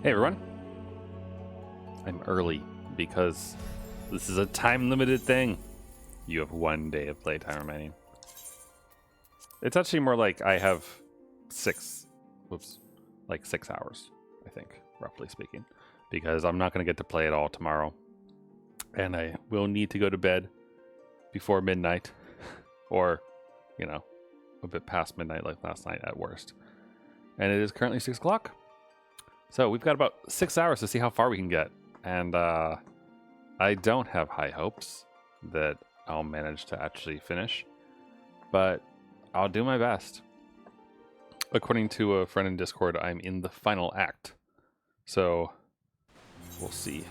Hey everyone, I'm early because this is a time-limited thing. You have 1 day of playtime remaining. It's actually more like I have 6 hours, I think, roughly speaking, because I'm not going to get to play it all tomorrow. And I will need to go to bed before midnight, or, you know, a bit past midnight like last night at worst. And it is currently 6 o'clock. So we've got about 6 hours to see how far we can get. And I don't have high hopes that I'll manage to actually finish, but I'll do my best. According to a friend in Discord, I'm in the final act. So we'll see.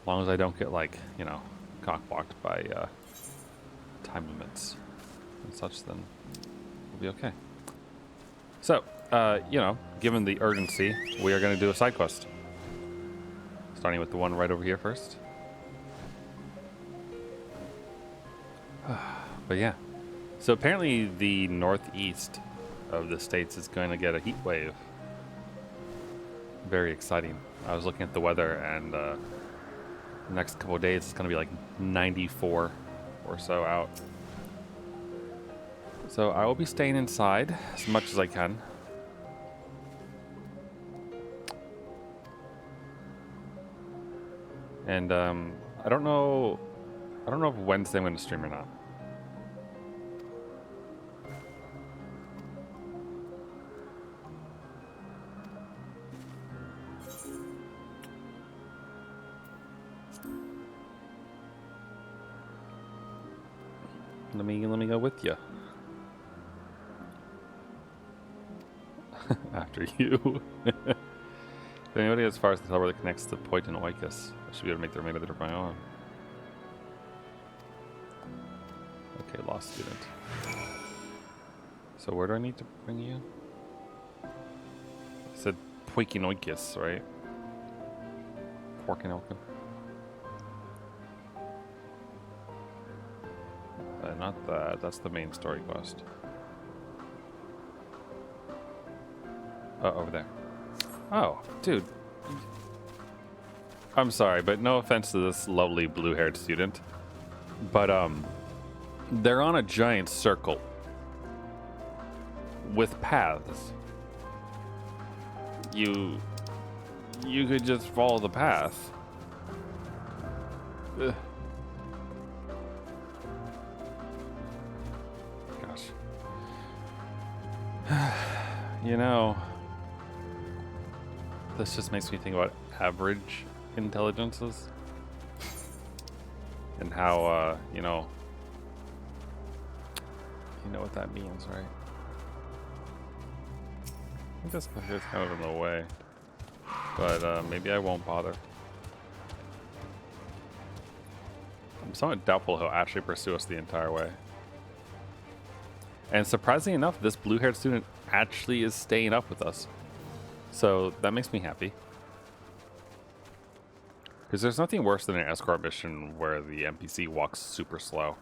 As long as I don't get, like, you know, cock-blocked by time limits and such, then we'll be okay. So, you know, given the urgency, we are going to do a side quest. Starting with the one right over here first. But yeah. So apparently the northeast of the states is going to get a heat wave. Very exciting. I was looking at the weather, and the next couple of days it's going to be like 94 or so out. So I will be staying inside as much as I can. And I don't know if Wednesday I'm going to stream or not. Let me go with you. After you. If anybody as far as the tower that connects to Point and Oikos, I should be able to make the remainder of my own. Okay, lost student. So where do I need to bring you? I said Poikinoikis, right? Porkinelkin. Not that. That's the main story quest. Over there. Oh, dude. I'm sorry, but no offense to this lovely blue-haired student. But, they're on a giant circle with paths. You could just follow the path. Ugh. Gosh. You know, this just makes me think about average intelligences and how, you know what that means, right? I think this is kind of in the way, but maybe I won't bother. I'm somewhat doubtful he'll actually pursue us the entire way. And surprisingly enough, this blue-haired student actually is staying up with us. So that makes me happy. Because there's nothing worse than an escort mission where the NPC walks super slow.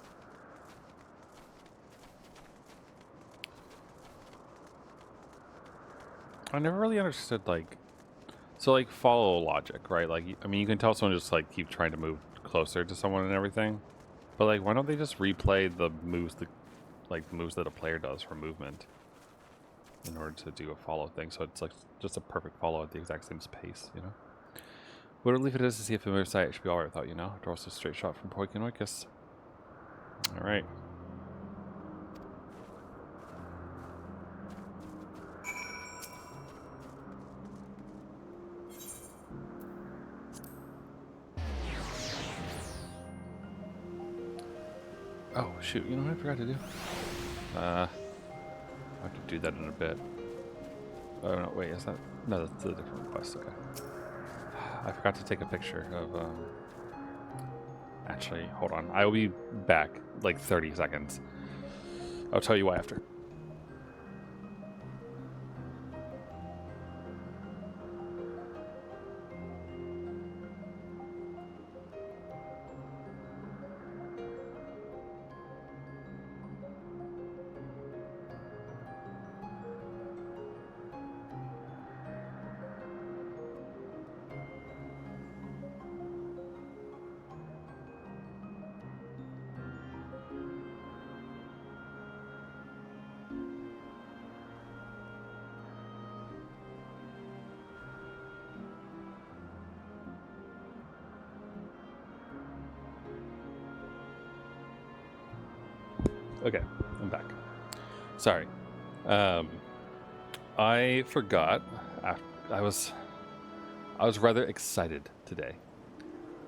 I never really understood, like... So, like, follow logic, right? Like, I mean, you can tell someone just, like, keep trying to move closer to someone and everything. But, like, why don't they just replay the moves that... like the moves that a player does for movement in order to do a follow thing, so it's like just a perfect follow at the exact same pace, you know? What a relief it is to see a familiar sight. It should be alright without, you know? After all, it's a straight shot from Poikinoikos. Alright. Oh, shoot, you know what I forgot to do? I have to do that in a bit. Oh, no, wait, is that... No, that's a different quest, okay. I forgot to take a picture of, Actually, hold on. I will be back, like, 30 seconds. I'll tell you why after. Okay, I'm back. Sorry. I forgot. I was rather excited today,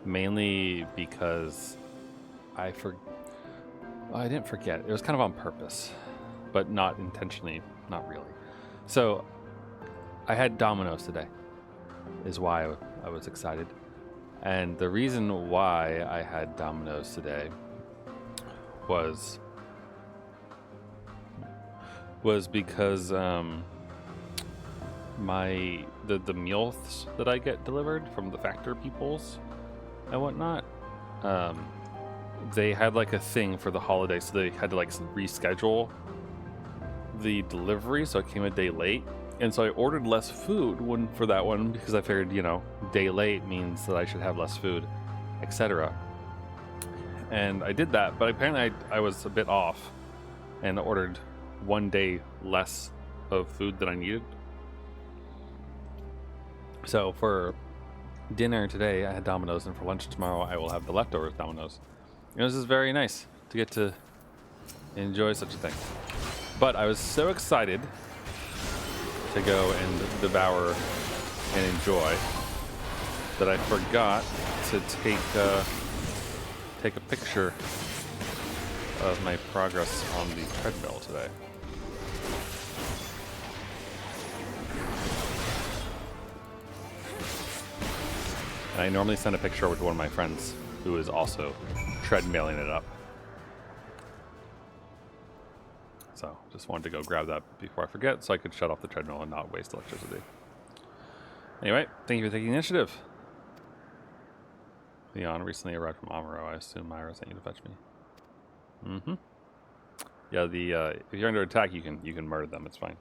mainly because I didn't forget. It was kind of on purpose, but not intentionally. Not really. So I had Domino's today. Is why I was excited, and the reason why I had Domino's today was because the meals that I get delivered from the factor peoples and whatnot, they had like a thing for the holiday, so they had to like reschedule the delivery, so it came a day late. And so I ordered less food for that one because I figured, day late means that I should have less food, etc. And I did that, but apparently I was a bit off and ordered 1 day less of food than I needed. So for dinner today, I had Domino's, and for lunch tomorrow, I will have the leftovers Domino's. This is very nice to get to enjoy such a thing. But I was so excited to go and devour and enjoy that I forgot to take a picture of my progress on the treadmill today. And I normally send a picture over to one of my friends who is also treadmilling it up. So just wanted to go grab that before I forget so I could shut off the treadmill and not waste electricity. Anyway, thank you for taking initiative. Leon recently arrived from Amaro. I assume Myra sent you to fetch me. Mm-hmm. Yeah, if you're under attack, you can murder them. It's fine.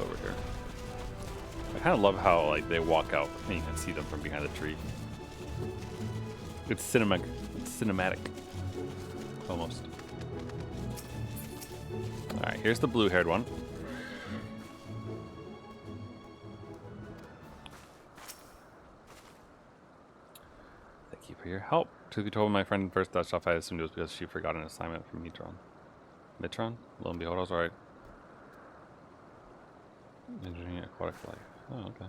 Over here. I kind of love how like they walk out and you can see them from behind the tree. It's cinematic. It's cinematic. Almost. Alright, here's the blue-haired one. Thank you for your help. Truth be told, my friend first dusted off, I assumed it was because she forgot an assignment from Mitron. Mitron? Lo and behold, I was right. Engineering aquatic life. Oh, okay.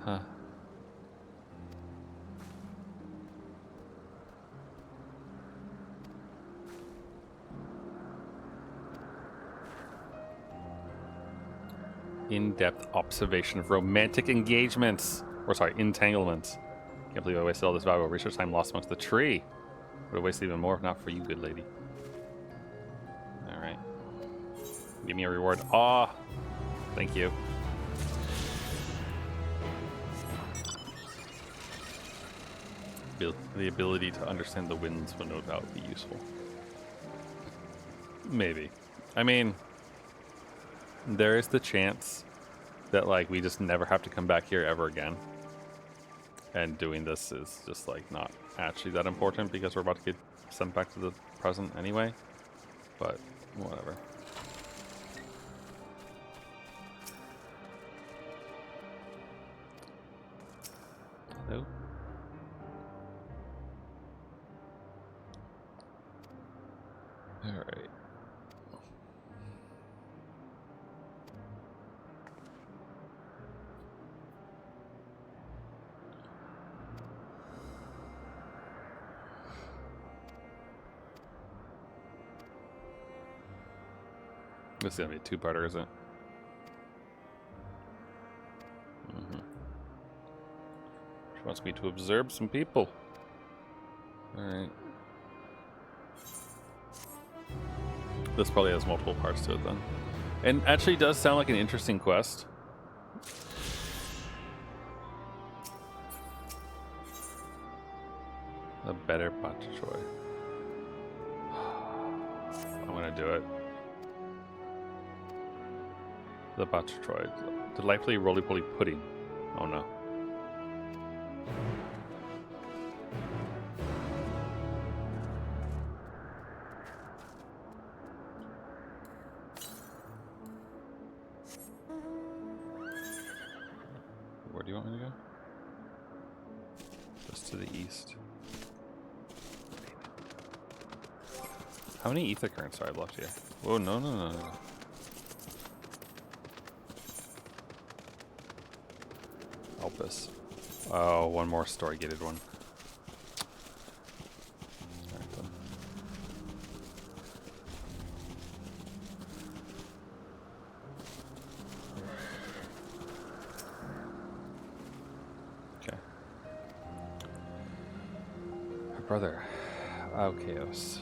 Huh. In-depth observation of romantic engagements. Or sorry, entanglements. Can't believe I wasted all this valuable research time lost amongst the tree. Would have wasted even more if not for you, good lady. Alright. Give me a reward. Aw! Thank you. The ability to understand the winds would no doubt be useful. Maybe. I mean, there is the chance that like we just never have to come back here ever again. And doing this is just like not actually that important because we're about to get sent back to the present anyway. But whatever. Hello? Alright. This is gonna be a two-parter, isn't it? Mm-hmm. She wants me to observe some people. Alright. This probably has multiple parts to it then. And actually does sound like an interesting quest. A better Botchoy. I'm gonna do it. The Botchoy. Delightfully roly-poly pudding. Oh no. Where do you want me to go? Just to the east. How many ether currents do I have left here? Oh, no, no, no, no. Elpis. Oh, one more story gated one. Alright, then. Okay. Her brother. Oh, chaos.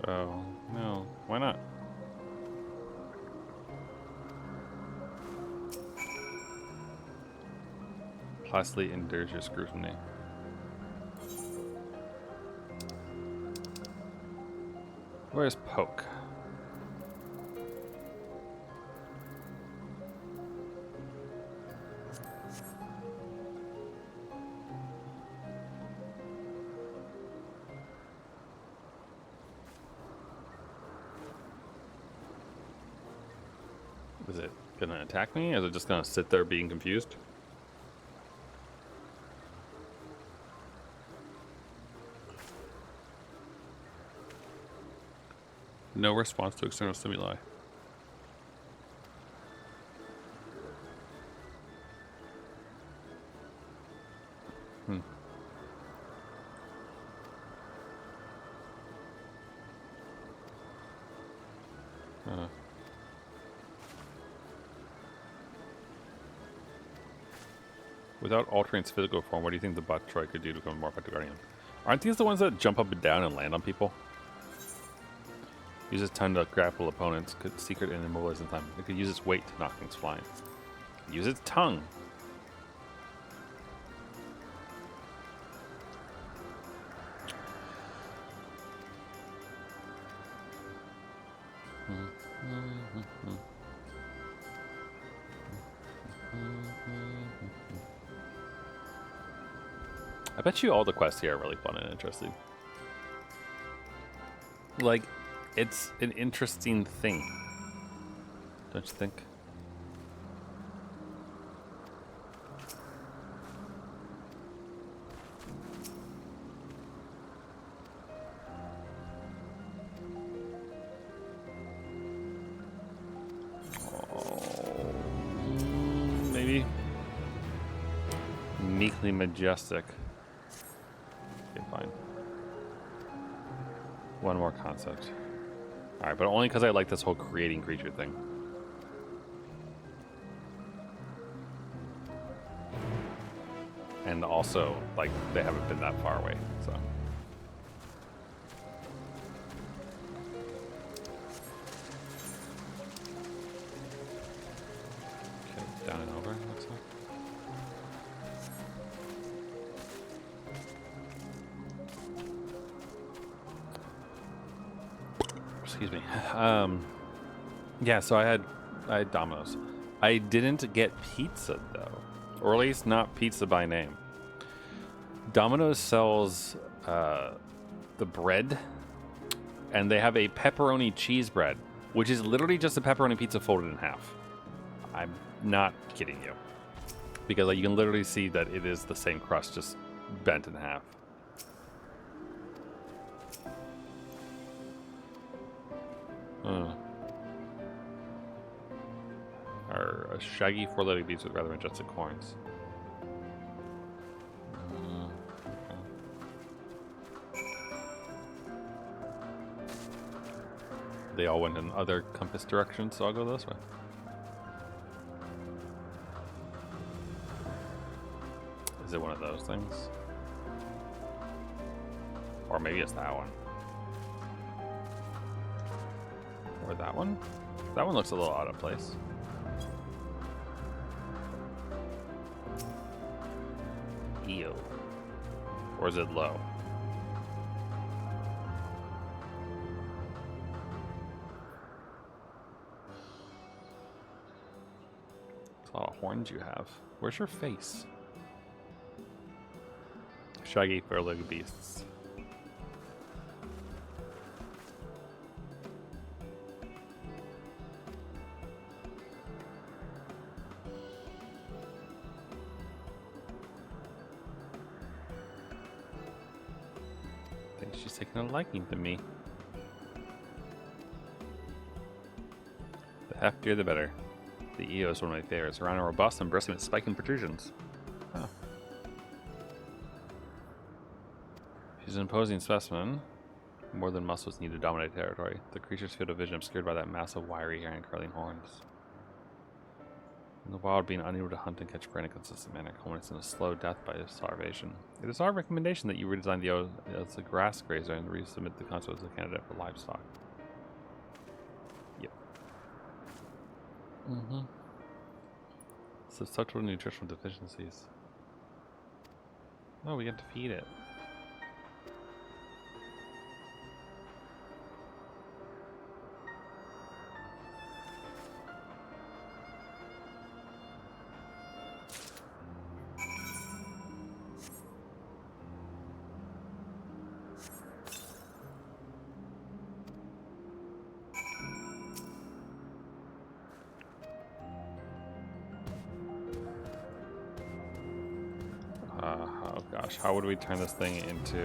Oh, no. Why not? Placidly endures your scrutiny. Where's Poke? Is it gonna attack me? Is it just gonna sit there being confused? No response to external stimuli. Hmm. Without altering its physical form, what do you think the bot droid could do to become a more effective guardian? Aren't these the ones that jump up and down and land on people? Use its tongue to grapple opponents, could secret and immobilize in time. It could use its weight to knock things flying. Use its tongue. I bet you all the quests here are really fun and interesting. Like, it's an interesting thing. Don't you think? Maybe. Meekly majestic. Okay, fine. One more concept. Alright, but only because I like this whole creating creature thing. And also, like, they haven't been that far away, so. Okay, down and over, looks like. Excuse me. Yeah, so I had Domino's. I didn't get pizza though, or at least not pizza by name. Domino's sells the bread, and they have a pepperoni cheese bread, which is literally just a pepperoni pizza folded in half. I'm not kidding you, because like, you can literally see that it is the same crust, just bent in half. Are a shaggy four-legged beast with rather majestic horns. They all went in other compass directions, so I'll go this way. Is it one of those things? Or maybe it's that one. Or that one? That one looks a little out of place. Ew. Or is it low? That's a lot of horns you have. Where's your face? Shaggy four-legged beasts. think she's taking a liking to me. The heftier the better. The EO is one of my favorites. Round and robust and bursting with spiking protrusions. Huh. She's an imposing specimen. More than muscles need to dominate territory. The creature's field of vision obscured by that massive wiry hair and curling horns. In the wild, being unable to hunt and catch prey in a consistent manner culminates in a slow death by starvation. It is our recommendation that you redesign the EO as a grass grazer and resubmit the concept as a candidate for livestock. Yep. Susceptible to nutritional deficiencies. Oh, we get to feed it. Oh gosh, how would we turn this thing into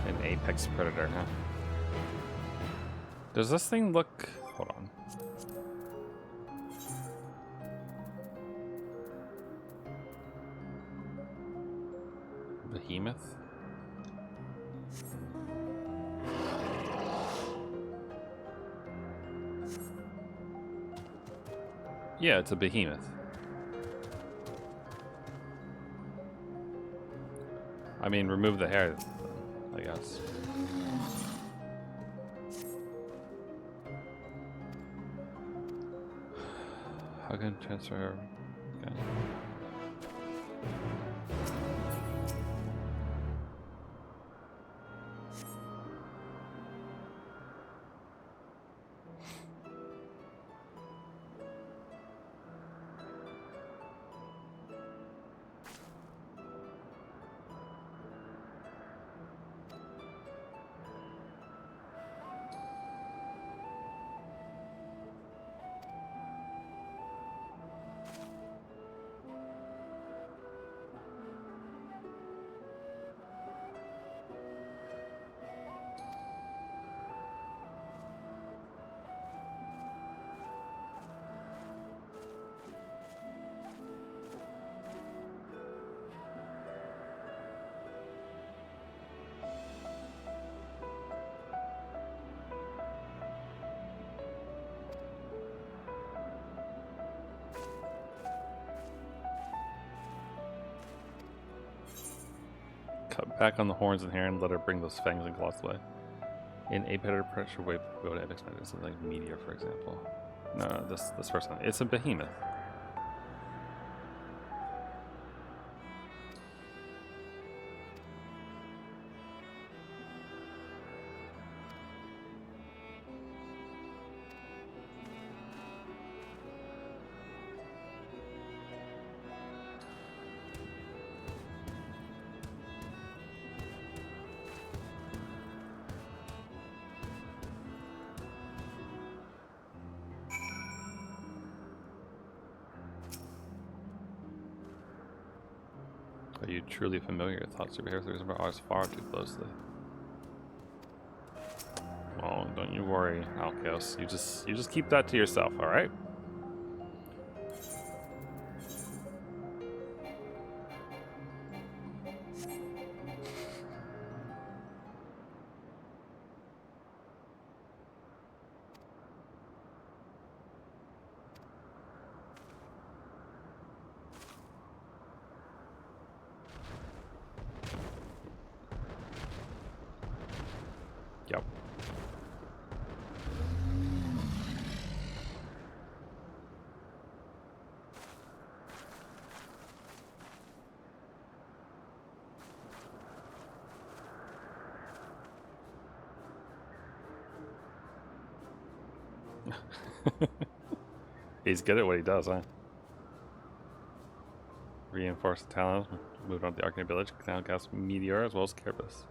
an apex predator, huh? Does this thing look... Hold on. Behemoth? Yeah, it's a behemoth. I mean, remove the hair, I guess. How can I transfer her? Okay. Cut back on the horns and hair and let her bring those fangs and claws away. In a better pressure wave, go to epic magic, something like meteor, for example. No, this first one. It's a behemoth. Are you truly familiar with thoughts your behavior about ours far too closely? Oh, don't you worry, Alkios. You just keep that to yourself, alright? Yep. He's good at what he does, huh? Reinforce the talents, moved on to the Arcane Village, now gas Meteor as well as Elpis.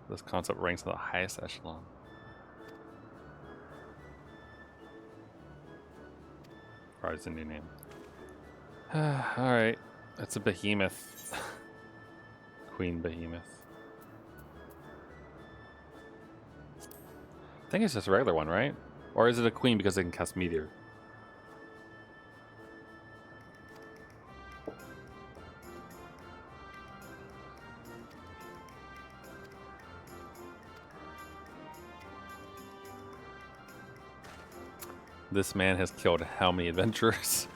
This concept ranks in the highest echelon. Probably a new name. Alright, that's a behemoth. Queen Behemoth. I think it's just a regular one, right? Or is it a queen because it can cast meteor? This man has killed how many adventurers?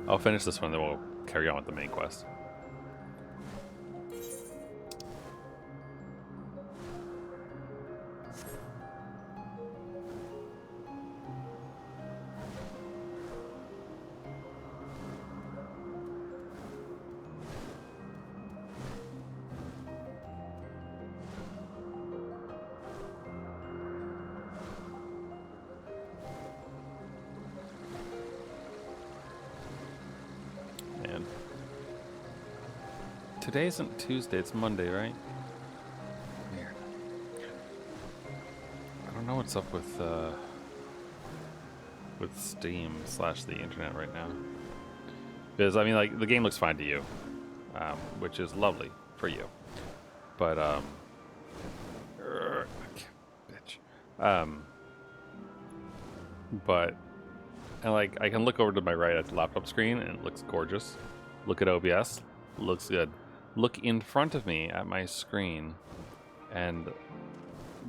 I'll finish this one, then we'll carry on with the main quest. Today isn't Tuesday, it's Monday, right? Weird. I don't know what's up with Steam / the internet right now. Because, I mean, like, the game looks fine to you, which is lovely for you. But, bitch. But, and, like, I can look over to my right at the laptop screen, and it looks gorgeous. Look at OBS, looks good. Look in front of me at my screen, and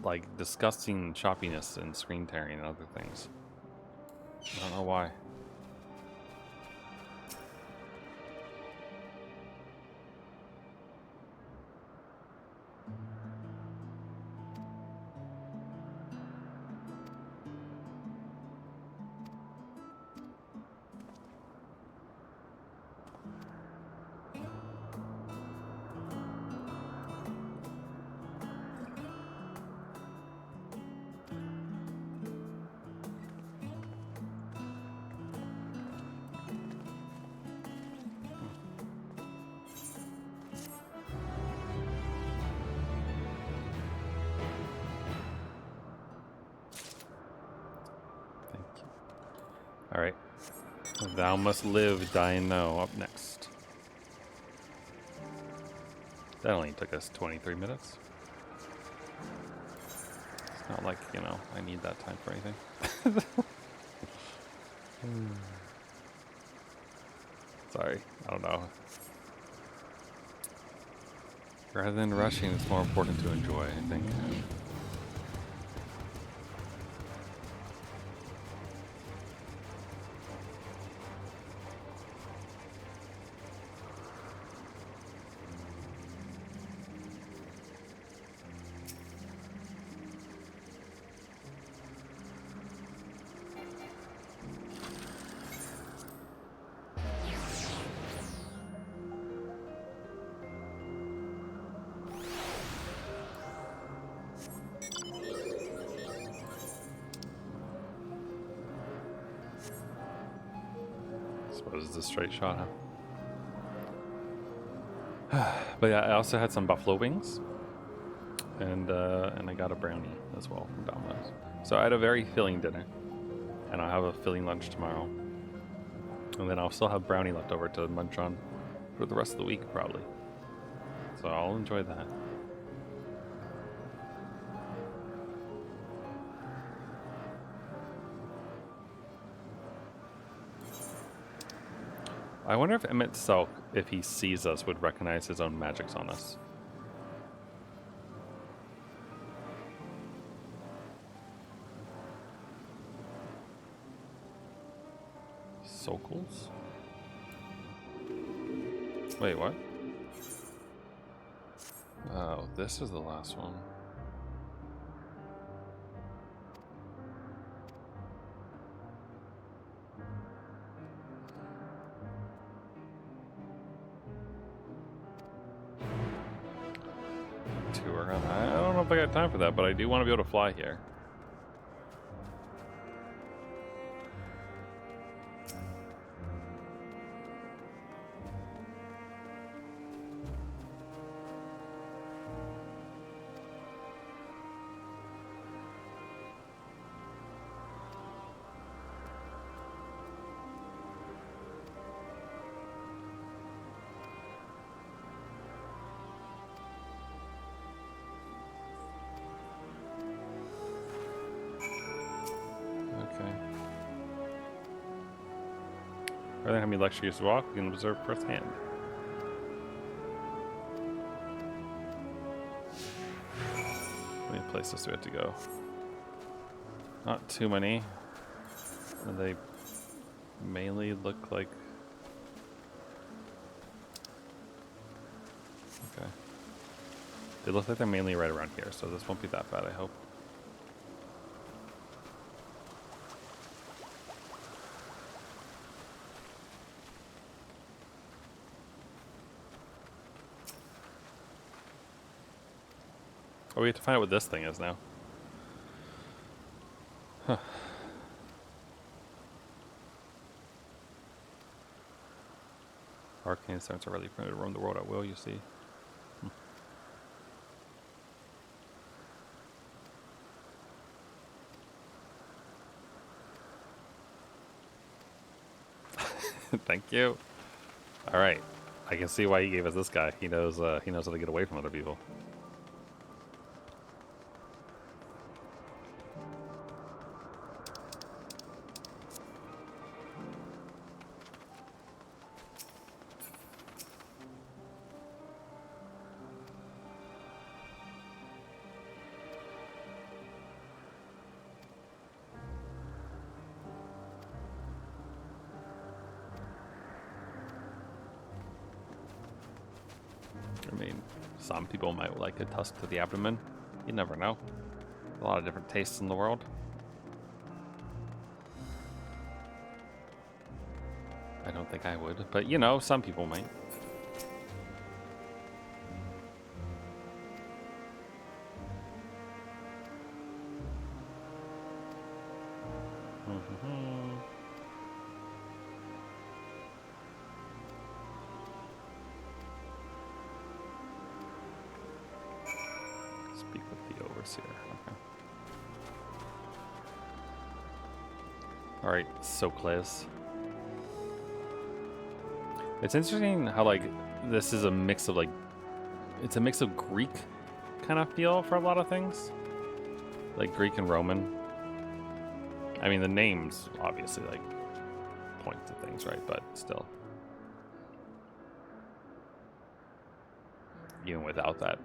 like disgusting choppiness and screen tearing and other things. I don't know why. Alright. Thou must live, die no. Up next. That only took us 23 minutes. It's not like, you know, I need that time for anything. Sorry, I don't know. Rather than rushing, it's more important to enjoy, I think. Suppose it's a straight shot, huh? But yeah, I also had some buffalo wings, and I got a brownie as well from Domino's. So I had a very filling dinner, and I'll have a filling lunch tomorrow, and then I'll still have brownie left over to munch on for the rest of the week probably. So I'll enjoy that. I wonder if Emmett Selk, if he sees us, would recognize his own magics on us. Sokals? Wait, what? Oh, this is the last one. if I got time for that, but I do want to be able to fly here. Rather than have me lecture you to walk, we can observe firsthand. How many places do we have to go? Not too many. And they mainly look like... Okay. They look like they're mainly right around here, so this won't be that bad, I hope. Oh, we have to find out what this thing is now. Huh. Arcane stones are really printed around the world at will, you see. Thank you. All right, I can see why he gave us this guy. He knows how to get away from other people. I mean, some people might like a tusk to the abdomen. You never know. A lot of different tastes in the world. I don't think I would, but you know, some people might. Speak with the overseer. Okay. All right, Socles. It's interesting how like this is a mix of like, it's a mix of Greek kind of feel for a lot of things, like Greek and Roman. I mean, the names obviously like point to things, right? But still, even without that.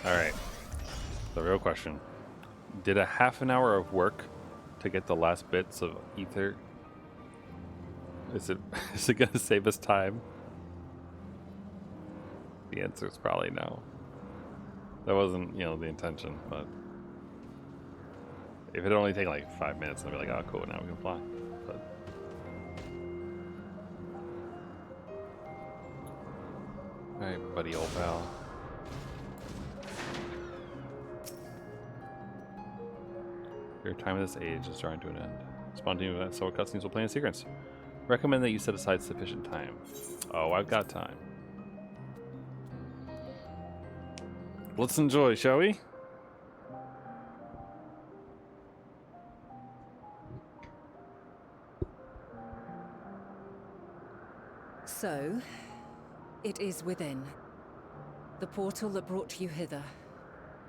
All right, the real question. Did a half an hour of work to get the last bits of ether, is it gonna save us time? The answer is probably no. That wasn't, you know, the intention, but if it only take like 5 minutes, I'd be like, oh cool, now we can fly. But all right, buddy, old pal. Your time at this age is drawing to an end. Spontaneous events, so cutscenes will play in sequence. Recommend that you set aside sufficient time. Oh, I've got time. Let's enjoy, shall we? So, it is within. The portal that brought you hither.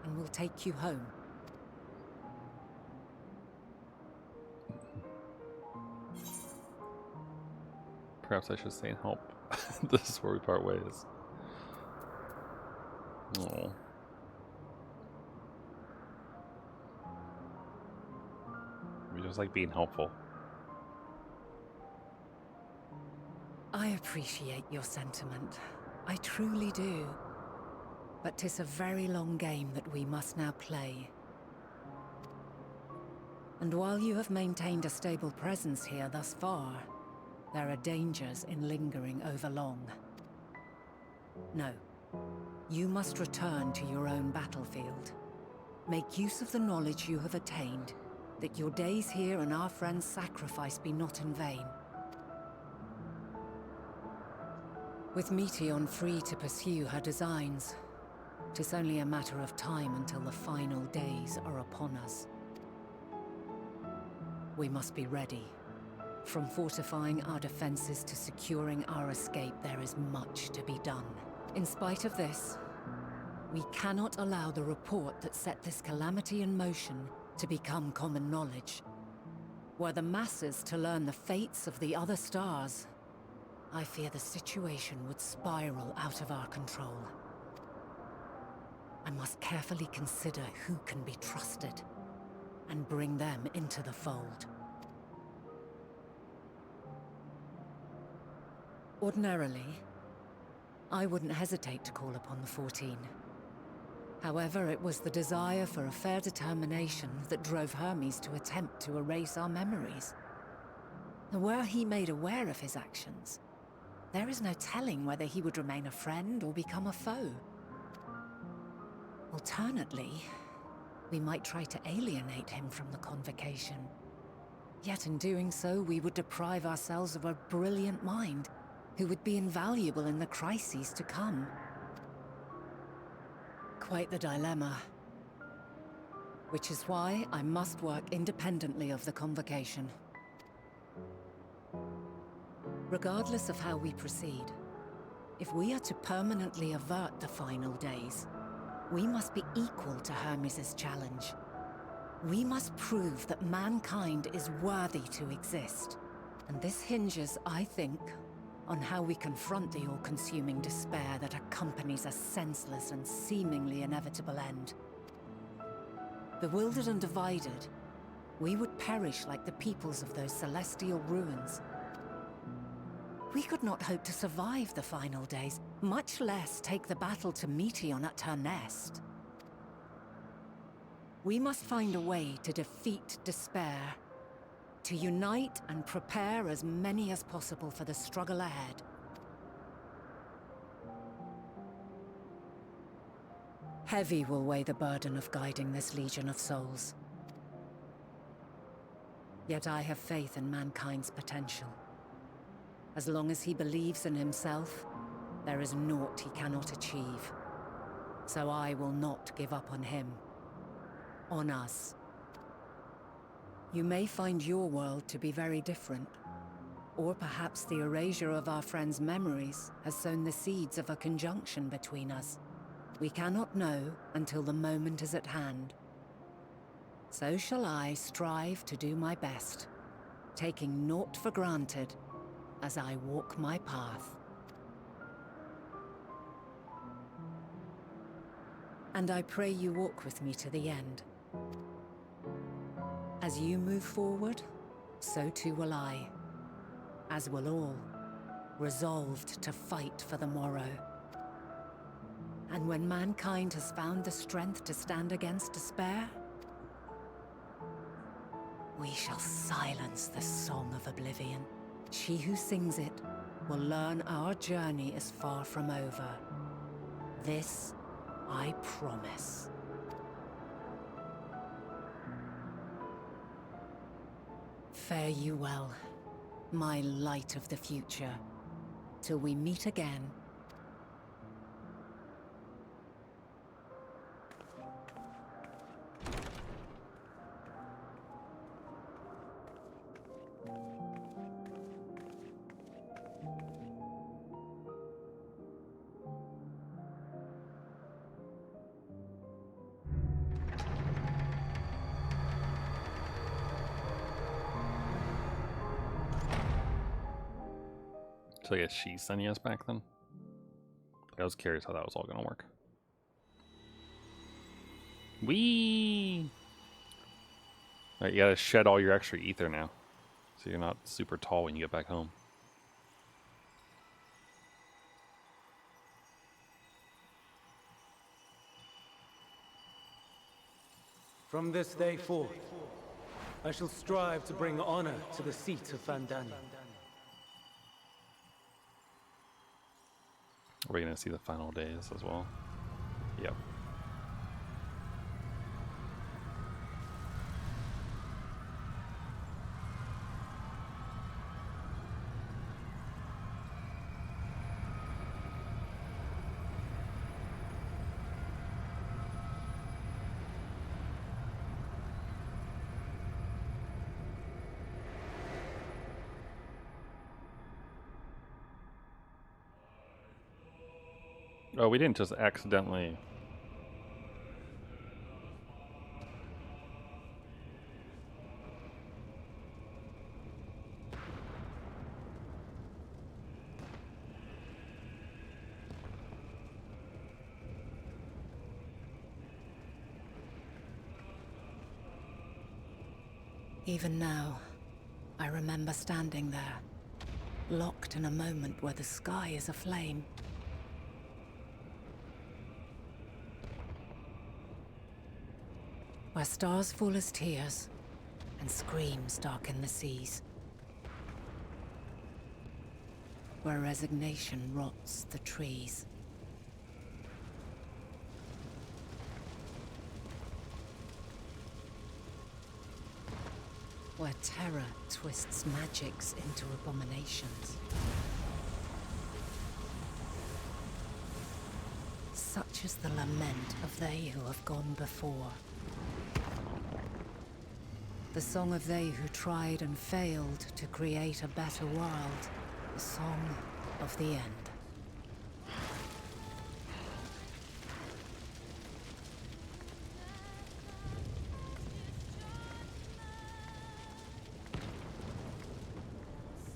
and will take you home. Perhaps I should stay and help. This is where we part ways. Oh. We just like being helpful. I appreciate your sentiment. I truly do. But 'tis a very long game that we must now play. And while you have maintained a stable presence here thus far, there are dangers in lingering over long. No. You must return to your own battlefield. Make use of the knowledge you have attained, that your days here and our friends' sacrifice be not in vain. With Meteion free to pursue her designs, 'tis only a matter of time until the final days are upon us. We must be ready. From fortifying our defenses to securing our escape, there is much to be done. In spite of this, we cannot allow the report that set this calamity in motion to become common knowledge. Were the masses to learn the fates of the other stars, I fear the situation would spiral out of our control. I must carefully consider who can be trusted and bring them into the fold. Ordinarily, I wouldn't hesitate to call upon the 14. However, it was the desire for a fair determination that drove Hermes to attempt to erase our memories. And were he made aware of his actions, there is no telling whether he would remain a friend or become a foe. Alternately, we might try to alienate him from the convocation. Yet in doing so, we would deprive ourselves of a brilliant mind who would be invaluable in the crises to come. Quite the dilemma. Which is why I must work independently of the convocation. Regardless of how we proceed, if we are to permanently avert the final days, we must be equal to Hermes' challenge. We must prove that mankind is worthy to exist. And this hinges, I think, on how we confront the all-consuming despair that accompanies a senseless and seemingly inevitable end. Bewildered and divided, we would perish like the peoples of those celestial ruins. We could not hope to survive the final days, much less take the battle to Meteion at her nest. We must find a way to defeat despair, to unite and prepare as many as possible for the struggle ahead. Heavy will weigh the burden of guiding this legion of souls. Yet I have faith in mankind's potential. As long as he believes in himself, there is naught he cannot achieve. So I will not give up on him. On us. You may find your world to be very different. Or perhaps the erasure of our friends' memories has sown the seeds of a conjunction between us. We cannot know until the moment is at hand. So shall I strive to do my best, taking naught for granted as I walk my path. And I pray you walk with me to the end. As you move forward, so too will I, as will all, resolved to fight for the morrow. And when mankind has found the strength to stand against despair, we shall silence the song of oblivion. She who sings it will learn our journey is far from over. This I promise. Fare you well, my light of the future, till we meet again. So I guess she's sending us back then. I was curious how that was all gonna work. Whee! Alright, you gotta shed all your extra ether now. So you're not super tall when you get back home. From this day forth, I shall strive to bring honor to the seat of Vandani. Are we gonna see the final days as well? Yep. Oh, we didn't just accidentally... Even now, I remember standing there, locked in a moment where the sky is aflame. Where stars fall as tears, and screams darken the seas. Where resignation rots the trees. Where terror twists magics into abominations. Such is the lament of they who have gone before. The song of they who tried and failed to create a better world. The song of the end.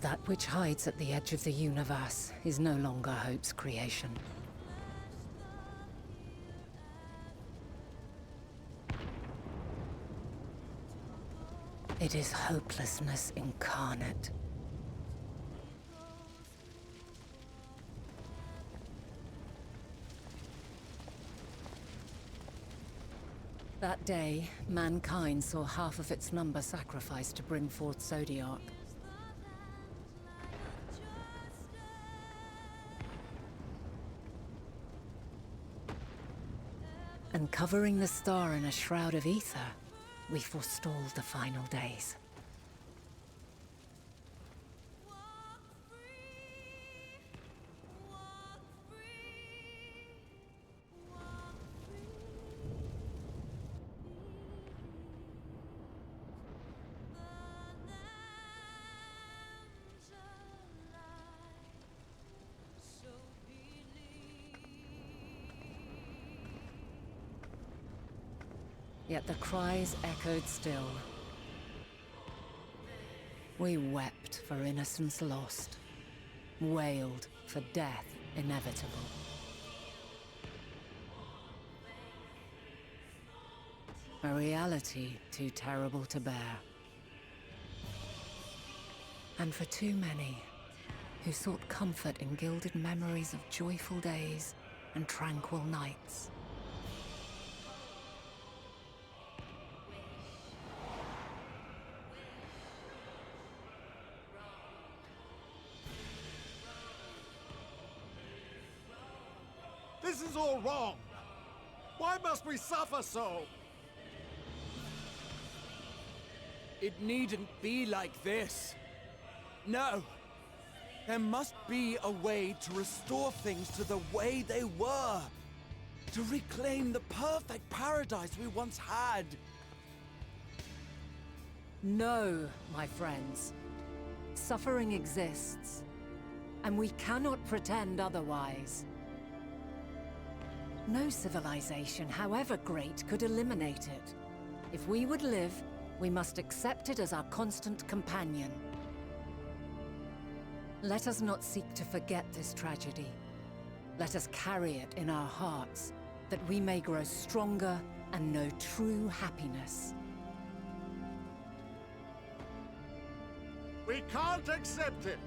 That which hides at the edge of the universe is no longer hope's creation. It is hopelessness incarnate. That day, mankind saw half of its number sacrificed to bring forth Zodiark. And covering the star in a shroud of ether, we forestalled the final days. Yet the cries echoed still. We wept for innocence lost, wailed for death inevitable. A reality too terrible to bear. And for too many who sought comfort in gilded memories of joyful days and tranquil nights. This is all wrong! Why must we suffer so? It needn't be like this. No. There must be a way to restore things to the way they were. To reclaim the perfect paradise we once had. No, my friends. Suffering exists, and we cannot pretend otherwise. No civilization, however great, could eliminate it. If we would live, we must accept it as our constant companion. Let us not seek to forget this tragedy. Let us carry it in our hearts, that we may grow stronger and know true happiness. We can't accept it.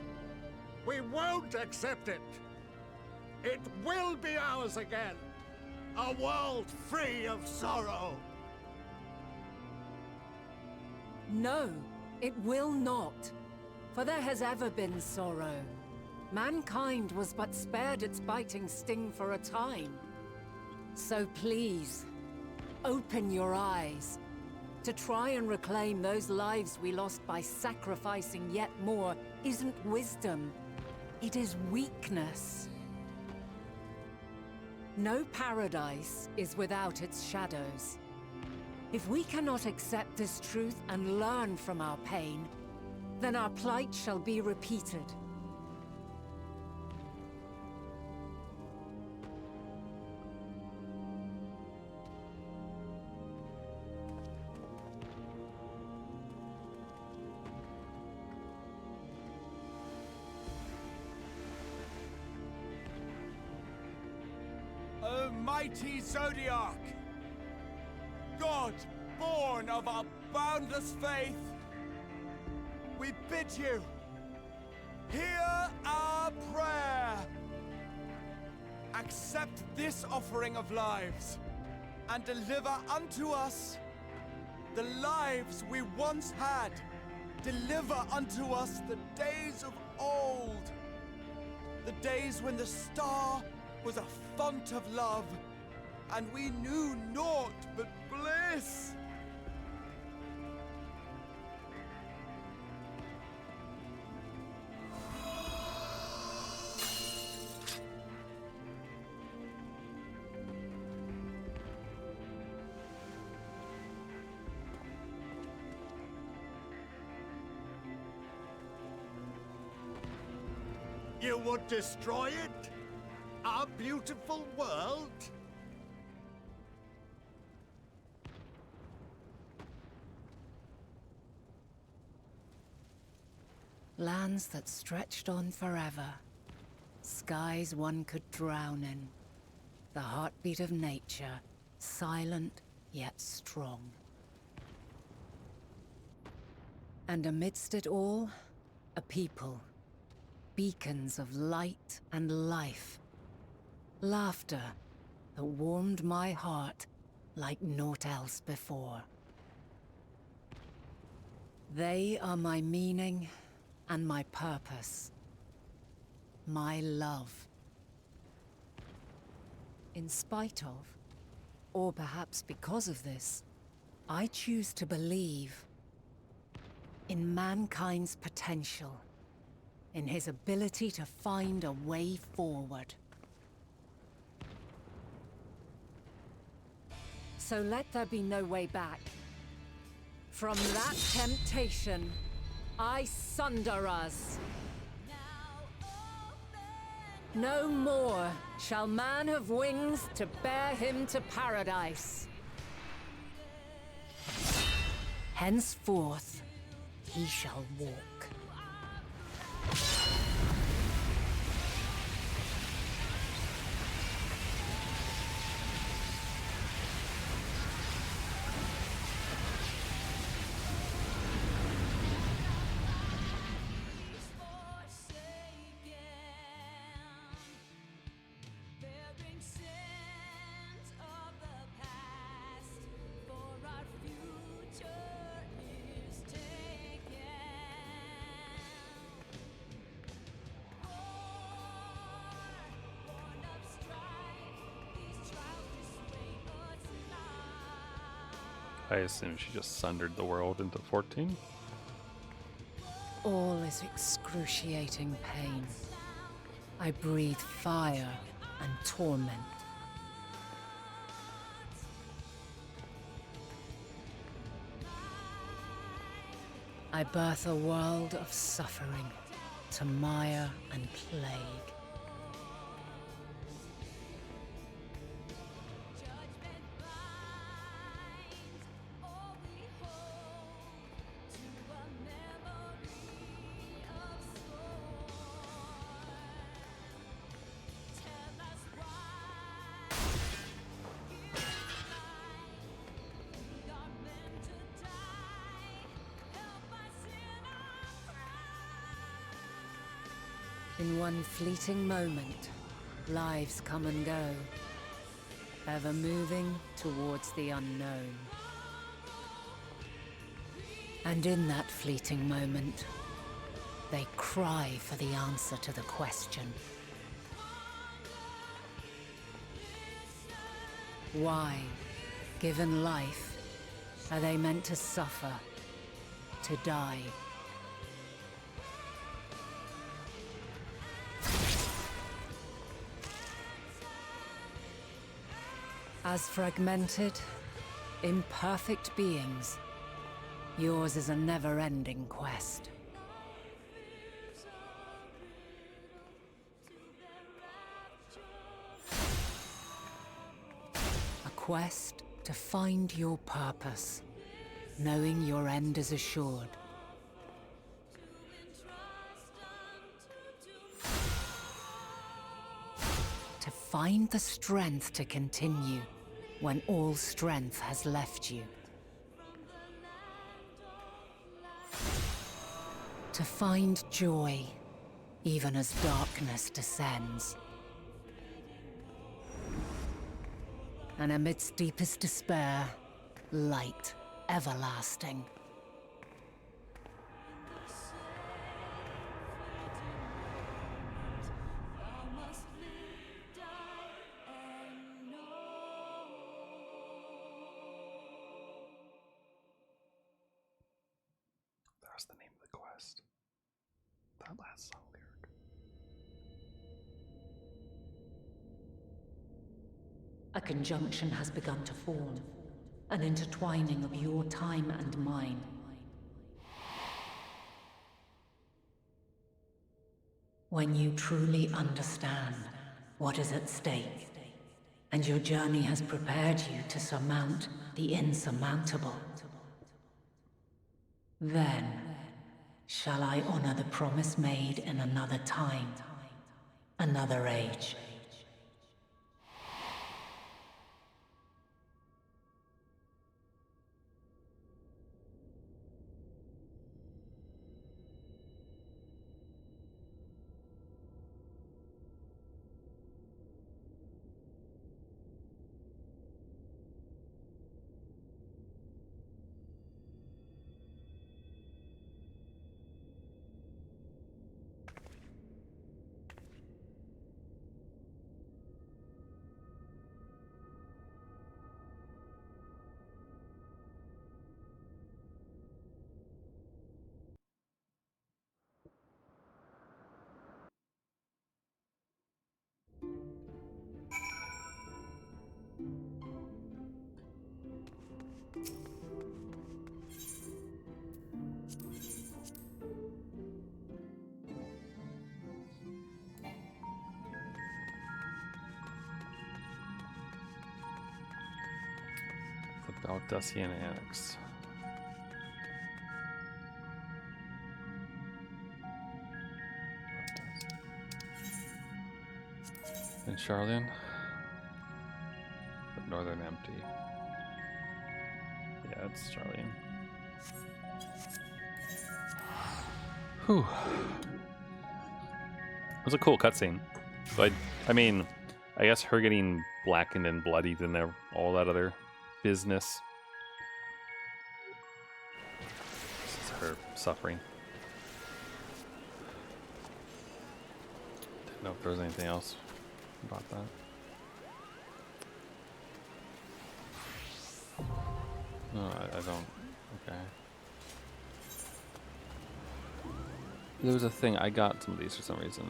We won't accept it. It will be ours again. A world free of sorrow. No, it will not. For there has ever been sorrow. Mankind was but spared its biting sting for a time. So please, open your eyes. To try and reclaim those lives we lost by sacrificing yet more isn't wisdom. It is weakness. No paradise is without its shadows. If we cannot accept this truth and learn from our pain, then our plight shall be repeated. O mighty Zodiac! God, born of our boundless faith, we bid you, hear our prayer. Accept this offering of lives, and deliver unto us the lives we once had. Deliver unto us the days of old, the days when the star was a font of love, and we knew naught but bliss. You would destroy it? Our beautiful world? Lands that stretched on forever. Skies one could drown in. The heartbeat of nature, silent yet strong. And amidst it all, a people. Beacons of light and life. Laughter that warmed my heart like naught else before. They are my meaning and my purpose. My love. In spite of, or perhaps because of this, I choose to believe in mankind's potential. In his ability to find a way forward. So let there be no way back. From that temptation, I sunder us. No more shall man have wings to bear him to paradise. Henceforth, he shall walk. I assume she just sundered the world into 14. All is excruciating pain. I breathe fire and torment. I birth a world of suffering to mire and plague. In one fleeting moment, lives come and go, ever moving towards the unknown. And in that fleeting moment, they cry for the answer to the question. Why, given life, are they meant to suffer, to die? As fragmented, imperfect beings, yours is a never-ending quest. A quest to find your purpose, knowing your end is assured. To find the strength to continue when all strength has left you. To find joy, even as darkness descends. And amidst deepest despair, light everlasting. That's the name of the quest. That last song lyric. A conjunction has begun to form, an intertwining of your time and mine. When you truly understand what is at stake, and your journey has prepared you to surmount the insurmountable, then shall I honor the promise made in another time, another age. The Baldusian Annex. In Charlian. But Northern Empty. Yeah, it's Charlian. Whew. It was a cool cutscene. So I mean, I guess her getting blackened and bloodied and all that other business. This is her suffering. Didn't know if there was anything else about that. No, I don't. Okay. There was a thing. I got some of these for some reason.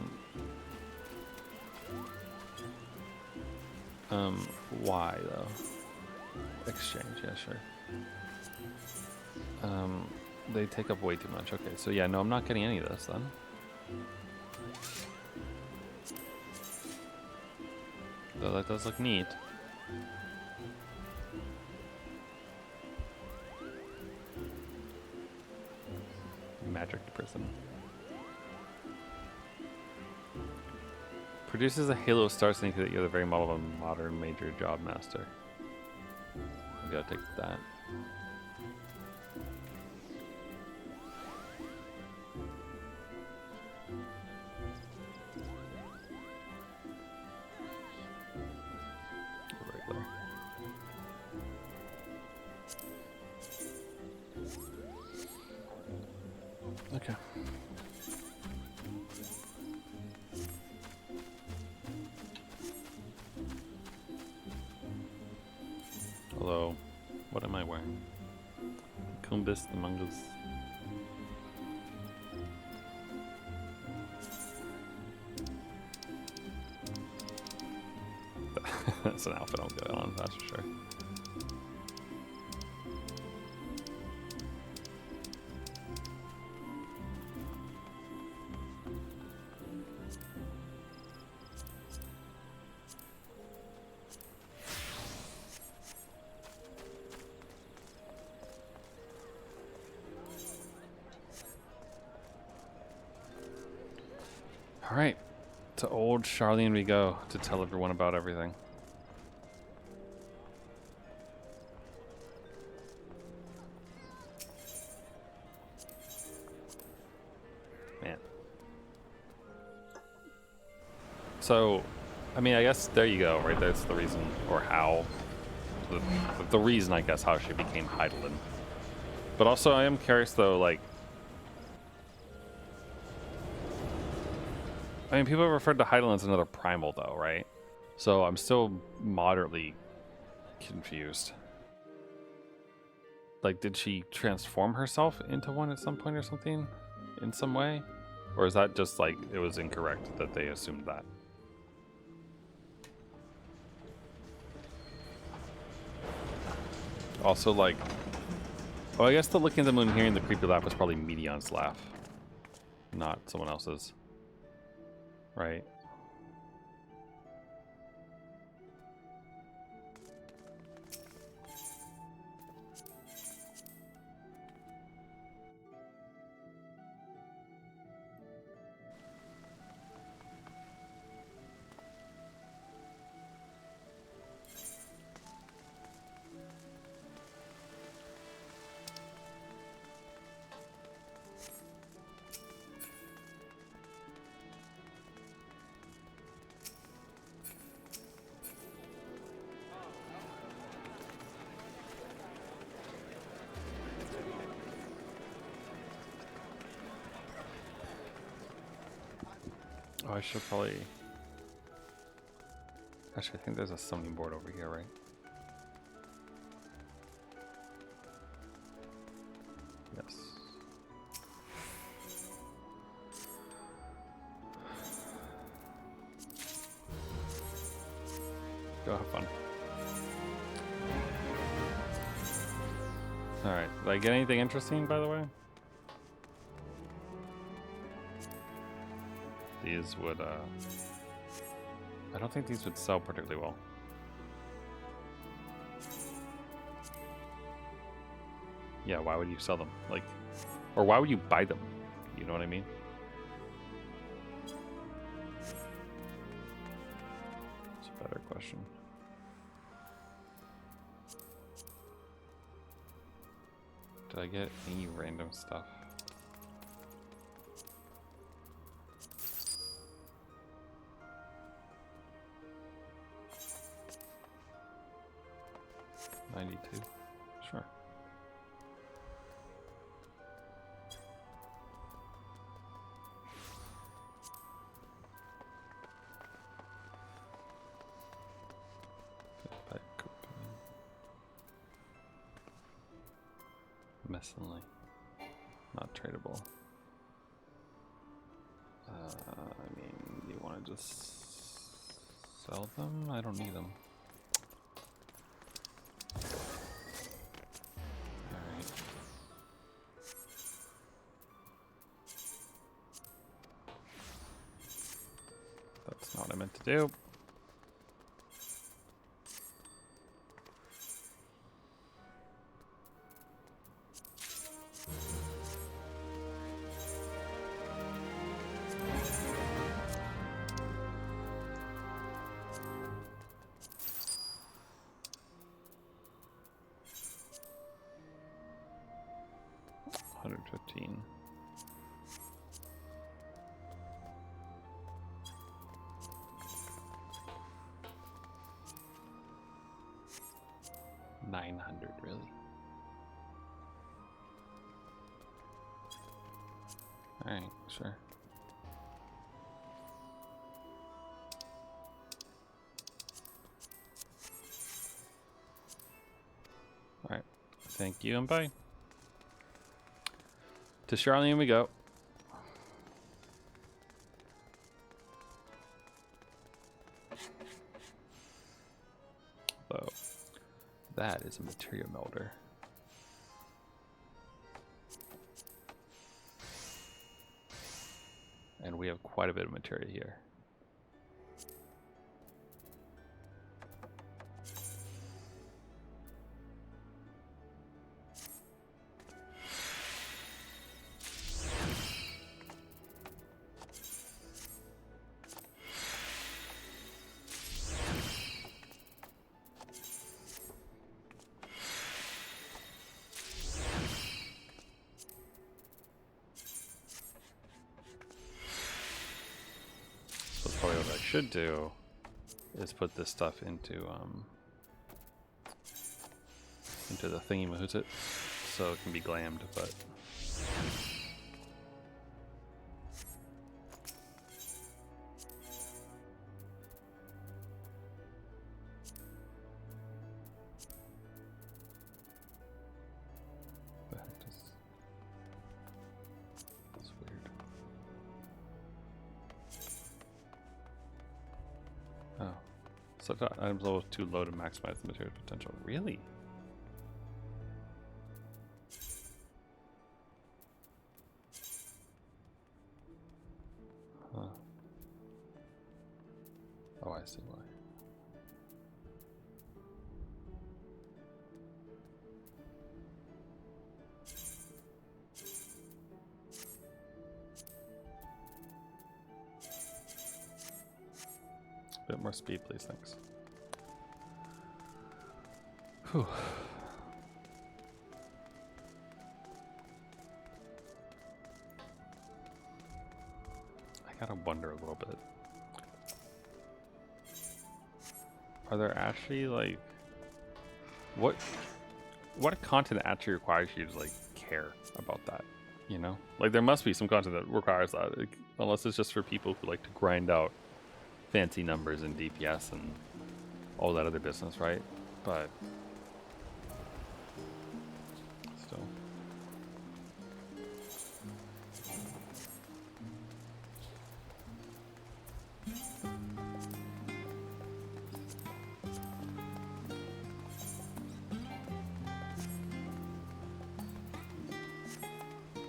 Why though? Exchange, yeah, sure. They take up way too much. Okay, so yeah, no, I'm not getting any of this then. Though that does look neat. Magic Prison. Produces a Halo Star Sneaker that you're the very model of a modern major job master. I gotta take that. Although, what am I wearing? Kumbis the Mungus. That's an outfit I'll go on, that's for sure. All right, to old Charlene we go to tell everyone about everything. Man. So, I mean, I guess there you go, right? That's the reason, or how, the reason, I guess, how she became Heidelin. But also, I am curious, though, like, I mean, people have referred to Heidelin as another primal, though, right? So I'm still moderately confused. Like, did she transform herself into one at some point or something? In some way? Or is that just, like, it was incorrect that they assumed that? Also, like... Oh, I guess the looking at the moon and hearing the creepy laugh was probably Medion's laugh. Not someone else's. Right. Oh, I should probably... Actually, I think there's a summoning board over here, right? Yes. Go have fun. Alright, did I get anything interesting, by the way? These would, I don't think these would sell particularly well. Yeah, why would you sell them? Like, or why would you buy them? You know what I mean? It's a better question. Did I get any random stuff? Sure. Messinly. Not tradable. I mean, do you want to just sell them? I don't need them. Alright. That's not what I meant to do. $115. $900, really? Alright, sure. Thank you and bye. To Charlene we go. So that is a material melter. And we have quite a bit of material here. Probably what I should do is put this stuff into the thingy mahoots so it can be glammed, but the heck that's weird. Oh. Select items level 2 low to maximize the material potential. Really? Huh. Oh, I see why. A bit more speed, please, thanks. Whew. I gotta wonder a little bit. Are there actually like what content actually requires you to like care about that? You know, like there must be some content that requires that, like, unless it's just for people who like to grind out fancy numbers and DPS and all that other business, right? But still.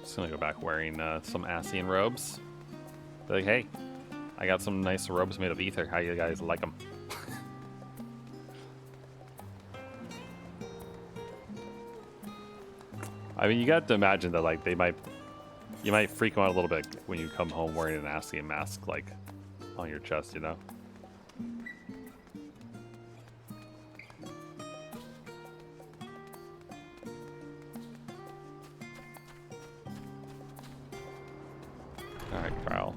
Just gonna go back wearing some Ascian robes. Be like, hey, I got some nice robes made of ether. How you guys like them? I mean, you got to imagine that like you might freak them out a little bit when you come home wearing an Ascian mask like on your chest, you know? Alright, Carl.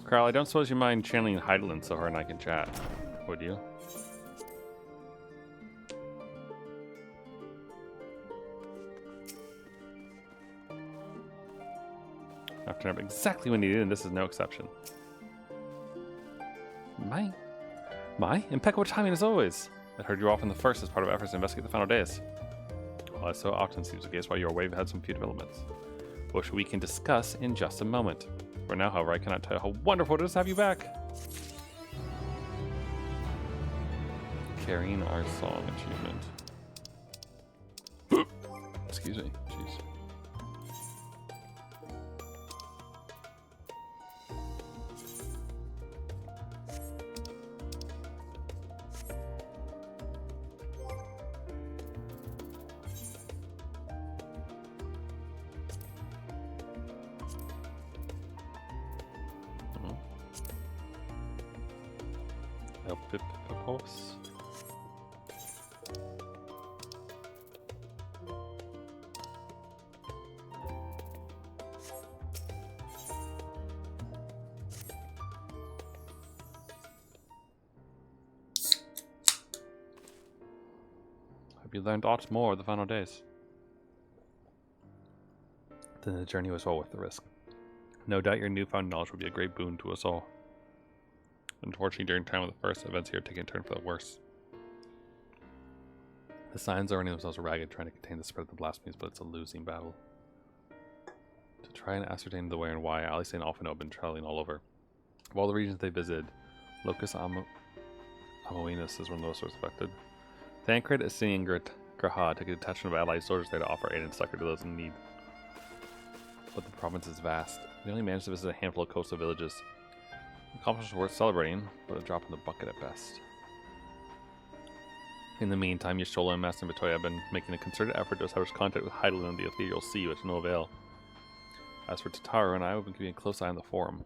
Carl, I don't suppose you mind channeling Heidelin so her and I can chat, would you? After exactly when needed, and this is no exception. My impeccable timing as always. I heard you off in the first as part of efforts to investigate the final days. Well, as so often seems the case while you are away, we've had some few developments, which we can discuss in just a moment. For now, however, I cannot tell you how wonderful it is to have you back. Carrying our song achievement. Excuse me. Jeez. Elpis. Have you learned aught more of the final days? Then the journey was well worth the risk. No doubt your newfound knowledge will be a great boon to us all. Unfortunately, during time of the first, events here taking a turn for the worse. The signs are running themselves ragged, trying to contain the spread of the blasphemies, but it's a losing battle. To try and ascertain the where and why, Alice and Alphino have been traveling all over. Of all the regions they visited, Locus Amoenus is one of the most affected. Thancred, Assini, and Graha took a detachment of allied soldiers there to offer aid and succor to those in need. But the province is vast. We only managed to visit a handful of coastal villages. Accomplishments worth celebrating, but a drop in the bucket at best. In the meantime, Yashola and Master Vitoya have been making a concerted effort to establish contact with Heidelin and the Ethereal Sea, but to no avail. As for Tataru and I, we've been keeping a close eye on the Forum.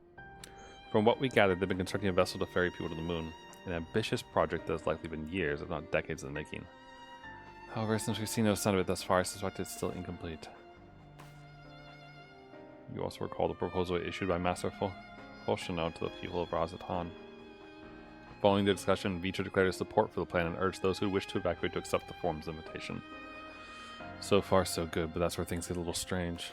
From what we gathered, they've been constructing a vessel to ferry people to the moon. An ambitious project that has likely been years, if not decades, in the making. However, since we've seen no sign of it thus far, I suspect it's still incomplete. You also recall the proposal issued by Master Foshino to the people of Razatan. Following the discussion, Vitra declared his support for the plan and urged those who wish to evacuate to accept the Forum's invitation. So far, so good, but that's where things get a little strange.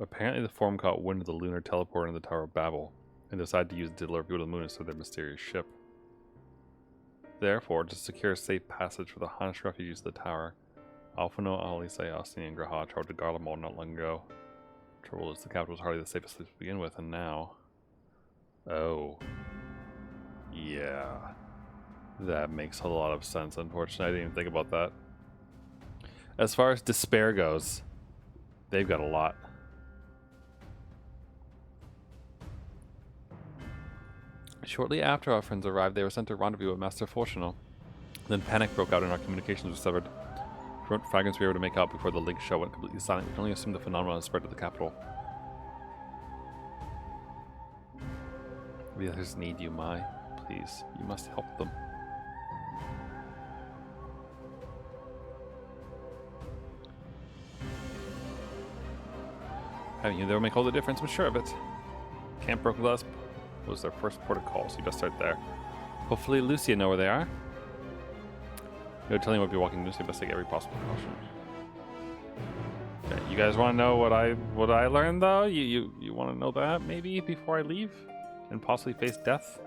Apparently, the Forum caught wind of the lunar teleporter in the Tower of Babel, and decided to use it to deliver people to the moon instead of their mysterious ship. Therefore, to secure a safe passage for the Hanish refugees to the tower, Alphino, Alice, Austin, and Graha traveled to Garlemald not long ago. Trouble is, the capital was hardly the safest place to begin with, and now... Oh. Yeah. That makes a lot of sense, unfortunately. I didn't even think about that. As far as despair goes, they've got a lot. Shortly after our friends arrived, they were sent to rendezvous with Master Foshino. Then panic broke out and our communications were severed. Fragments we were able to make out before the link show went completely silent. We can only assume the phenomenon has spread to the capital. The others need you, Mai. Please, you must help them. Having you there will make all the difference, I'm sure of it. Camp Broken Glass was their first port of call, so you best start there. Hopefully Lucia know where they are. No telling what you're walking into, so you best take every possible precaution. Okay, you guys want to know what I learned though? You want to know that maybe before I leave and possibly face death?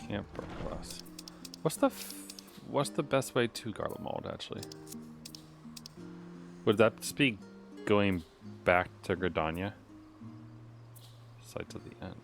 Camp Brookglass. What's the best way to Garlemald, actually? Would that just be going back to Gridania? Sight to the end.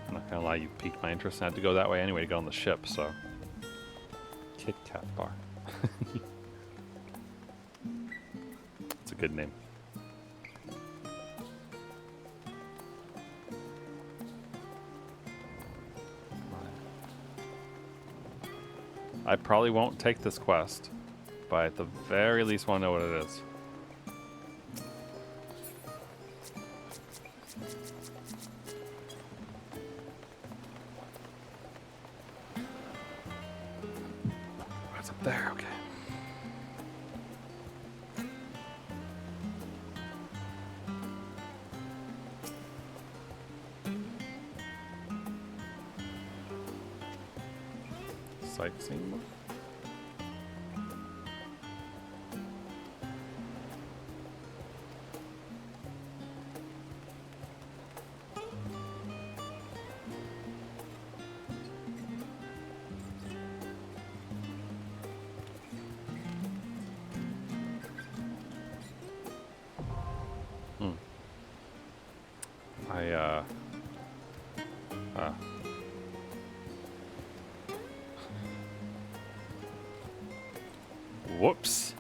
I'm not gonna lie, you piqued my interest. I had to go that way anyway to get on the ship, so. Kit Kat Bar. It's a good name. I probably won't take this quest, but at the very least want to know what it is. What's up there? Okay. Sightseeing book? Whoops.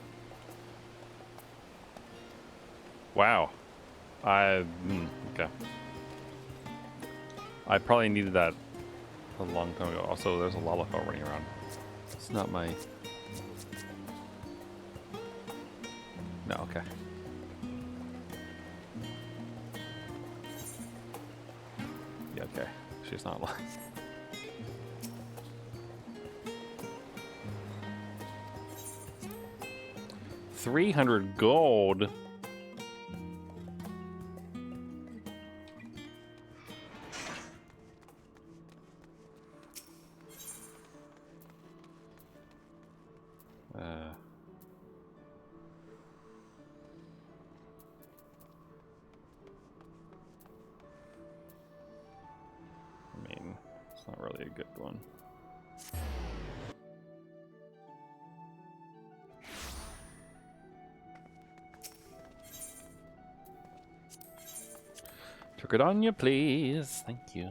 Wow. Okay. I probably needed that a long time ago. Also, there's a Lalafell running around. It's not my... No, okay. Yeah, okay. She's not lying. $300 gold. I mean, it's not really a good one. Took it on you, please. Thank you.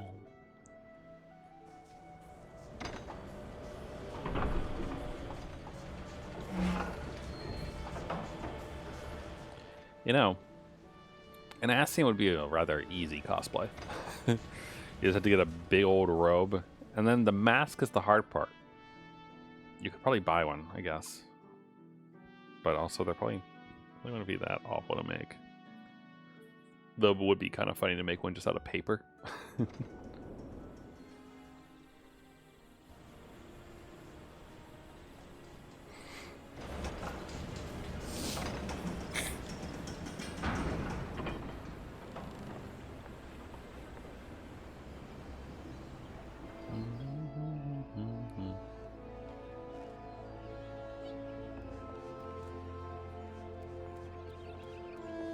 You know, an ass scene would be a rather easy cosplay. You just have to get a big old robe, and then the mask is the hard part. You could probably buy one, I guess. But also, they're probably wouldn't be that awful to make. Though it would be kind of funny to make one just out of paper.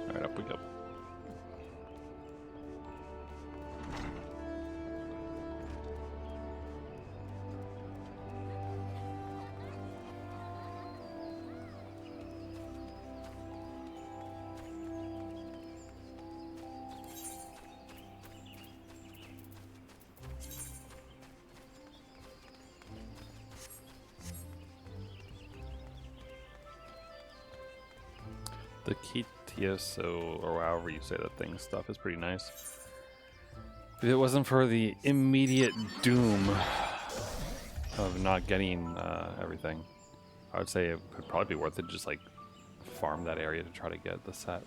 Alright, up we go. The Kitioso, or however you say that thing, stuff is pretty nice. If it wasn't for the immediate doom of not getting everything, I would say it would probably be worth it to just like farm that area to try to get the set.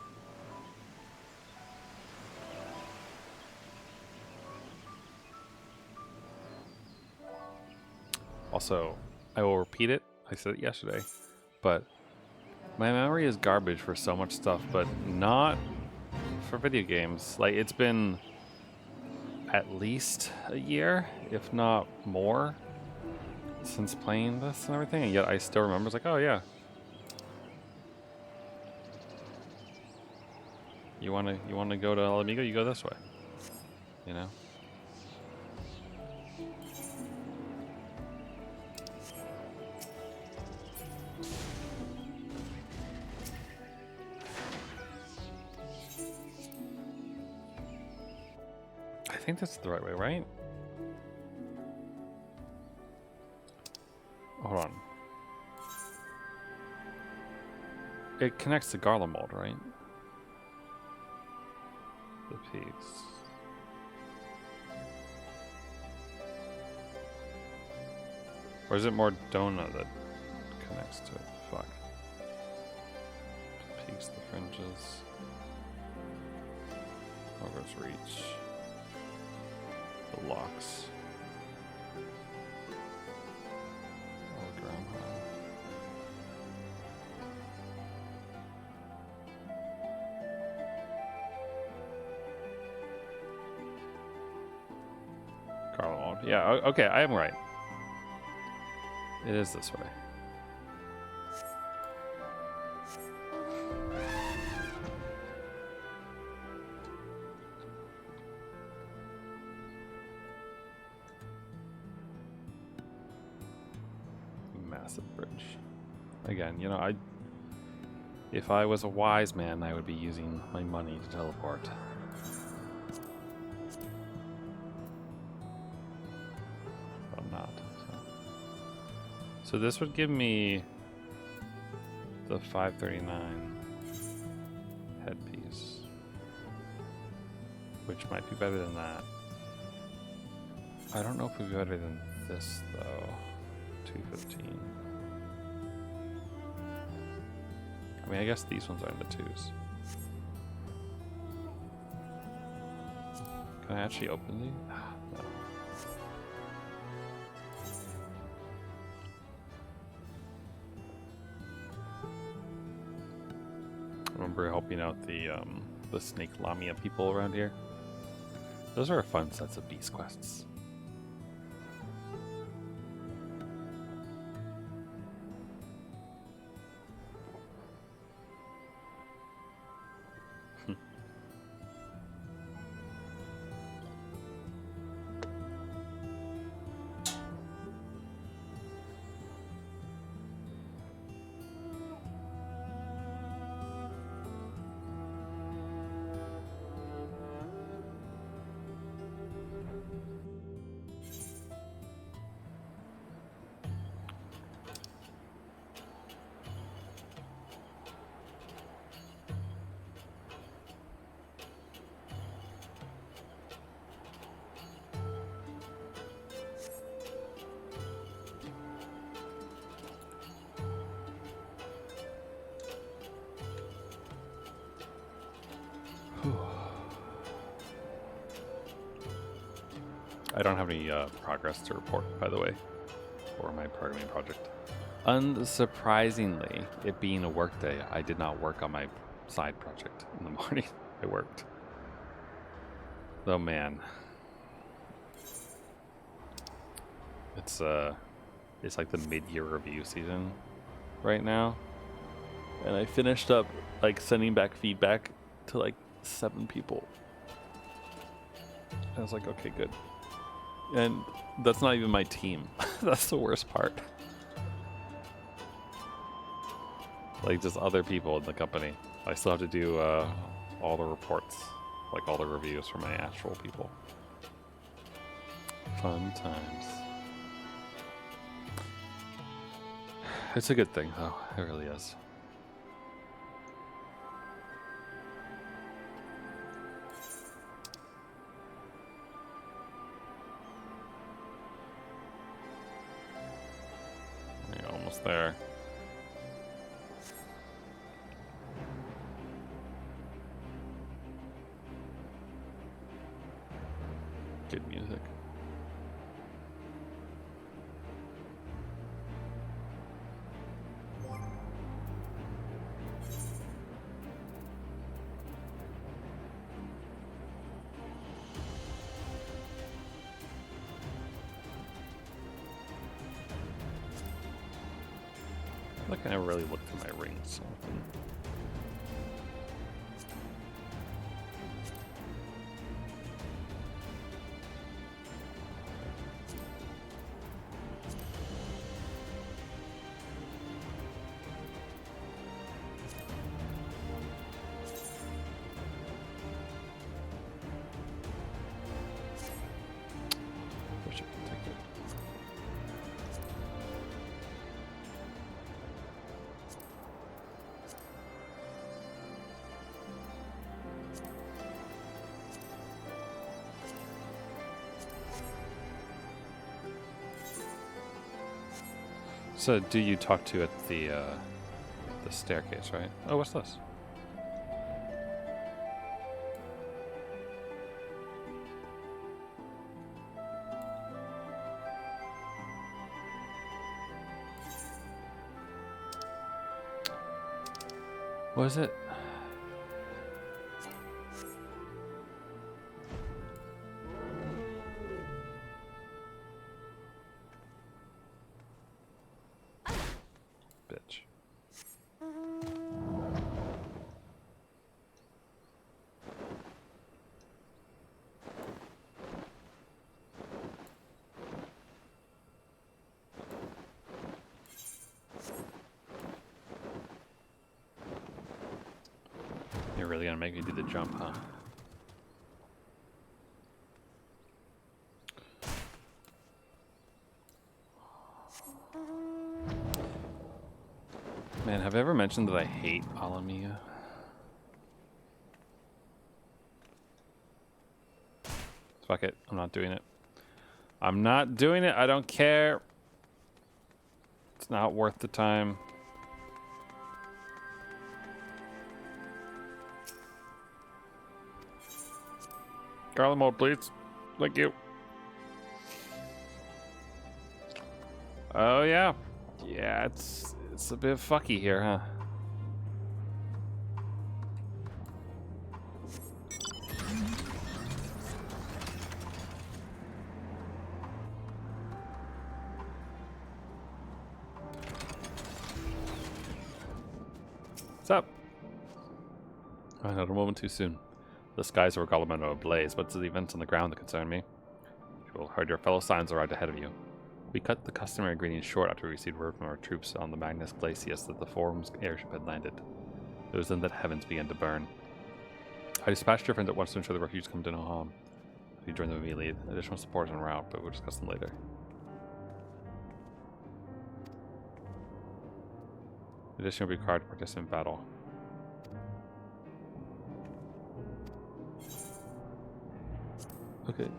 Also, I will repeat it. I said it yesterday, but my memory is garbage for so much stuff, but not for video games. Like, it's been at least a year, if not more, since playing this and everything, and yet I still remember. It's like, oh yeah, you wanna go to Alamigo, you go this way, you know. I think that's the right way, right? Hold on. It connects to Garlemald, right? The peaks. Or is it more Dona that connects to it? Fuck. The peaks, the fringes. Ogre's Reach. The locks. Garlemald. Yeah, okay, I am right. It is this way. Massive bridge. Again, you know, if I was a wise man, I would be using my money to teleport. But I'm not. So this would give me the 539 headpiece. which might be better than that. I don't know if it would be better than this, though. 215. I mean, I guess these ones are in the 2s. Can I actually open these? No. I remember helping out the Snake Lamia people around here. Those are fun sets of beast quests. I don't have any progress to report, by the way, for my programming project. Unsurprisingly, it being a work day, I did not work on my side project in the morning. I worked. Oh man. It's like the mid-year review season right now. And I finished up like sending back feedback to like 7 people. I was like, okay, good. And that's not even my team. That's the worst part. Like, just other people in the company. I still have to do all the reports, like all the reviews for my actual people. Fun times. It's a good thing, though. It really is. Almost there. Good music. Look, I never really looked at my rings often. Wish I could take it. So, do you talk to at the staircase, right? Oh, what's this? What is it? Bitch. You're really gonna make me do the jump, huh? Man, have I ever mentioned that I hate Alamia? Fuck it. I'm not doing it. I'm not doing it. I don't care. It's not worth the time. Garland mode, please. Thank you. Oh, yeah. Yeah, it's a bit fucky here, huh? What's up? Not a moment too soon. The skies over Golemon are ablaze, but it's the events on the ground that concern me. You will heard your fellow Scions arrived ahead of you. We cut the customary greeting short after we received word from our troops on the Magnus Glacius that the Forum's airship had landed. It was then that heavens began to burn. I dispatched your friend at once to ensure the refugees come to no harm. If you join them immediately, additional support is en route, but we'll discuss them later. Addition will be required to participate in battle. Okay,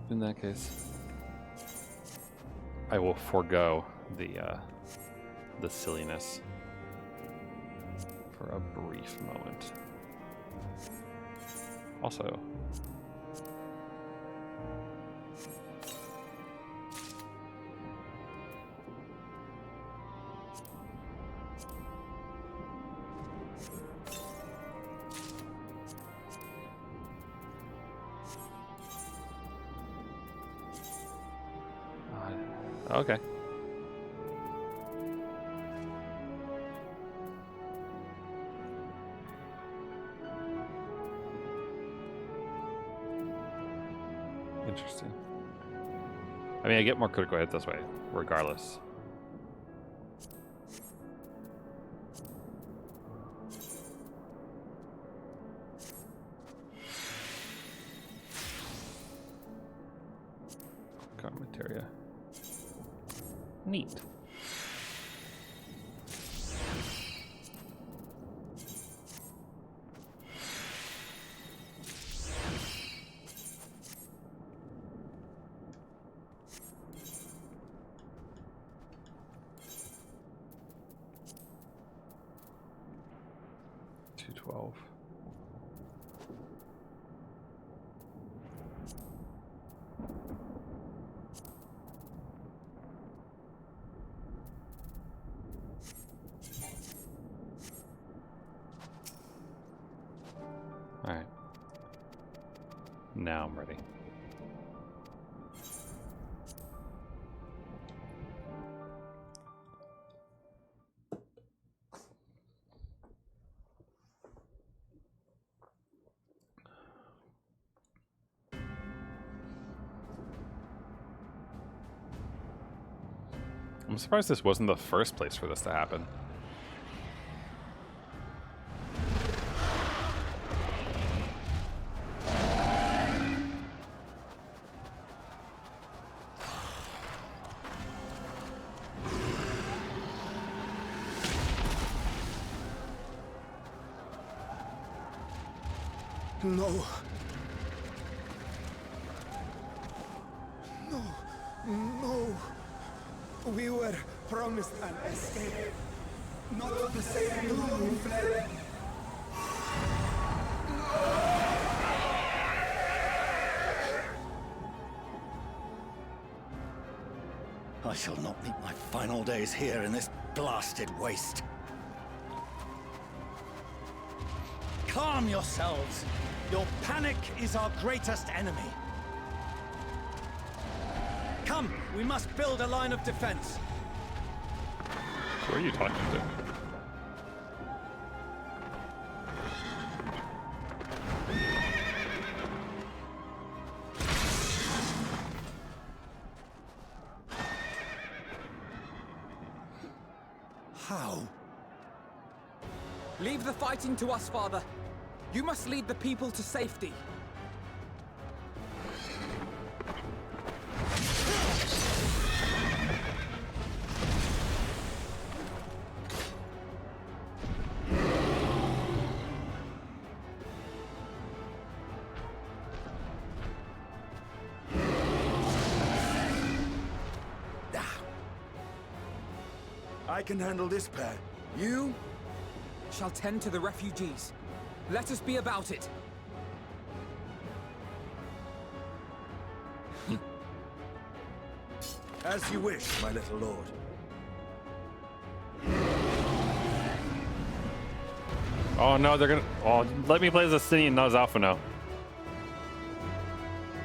in that case, I will forego the silliness for a brief moment. Also, okay. Interesting. I mean, I get more critical hit this way, regardless. Materia. Neat. $212. Alright. Now I'm ready. I'm surprised this wasn't the first place for this to happen. No. No. No. We were promised an escape. Not the same room we fled. I shall not meet my final days here in this blasted waste. Calm yourselves. Your panic is our greatest enemy. Come, we must build a line of defense. Who are you talking to? How? Leave the fighting to us, Father. You must lead the people to safety. I can handle this pair. You? Shall tend to the refugees. Let us be about it. As you wish, my little lord. Oh no, they're gonna. Oh, let me play as Justinian, not as Alphino.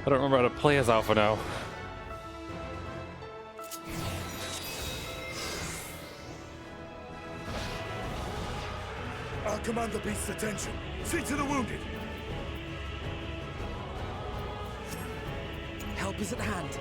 I don't remember how to play as Alphino. I'll command the beast's attention. See to the wounded. Help is at hand.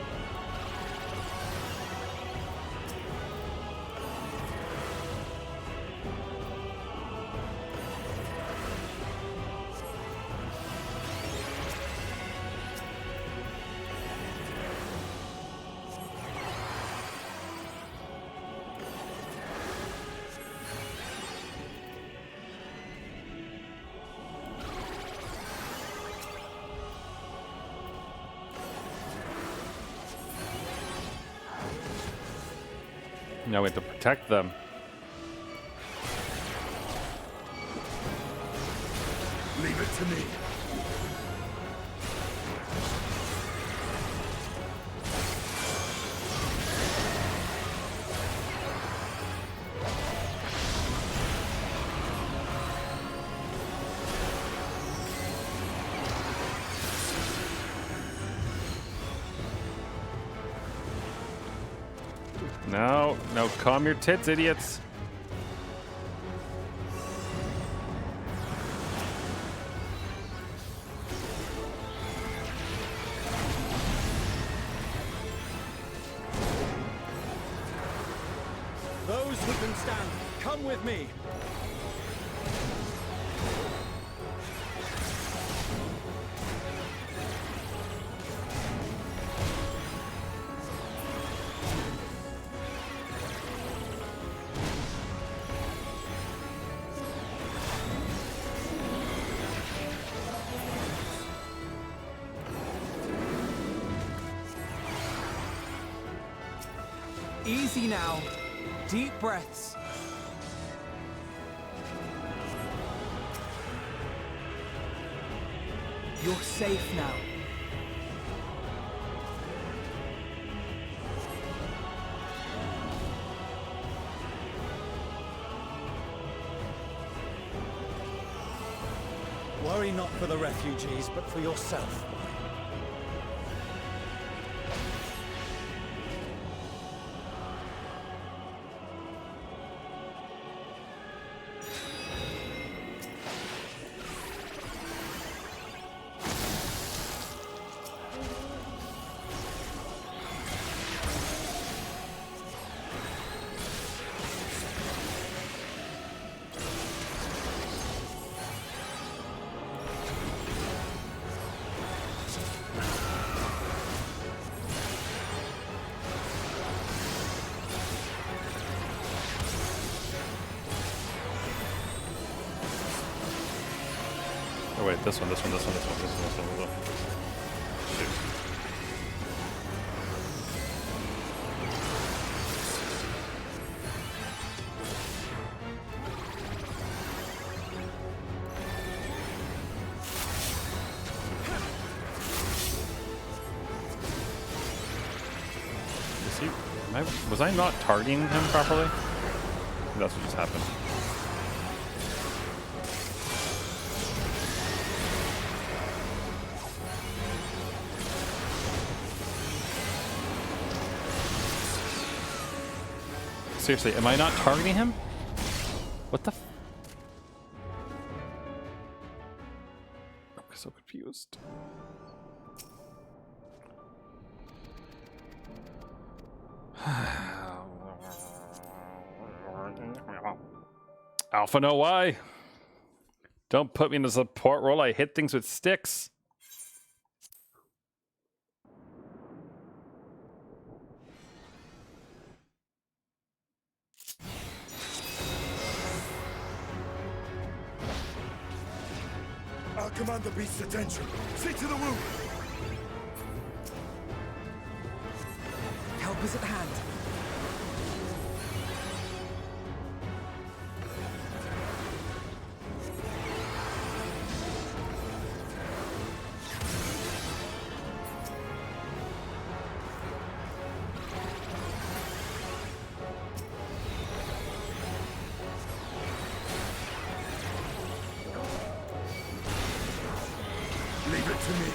Now we have to protect them. Leave it to me. No, no, calm your tits, idiots. Those who can stand, come with me. Easy now. Deep breaths. You're safe now. Worry not for the refugees, but for yourself. Oh wait, this one. Shoot. Was I not targeting him properly? That's what just happened. Seriously, am I not targeting him? What the f— I'm so confused. Alpha, no why? Don't put me in a support role. I hit things with sticks. I'll command the beast's attention. See to the wound. Help is at hand. to me.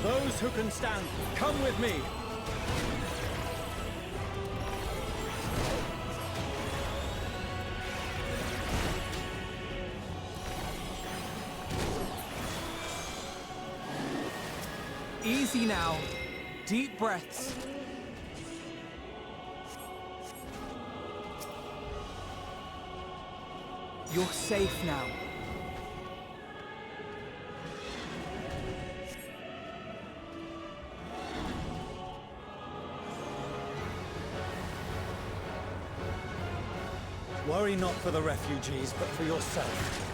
Those who can stand, come with me! Easy now. Deep breaths. You're safe now. Worry not for the refugees, but for yourself.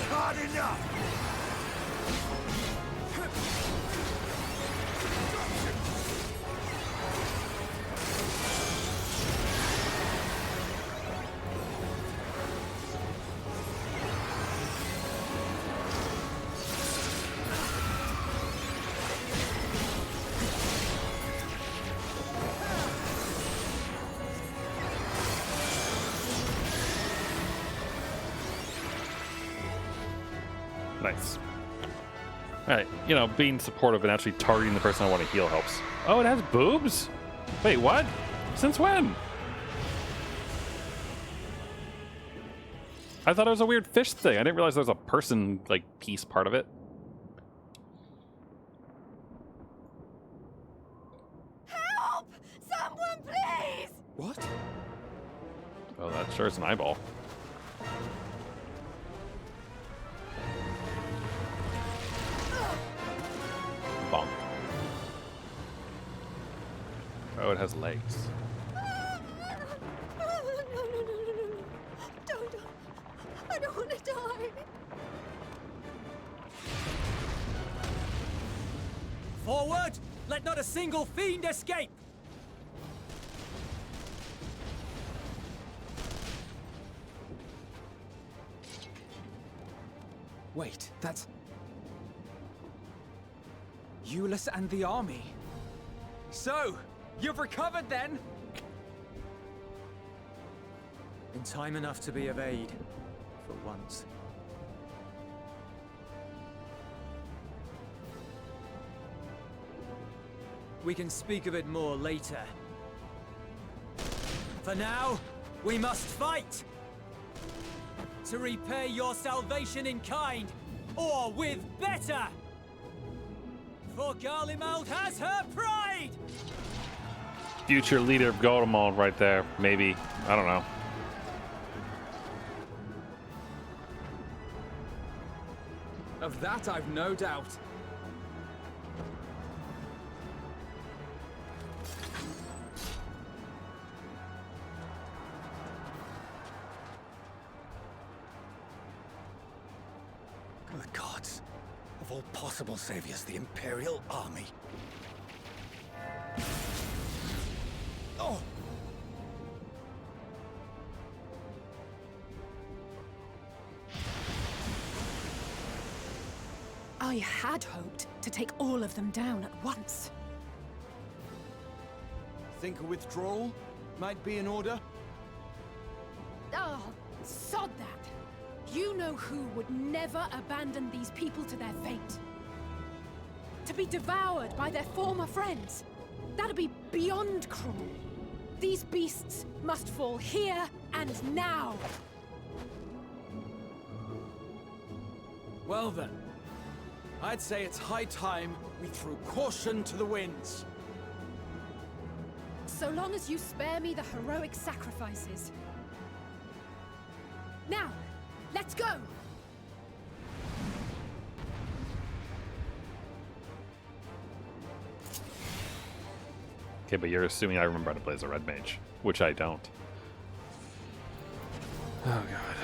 Hard enough! Nice. Alright, you know, being supportive and actually targeting the person I want to heal helps. Oh, it has boobs? Wait, what? Since when? I thought it was a weird fish thing. I didn't realize there was a person, like, piece part of it. Help! Someone, please! What? Oh, that sure is an eyeball. Bonk. Oh, it has legs. No. Don't Let not a single fiend escape! Wait, that's... Euless and the army. So, you've recovered then? In time enough to be of aid, for once. We can speak of it more later. For now, we must fight! To repay your salvation in kind, or with better! For Garlemald has her pride! Future leader of Garlemald right there. Maybe. I don't know. Of that I've no doubt. Good gods. Of all possible saviors, the Imperial Army. Oh! I had hoped to take all of them down at once. Think a withdrawal might be in order? Oh, sod that. You know who would never abandon these people to their fate. To be devoured by their former friends. That'd be beyond cruel. These beasts must fall here and now. Well then, I'd say it's high time we threw caution to the winds. So long as you spare me the heroic sacrifices. Now, let's go! Okay, but you're assuming I remember how to play as a red mage, which I don't. Oh god.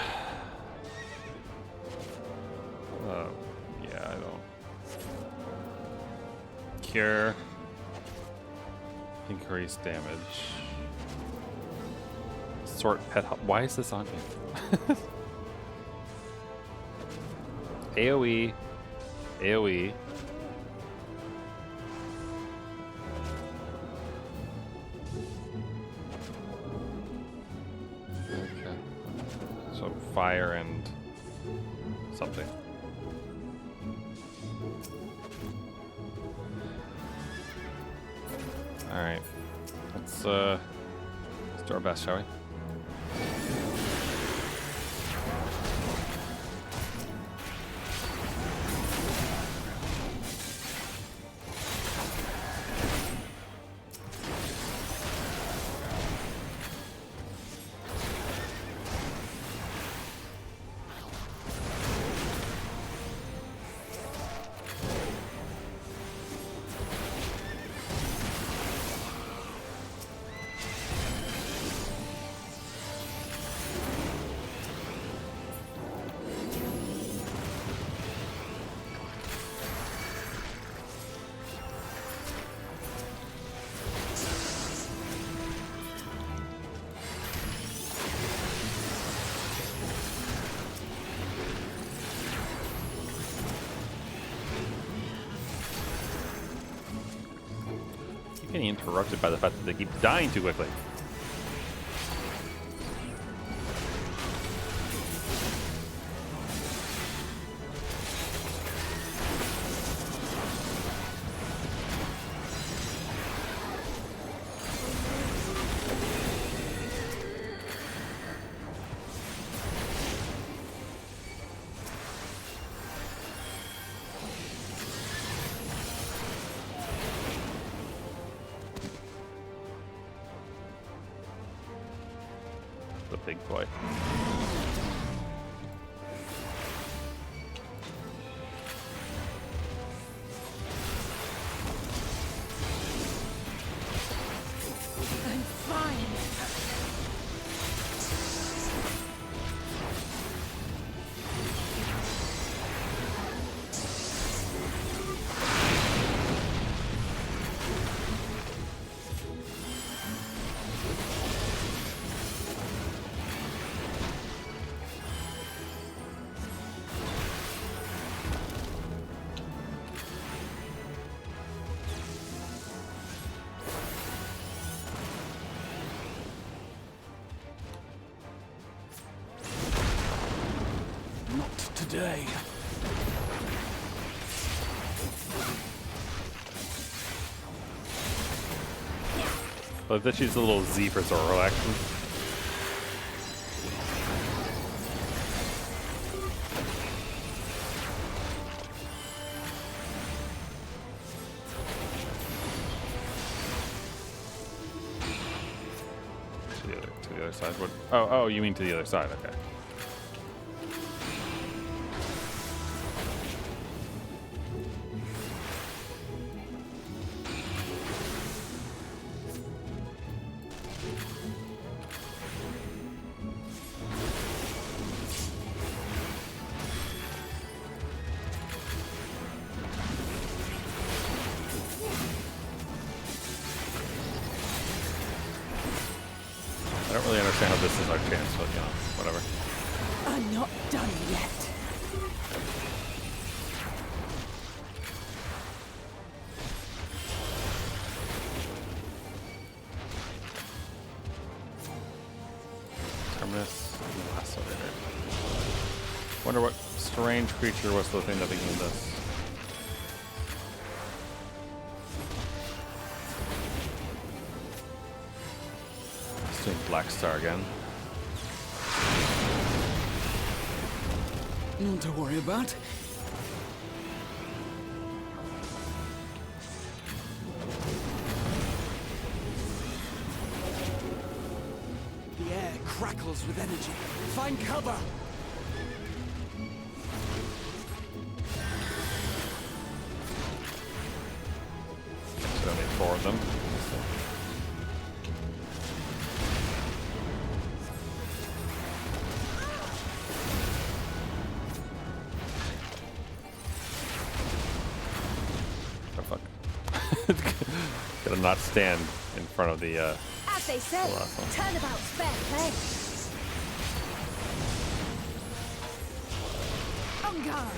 Yeah, I don't. Cure. Increase damage. Sort pet. Why is this on me? AoE. AoE. Okay. So fire and something. All right. Let's do our best, shall we? Getting interrupted by the fact that they keep dying too quickly. The big boy. I'm fine. day. But then she's a little Z for Zoro action. To the other side. What? Oh, you mean to the other side? Okay. I don't really understand how this is our chance, but you know, whatever. I'm not done yet. Terminus lacerator. Wonder what strange creature was the thing that became this. It's doing Black Star again. None to worry about. The air crackles with energy. Find cover! So only 4 of them. Oh fuck. Gotta not stand in front of the As they say, turnabout's fair play. On guard.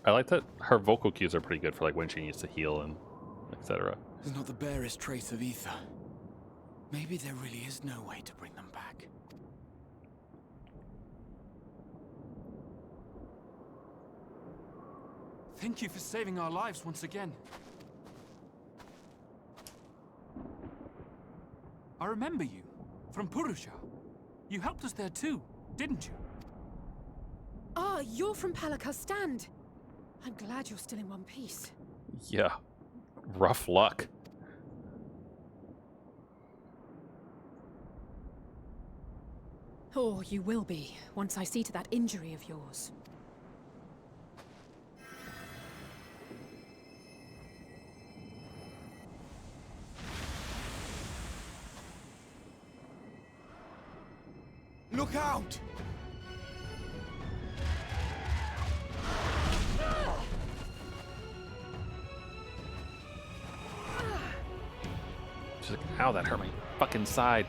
I like that her vocal cues are pretty good for like when she needs to heal and etc. There's not the barest trace of ether. Maybe there really is no way to bring them back. Thank you for saving our lives once again. I remember you from Purusha. You helped us there too, didn't you? Ah, you're from Palaka's stand. I'm glad you're still in one piece. Yeah. Rough luck. Or you will be, once I see to that injury of yours. Look out! She's like, ow, that hurt my fucking side.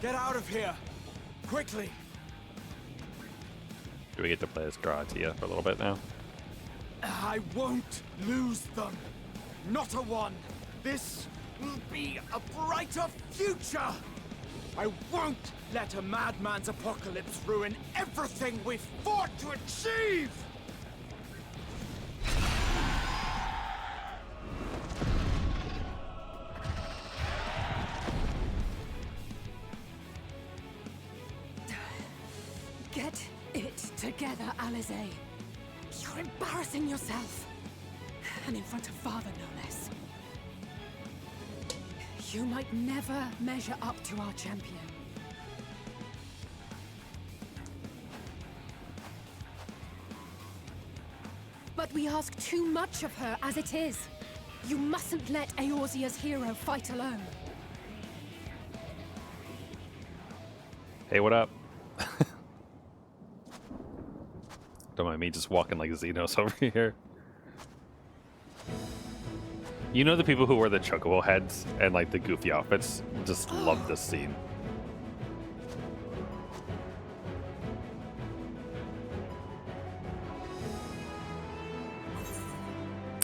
Get out of here! Quickly! Do we get to play as Gratia for a little bit now? I won't lose them. Not a one. This will be a brighter future. I won't let a madman's apocalypse ruin everything we've fought to achieve. Get it together, Alize. You're embarrassing yourself. And in front of Father, no less. You might never measure up to our champion. But we ask too much of her as it is. You mustn't let Eorzea's hero fight alone. Hey, what up? Don't mind me just walking like Xenos over here. You know the people who wear the chocobo heads and like the goofy outfits just love this scene.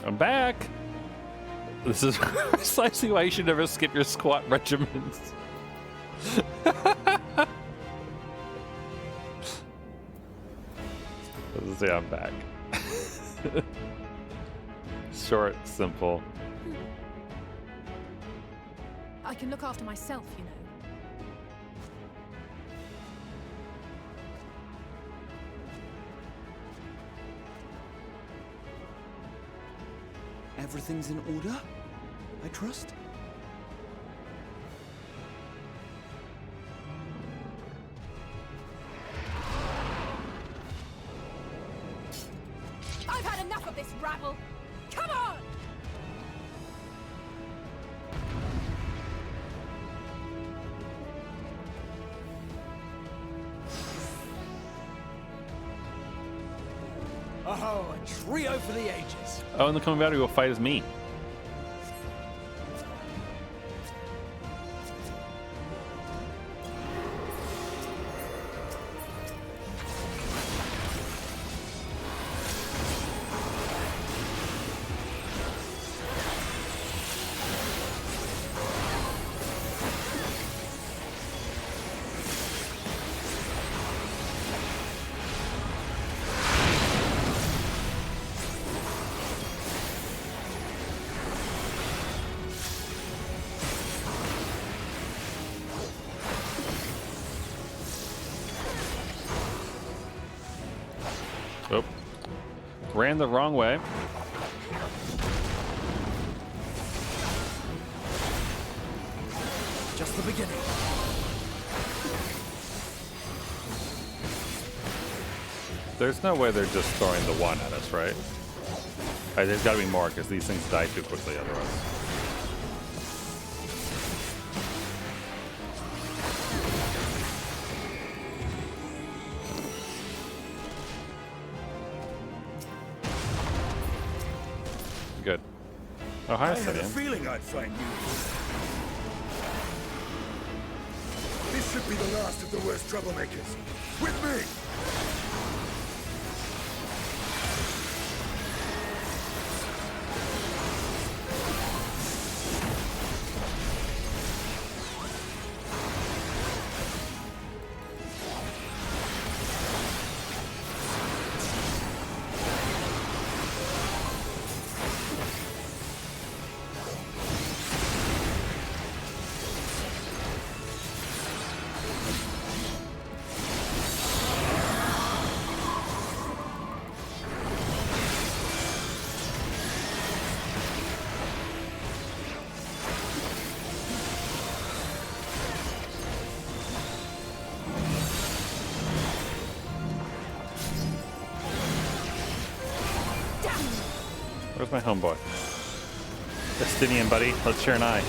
I'm back. This is precisely why you should never skip your squat regimens. Let's say I'm back. Short, simple. I can look after myself, you know. Everything's in order, I trust? I've had enough of this rabble! Come on! Oh, a trio for the ages. Oh, and the coming battle will fight as me. Oh, ran the wrong way. Just the beginning. There's no way they're just throwing the one at us, right? There's got to be more because these things die too quickly otherwise. Good. Oh, hi, I had a Sidian. feeling I'd find you. This should be the last of the worst troublemakers. With me! Where's my homeboy? Justinian, buddy. Let's share an eye.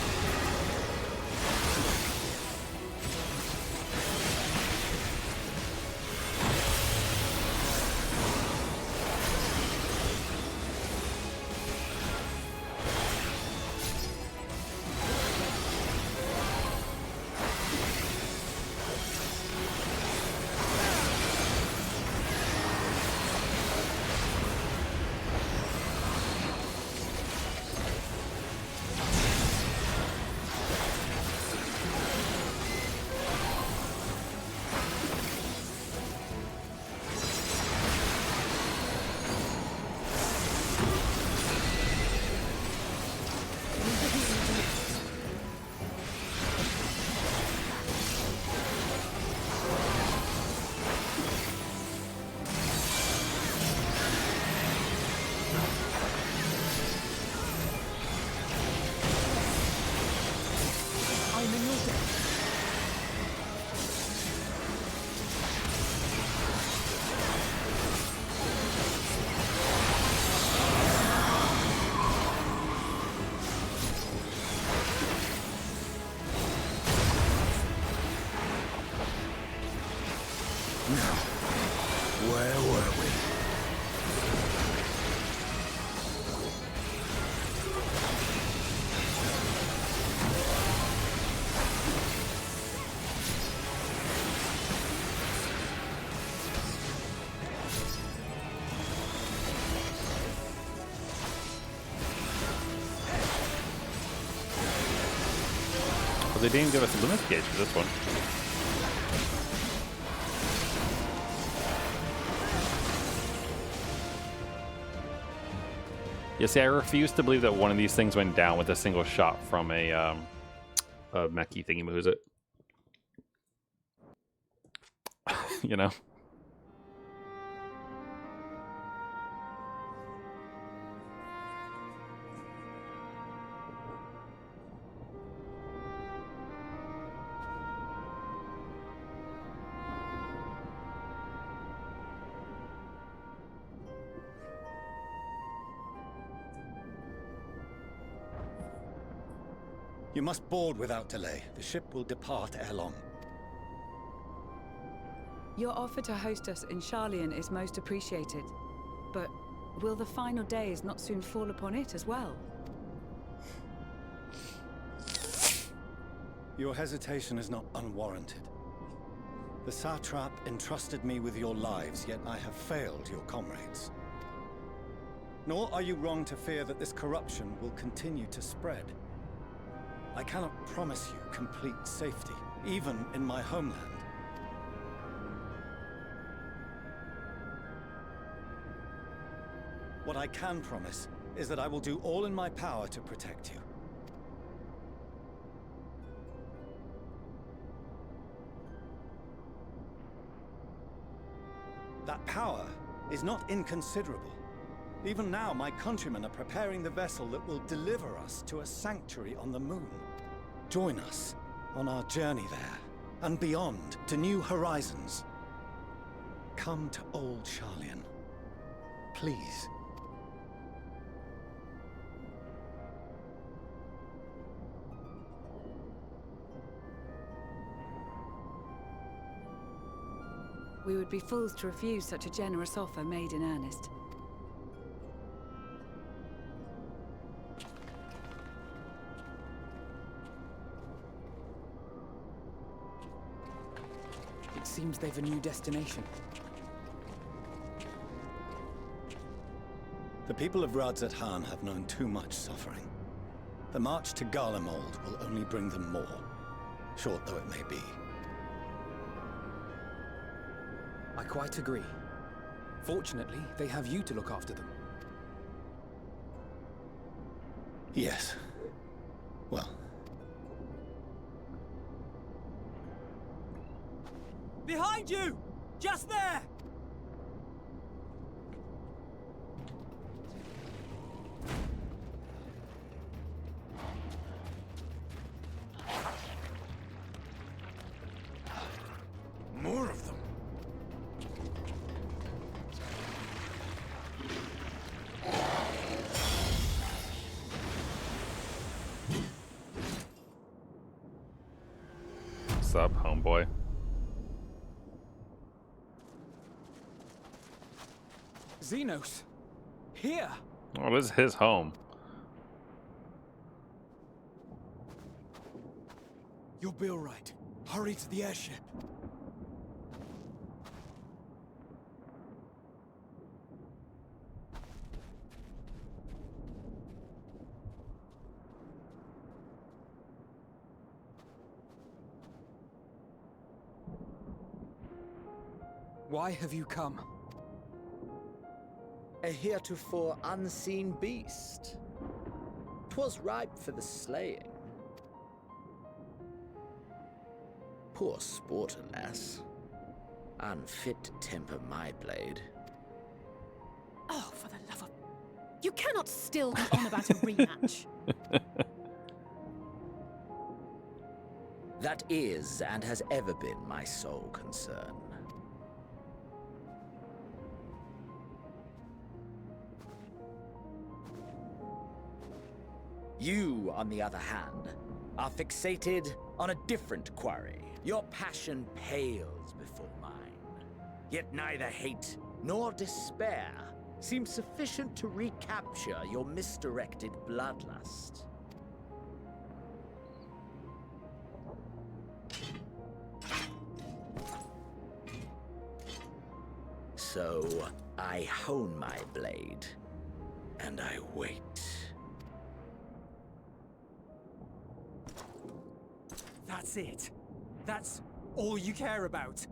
Where were we? they didn't give us a limit gauge for this one. Yeah, see, I refuse to believe that one of these things went down with a single shot from a mechy thingy. Who is it? You know. You must board without delay. The ship will depart ere long. Your offer to host us in Sharlayan is most appreciated. But will the final days not soon fall upon it as well? Your hesitation is not unwarranted. The satrap entrusted me with your lives, yet I have failed your comrades. Nor are you wrong to fear that this corruption will continue to spread. I cannot promise you complete safety, even in my homeland. What I can promise is that I will do all in my power to protect you. That power is not inconsiderable. Even now, my countrymen are preparing the vessel that will deliver us to a sanctuary on the moon. Join us on our journey there, and beyond, to new horizons. Come to old Sharlayan. Please. We would be fools to refuse such a generous offer made in earnest. It seems they've a new destination. The people of Radzat-Han have known too much suffering. The march to Garlemald will only bring them more, short though it may be. I quite agree. Fortunately, they have you to look after them. Yes. Well. Behind you! Just there! More of them. What's up, homeboy? Xenos! Here! Oh, this is his home. You'll be all right. Hurry to the airship. Why have you come? A heretofore unseen beast. 'Twas ripe for the slaying. Poor sport, alas. Unfit to temper my blade. Oh, for the love of... You cannot still be on about a rematch. That is, and has ever been, my sole concern. You, on the other hand, are fixated on a different quarry. Your passion pales before mine. Yet neither hate nor despair seem sufficient to recapture your misdirected bloodlust. So, I hone my blade, and I wait. That's it. That's all you care about.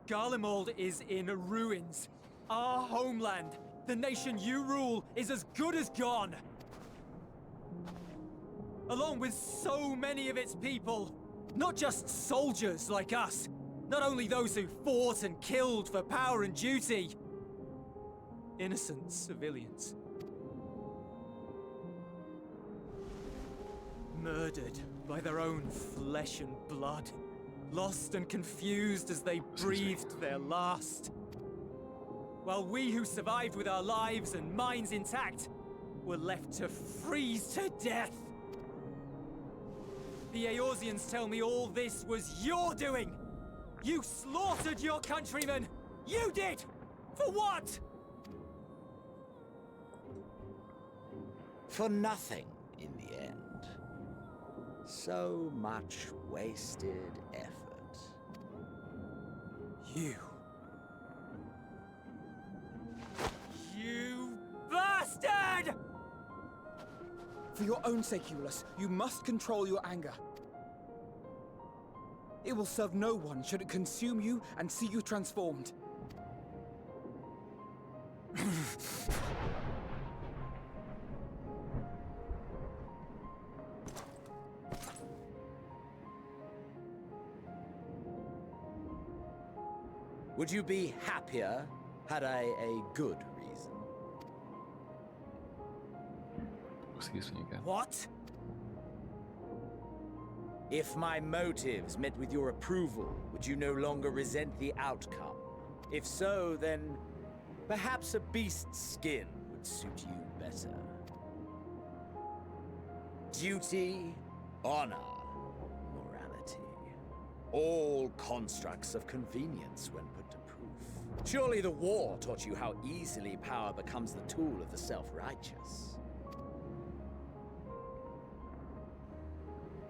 Garlemald is in ruins. Our homeland, the nation you rule, is as good as gone. Along with so many of its people. Not just soldiers like us. Not only those who fought and killed for power and duty. Innocent civilians. Murdered by their own flesh and blood. Lost and confused as they breathed their last. While we who survived with our lives and minds intact were left to freeze to death. The Eorzeans tell me all this was your doing! You slaughtered your countrymen! You did! For what? For nothing, in the end. So much wasted effort. You bastard! For your own sake, Eulus, you must control your anger. It will serve no one should it consume you and see you transformed. Would you be happier had I a good reason? Excuse me again. What? If my motives met with your approval, would you no longer resent the outcome? If so, then perhaps a beast's skin would suit you better. Duty, honor, morality. All constructs of convenience when put to proof. Surely the war taught you how easily power becomes the tool of the self-righteous.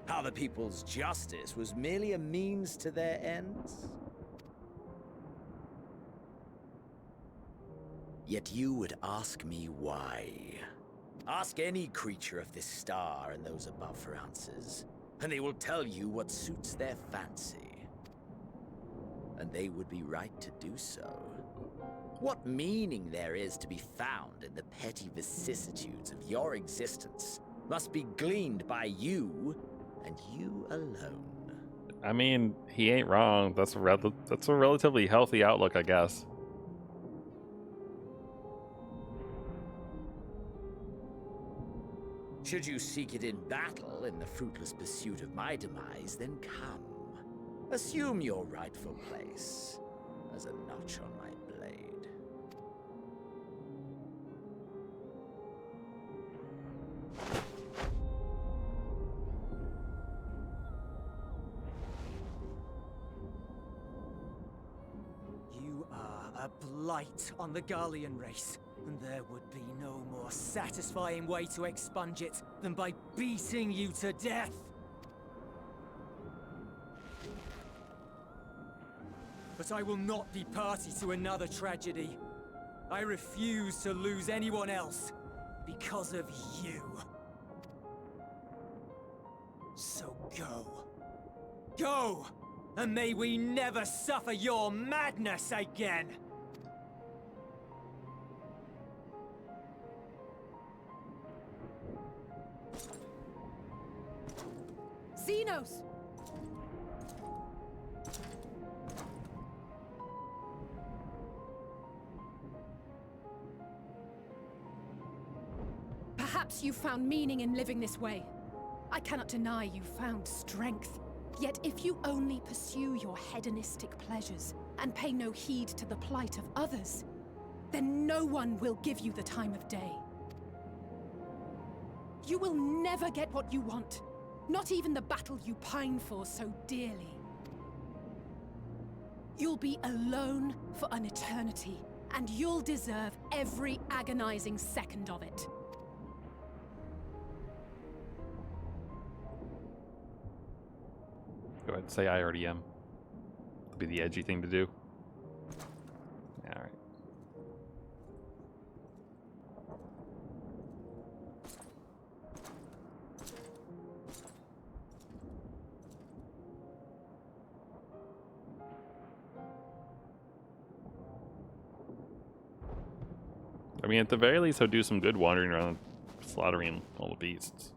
How the people's justice was merely a means to their ends? Yet you would ask me why. Ask any creature of this star and those above for answers, and they will tell you what suits their fancy. And they would be right to do so. What meaning there is to be found in the petty vicissitudes of your existence must be gleaned by you, and you alone. I mean, he ain't wrong. That's a relatively healthy outlook, I guess. Should you seek it in battle in the fruitless pursuit of my demise, then come. Assume your rightful place as a notch on my blade. You are a blight on the Garlean race, and there would be no more satisfying way to expunge it than by beating you to death. But I will not be party to another tragedy. I refuse to lose anyone else because of you. So go. Go! And may we never suffer your madness again! Xenos! Perhaps you found meaning in living this way. I cannot deny you found strength. Yet if you only pursue your hedonistic pleasures and pay no heed to the plight of others, then no one will give you the time of day. You will never get what you want. Not even the battle you pine for so dearly. You'll be alone for an eternity, and you'll deserve every agonizing second of it. Go ahead and say I already am. It'll be the edgy thing to do. Alright. I mean, at the very least, he'll do some good wandering around slaughtering all the beasts.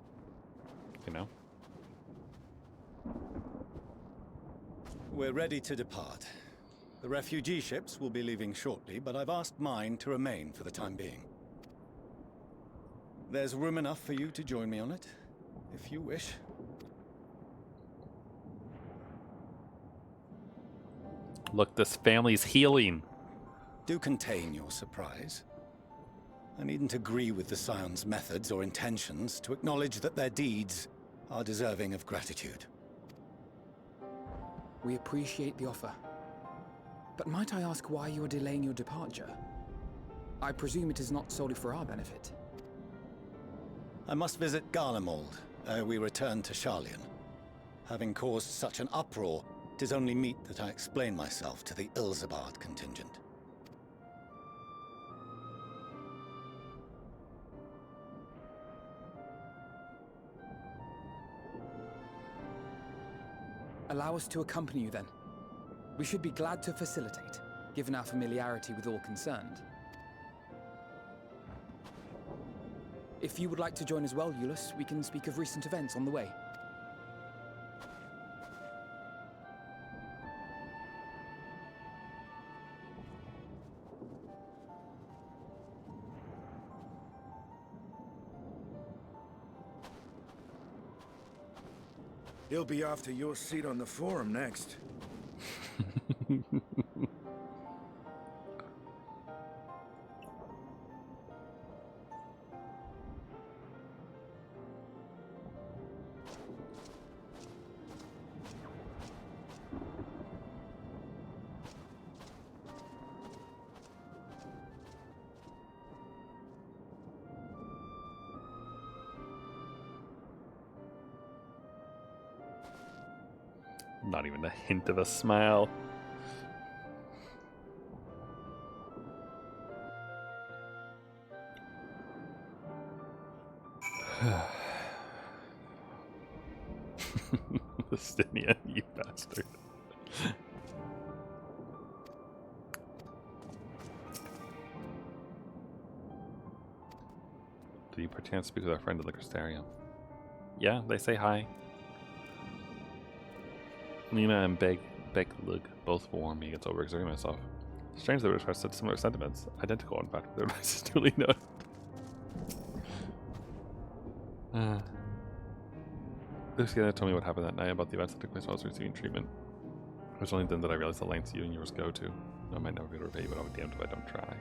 You know? We're ready to depart. The refugee ships will be leaving shortly, but I've asked mine to remain for the time being. There's room enough for you to join me on it, if you wish. Look, this family's healing. Do contain your surprise. I needn't agree with the Scion's methods or intentions to acknowledge that their deeds are deserving of gratitude. We appreciate the offer. But might I ask why you are delaying your departure? I presume it is not solely for our benefit. I must visit Garlemald ere we return to Sharlayan. Having caused such an uproar, 'tis only meet that I explain myself to the Ilzabard contingent. Allow us to accompany you then. We should be glad to facilitate, given our familiarity with all concerned. If you would like to join as well, Eulus, we can speak of recent events on the way. He'll be after your seat on the forum next. Not even a hint of a smile. Justinia, you bastard. Do you perchance speak with our friend of the Crystarium? Yeah, they say hi. Lena and Beglug both warn me against overexerting myself. Strange that we express such similar sentiments. Identical, in fact, their advice is duly noted. Luciana told me what happened that night about the events that took place while I was receiving treatment. It was only then that I realized the lengths you and yours go to. I might never be able to repay you, but I'll be damned if I don't try.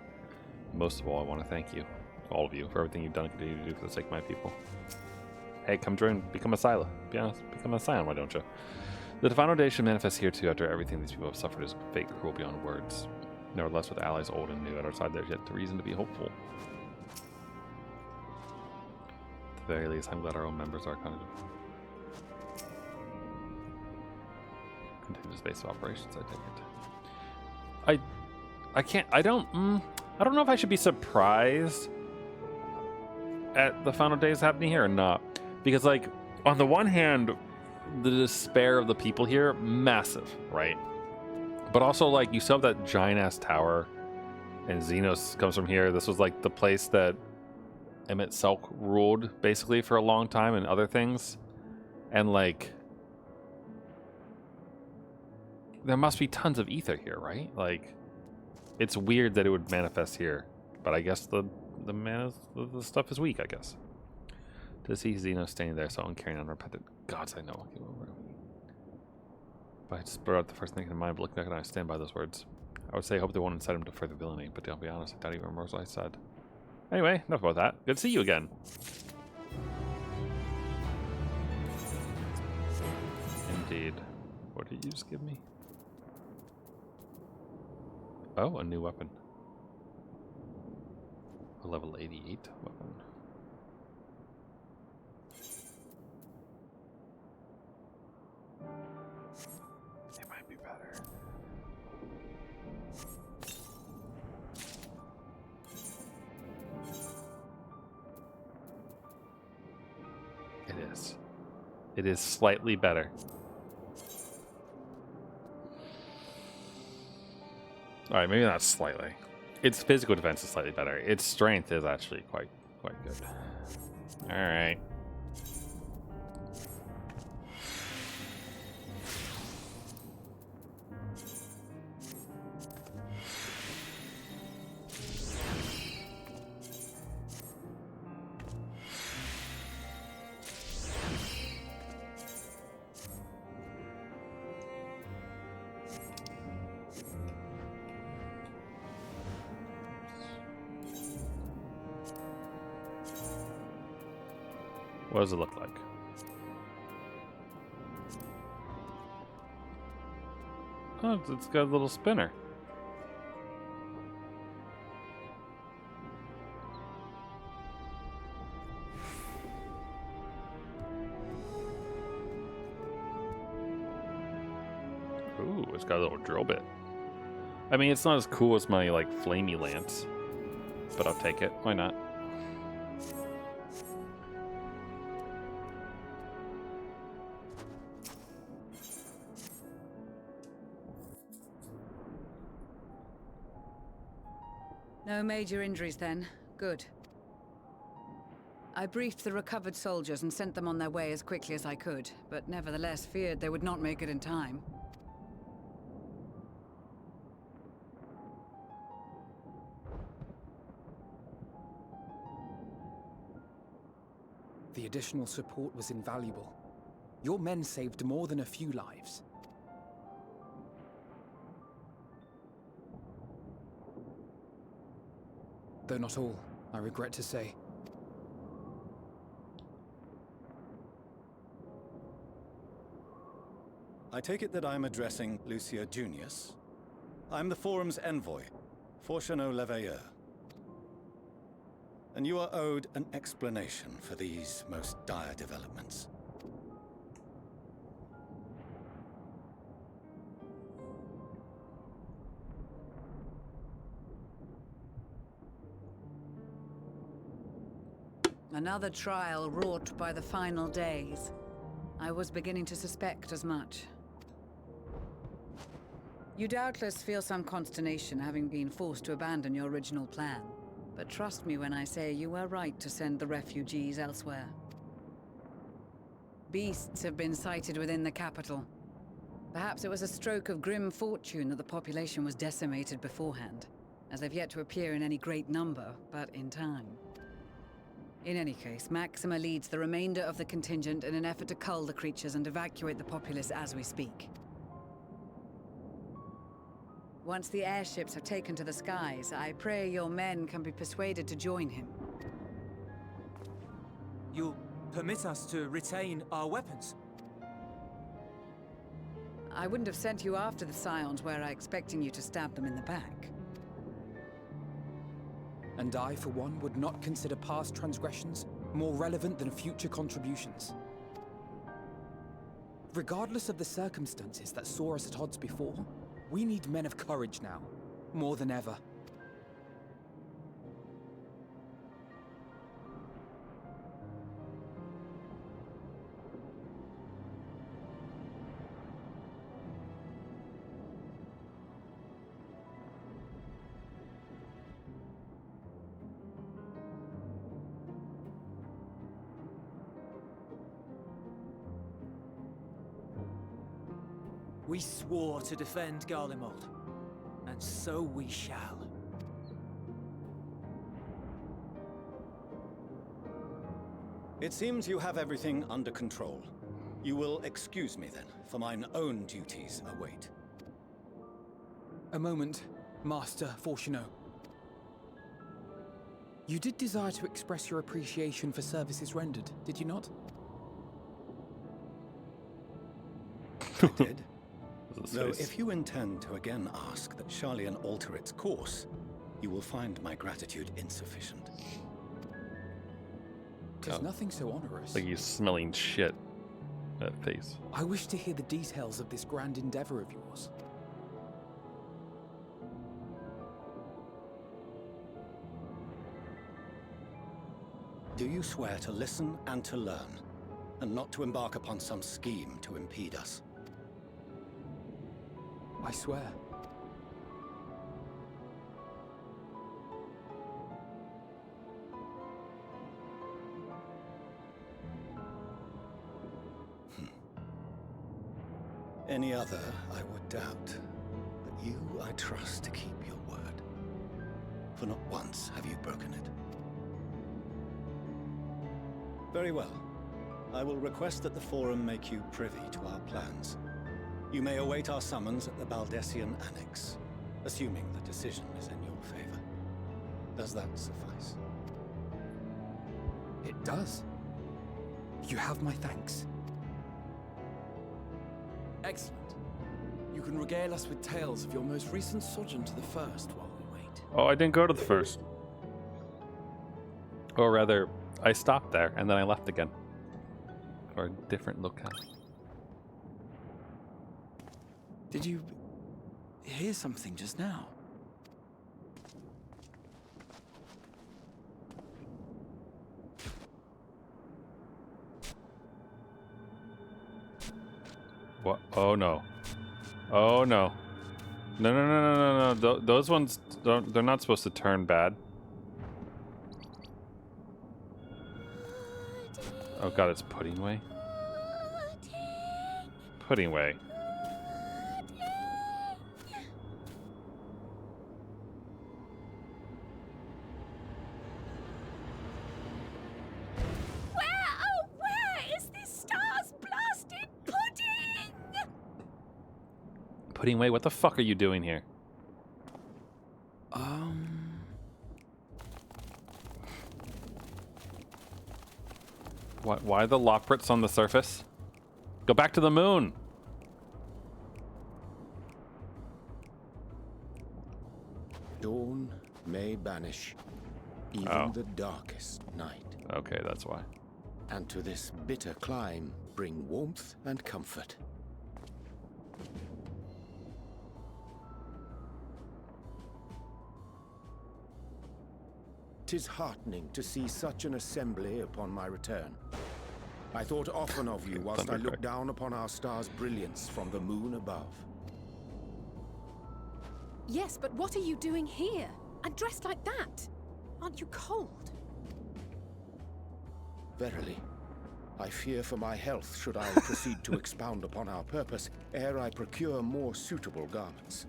Most of all, I want to thank you, all of you, for everything you've done and continue to do for the sake of my people. Hey, come join, become a Scylla. Be honest, become a Scion, why don't you? The final day should manifest here too after everything these people have suffered is fate cruel beyond words. Nevertheless, with allies old and new at our side, there's yet reason to be hopeful. At the very least, I'm glad our own members are kind of continuous base of operations, I take it. I don't know if I should be surprised at the final days happening here or not. Because, like, on the one hand, the despair of the people here, massive, right? But also, like, you still have that giant-ass tower, and Xenos comes from here. This was, like, the place that Emmett Selk ruled, basically, for a long time, and other things. And, like, there must be tons of ether here, right? Like, it's weird that it would manifest here. But I guess the stuff is weak, I guess. To see Xenos standing there so uncaring and unrepentant. Gods, I know. I'll give over. If I just brought out the first thing in mind, but looking back, I stand by those words. I would say I hope they won't incite him to further villainy, but I'll be honest, I doubt even remembers what I said. Anyway, enough about that. Good to see you again. Indeed. What did you just give me? Oh, a new weapon. A level 88 weapon. It might be better. It is. It is slightly better. Alright, maybe not slightly. Its physical defense is slightly better. Its strength is actually quite good. All right. What does it look like? Oh, it's got a little spinner. Ooh, it's got a little drill bit. I mean, it's not as cool as my, like, flamey lance, but I'll take it. Why not? No major injuries then. Good. I briefed the recovered soldiers and sent them on their way as quickly as I could, but nevertheless feared they would not make it in time. The additional support was invaluable. Your men saved more than a few lives. Though not all, I regret to say. I take it that I'm addressing Lucia Junius. I'm the Forum's envoy, Fortuneau Leveilleur. And you are owed an explanation for these most dire developments. Another trial wrought by the final days. I was beginning to suspect as much. You doubtless feel some consternation having been forced to abandon your original plan. But trust me when I say you were right to send the refugees elsewhere. Beasts have been sighted within the capital. Perhaps it was a stroke of grim fortune that the population was decimated beforehand, as they've yet to appear in any great number, but in time. In any case, Maxima leads the remainder of the contingent in an effort to cull the creatures and evacuate the populace as we speak. Once the airships have taken to the skies, I pray your men can be persuaded to join him. You'll permit us to retain our weapons? I wouldn't have sent you after the Scions were I expecting you to stab them in the back. And I, for one, would not consider past transgressions more relevant than future contributions. Regardless of the circumstances that saw us at odds before, we need men of courage now, more than ever. We swore to defend Garlemald, and so we shall. It seems you have everything under control. You will excuse me then, for mine own duties await. A moment, Master Fortuneau. You did desire to express your appreciation for services rendered, did you not? I did. Though if you intend to again ask that Charlian alter its course, you will find my gratitude insufficient. There's nothing so onerous. Like he's smelling shit. That face. I wish to hear the details of this grand endeavor of yours. Do you swear to listen and to learn, and not to embark upon some scheme to impede us? I swear. Any other I would doubt, but you I trust to keep your word. For not once have you broken it. Very well. I will request that the Forum make you privy to our plans. You may await our summons at the Baldessian Annex, assuming the decision is in your favor. Does that suffice? It does. You have my thanks. Excellent. You can regale us with tales of your most recent sojourn to the First while we wait. Oh, I didn't go to the First. Or rather, I stopped there and then I left again. For a different locale. Did you hear something just now? What? Oh no. Oh no. No, no, no, no, no, no. Those ones, they're not supposed to turn bad. Oh god, it's Pudding Way? Pudding Way. Where is this star's blasted pudding? Pudding Way, what the fuck are you doing here? Why the Lockbrits on the surface? Go back to the moon! Dawn may banish even the darkest night. Okay, that's why. And to this bitter clime bring warmth and comfort. 'Tis heartening to see such an assembly upon my return. I thought often of you whilst I looked down upon our star's brilliance from the moon above. Yes, but what are you doing here? And dressed like that? Aren't you cold? Verily, I fear for my health should I proceed to expound upon our purpose ere I procure more suitable garments.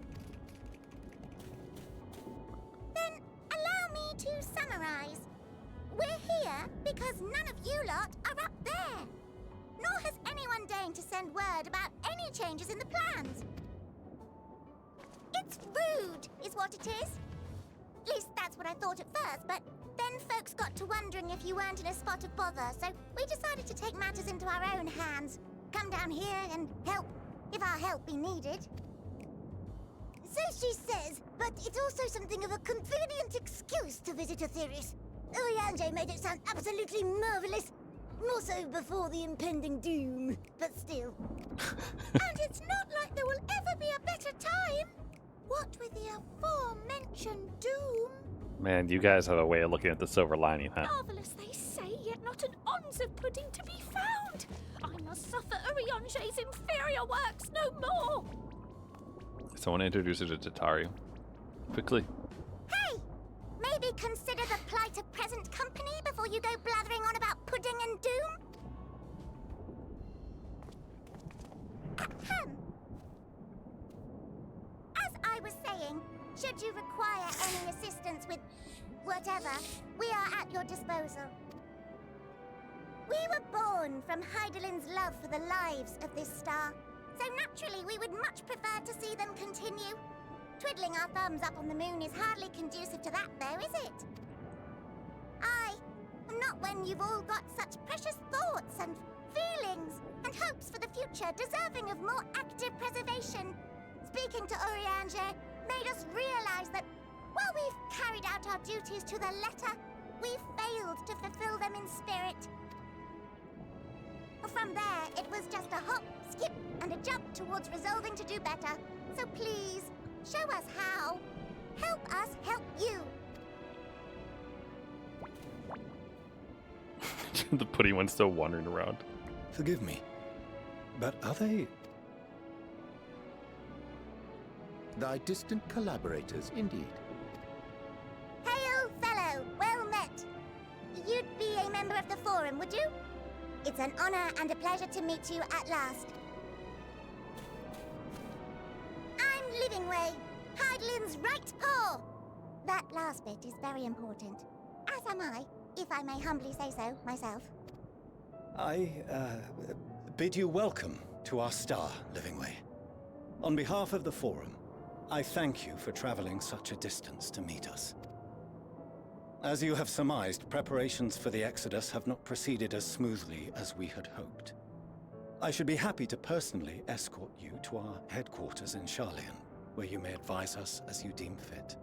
Then allow me to summarize. We're here because none of you lot are up there. Nor has anyone deigned to send word about any changes in the plans. It's rude, is what it is. At least that's what I thought at first, but then folks got to wondering if you weren't in a spot of bother, so we decided to take matters into our own hands. Come down here and help, if our help be needed. So she says, but it's also something of a convenient excuse to visit Aetheris. Urianger made it sound absolutely marvelous. More so before the impending doom, but still. And it's not like there will ever be a better time. What with the aforementioned doom? Man, you guys have a way of looking at the silver lining, huh? Marvelous, they say, yet not an ounce of pudding to be found. I must suffer Urianger's inferior works no more. Someone introduce her to Tataru. Quickly. Hey! Maybe consider the plight of present company before you go blathering on about pudding and doom? Ahem. As I was saying, should you require any assistance with whatever, we are at your disposal. We were born from Hydaelyn's love for the lives of this star, so naturally we would much prefer to see them continue. Twiddling our thumbs up on the moon is hardly conducive to that, though, is it? Not when you've all got such precious thoughts and feelings and hopes for the future deserving of more active preservation. Speaking to Urianger made us realize that while we've carried out our duties to the letter, we've failed to fulfill them in spirit. From there, it was just a hop, skip, and a jump towards resolving to do better. So please, show us how. Help us help you. The pudding one's still wandering around. Forgive me, but are they... Thy distant collaborators, indeed. Hail, fellow, well met. You'd be a member of the Forum, would you? It's an honor and a pleasure to meet you at last. living way. Hydalin's right paw! That last bit is very important. As am I, if I may humbly say so myself. I bid you welcome to our star, Livingway. On behalf of the Forum, I thank you for traveling such a distance to meet us. As you have surmised, preparations for the Exodus have not proceeded as smoothly as we had hoped. I should be happy to personally escort you to our headquarters in Sharlayan, where you may advise us as you deem fit.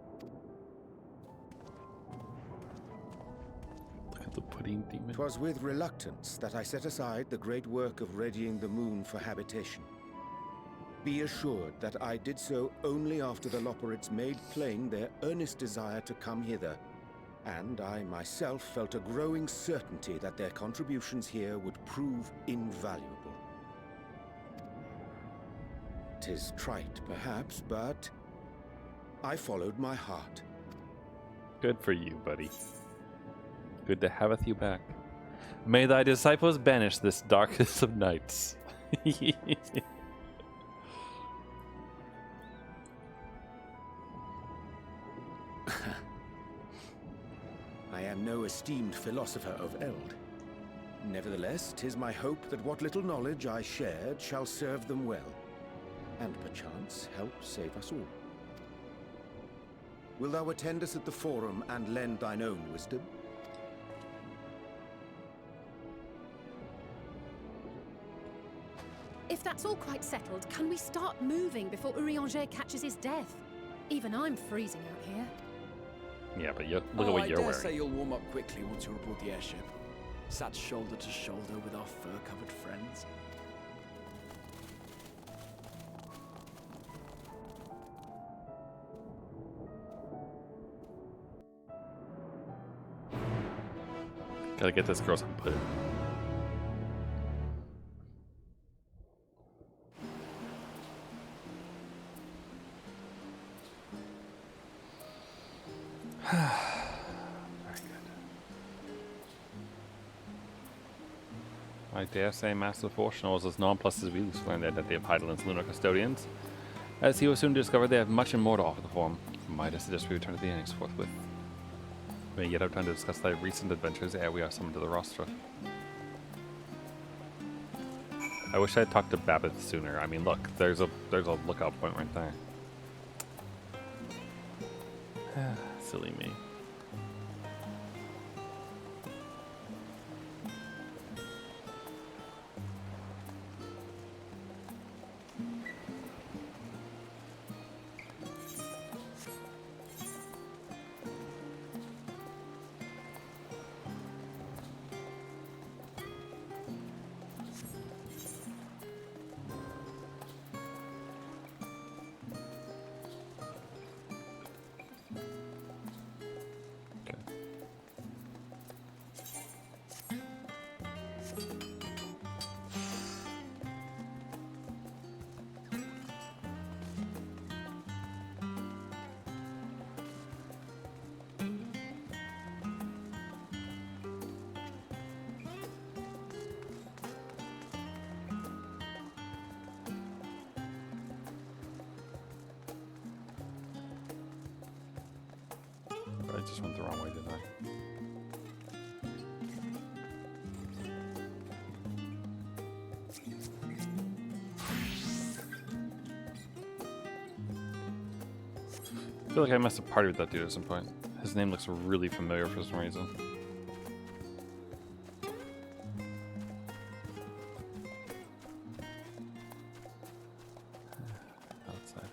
The pudding demon. 'Twas with reluctance that I set aside the great work of readying the moon for habitation. Be assured that I did so only after the Loperids made plain their earnest desire to come hither, and I myself felt a growing certainty that their contributions here would prove invaluable. 'Tis trite, perhaps, but I followed my heart. Good for you, buddy. Good to haveth you back. May thy disciples banish this darkest of nights. I am no esteemed philosopher of Eld. Nevertheless, 'tis my hope that what little knowledge I shared shall serve them well, and perchance help save us all. Will thou attend us at the Forum and lend thine own wisdom? If that's all quite settled, can we start moving before Urianger catches his death? Even I'm freezing out here. Yeah, but look at what you're I dare wearing. say you'll warm up quickly once you're aboard the airship. Sat shoulder to shoulder with our fur-covered friends. Gotta get this girl some pudding. Very good. I dare say Master Fortune was as nonplussed as we to learn the identity of Hydalin's lunar custodians, as he was soon to discover they have much and more to offer the Forum. Might I suggest we return to the Annex forthwith? We may yet have time to discuss thy recent adventures ere we are summoned to the rostra. I wish I had talked to Babbitt sooner. I mean, look, there's a lookout point right there. Silly me. I just went the wrong way, didn't I? I feel like I must have partied with that dude at some point. His name looks really familiar for some reason. Outside.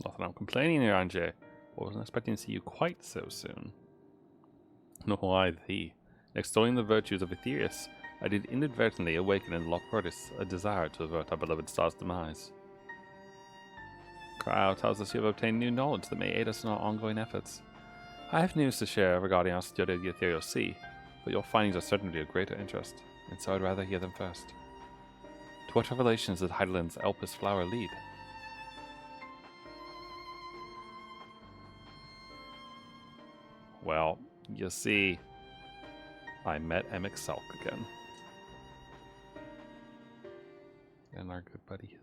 Not that I'm complaining here, Anjay. I wasn't expecting to see you quite so soon. Nor I thee. Extolling the virtues of Aetherius, I did inadvertently awaken in Loportis a desire to avert our beloved star's demise. Cryo tells us you have obtained new knowledge that may aid us in our ongoing efforts. I have news to share regarding our study of the ethereal sea, but your findings are certainly of greater interest, and so I'd rather hear them first. To what revelations did Heidelberg's Elpis flower lead? Well, you see, I met Emic Selk again. And our good buddy Hildeus.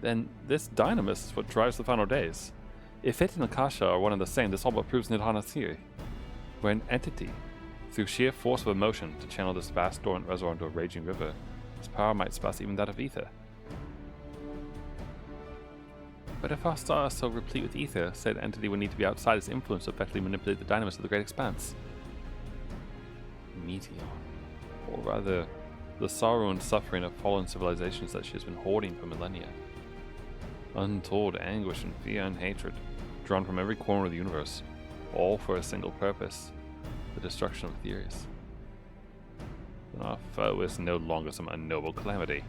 Then this dynamis is what drives the final days. If it and Akasha are one and the same, this all but proves Nidhana's theory. We're an entity. Through sheer force of emotion, to channel this vast dormant reservoir into a raging river, its power might surpass even that of ether. But if our star is so replete with ether, said entity would need to be outside its influence to effectively manipulate the dynamis of the great expanse. Meteor. Or rather, the sorrow and suffering of fallen civilizations that she has been hoarding for millennia. Untold anguish and fear and hatred, drawn from every corner of the universe, all for a single purpose, the destruction of Aetherius. Our foe is no longer some unknown calamity.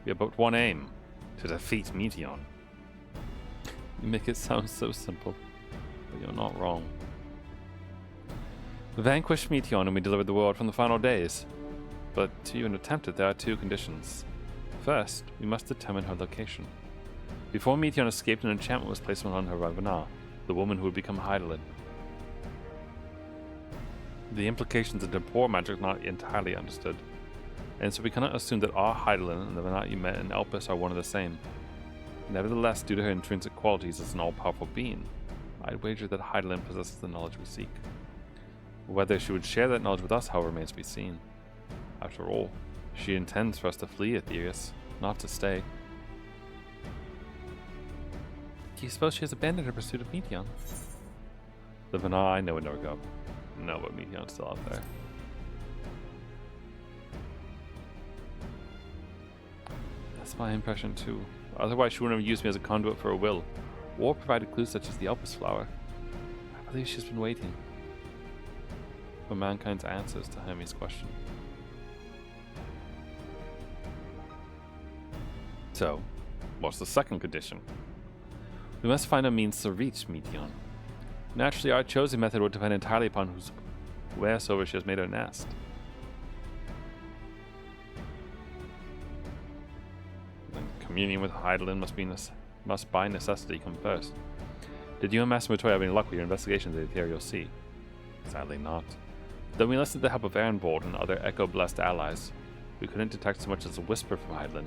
We have but one aim, to defeat Meteor. You make it sound so simple, but you're not wrong. Vanquish Meteor and we deliver the world from the final days. But to even attempt it, there are two conditions. First, we must determine her location. Before Meteor escaped, an enchantment was placed on her by Venat, the woman who would become Heidelin. The implications of temporal magic are not entirely understood, and so we cannot assume that our Heidelin and the Venat you met in Elpis are one and the same. Nevertheless, due to her intrinsic qualities as an all-powerful being, I'd wager that Heidelin possesses the knowledge we seek. Whether she would share that knowledge with us, however, remains to be seen. After all, she intends for us to flee Aetherius, not to stay. Do you suppose she has abandoned her pursuit of Meteor? The Venat I know would never go. No, but Meteor's still out there. That's my impression too. Otherwise she wouldn't have used me as a conduit for her will, or provided clues such as the Elpis flower. I believe she's been waiting for mankind's answers to Hermes' question. So, what's the second condition? We must find a means to reach Meteor. Naturally, our chosen method would depend entirely upon wheresoever she has made her nest. Then communion with Heidelin must by necessity come first. Did you and Master Matoya have any luck with your investigations of the ethereal sea? Sadly not. Though we enlisted the help of Ehrenbold and other echo-blessed allies, we couldn't detect so much as a whisper from Heidelin,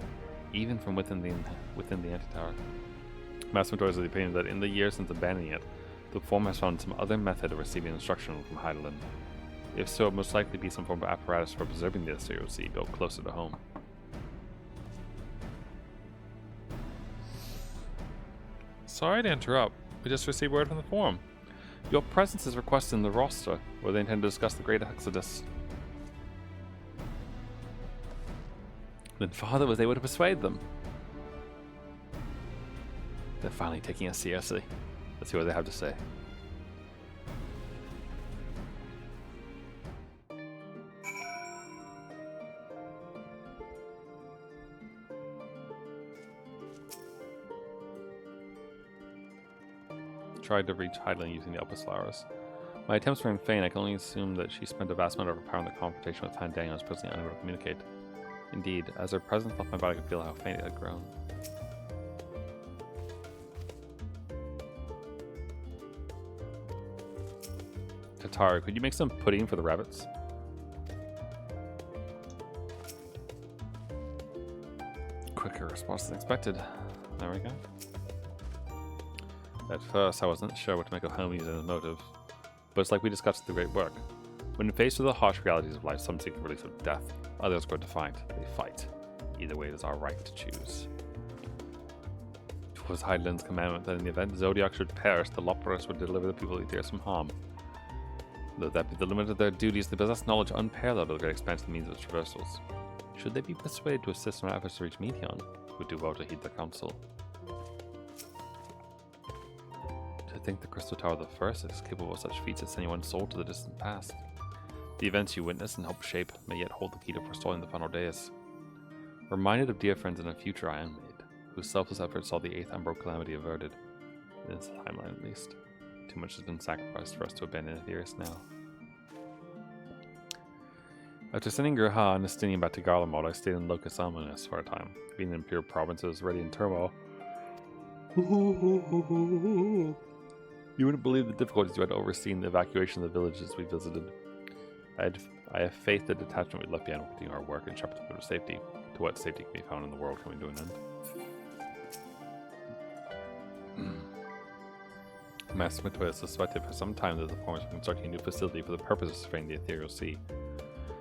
even from within the antitower. Master Matoya is of the opinion that in the years since abandoning it, the form has found some other method of receiving instruction from Heidelin. If so, it most likely be some form of apparatus for preserving the ethereal sea built closer to home. Sorry to interrupt. We just received word from the forum. Your presence is requested in the roster, where they intend to discuss the Great Exodus. Then Father was able to persuade them. They're finally taking us seriously. Let's see what they have to say. Tried to reach Heidelin using the Elpis flowers. My attempts were in vain. I can only assume that she spent a vast amount of her power in the confrontation with Fandango and was presently unable to communicate. Indeed, as her presence left my body, I could feel how faint it had grown. Katara, could you make some pudding for the rabbits? Quicker response than expected. There we go. At first, I wasn't sure what to make of Hermes and his motive, but it's like we discussed the great work. When faced with the harsh realities of life, some seek the release of death, others grow defiant. They fight. Either way, it is our right to choose. It was Heidelin's commandment that in the event Zodiac should perish, the Loporus would deliver the people of Aetherius from harm. Though that be the limit of their duties, they possess knowledge unparalleled of the great expanse and means of its traversals. Should they be persuaded to assist in our efforts to reach Meteor, we would do well to heed their counsel. think the Crystal Tower the First is capable of such feats as anyone's soul to the distant past. The events you witness and help shape may yet hold the key to forestalling the final days. Reminded of dear friends in a future I am made, whose selfless efforts saw the 8th Umbral calamity averted. In this timeline at least. Too much has been sacrificed for us to abandon Aetherius now. After sending Gurha and Estinian back to Garlemald, I stayed in Locus Ominous for a time, being in Imperial provinces ready in turmoil. You wouldn't believe the difficulties you had overseeing the evacuation of the villages we visited. I have faith the detachment we left behind will continue our work and shepherd them to safety. To what safety can be found in the world coming to an end. Master Mitwa has suspected for some time that the Reformers are constructing a new facility for the purpose of surveying the ethereal sea.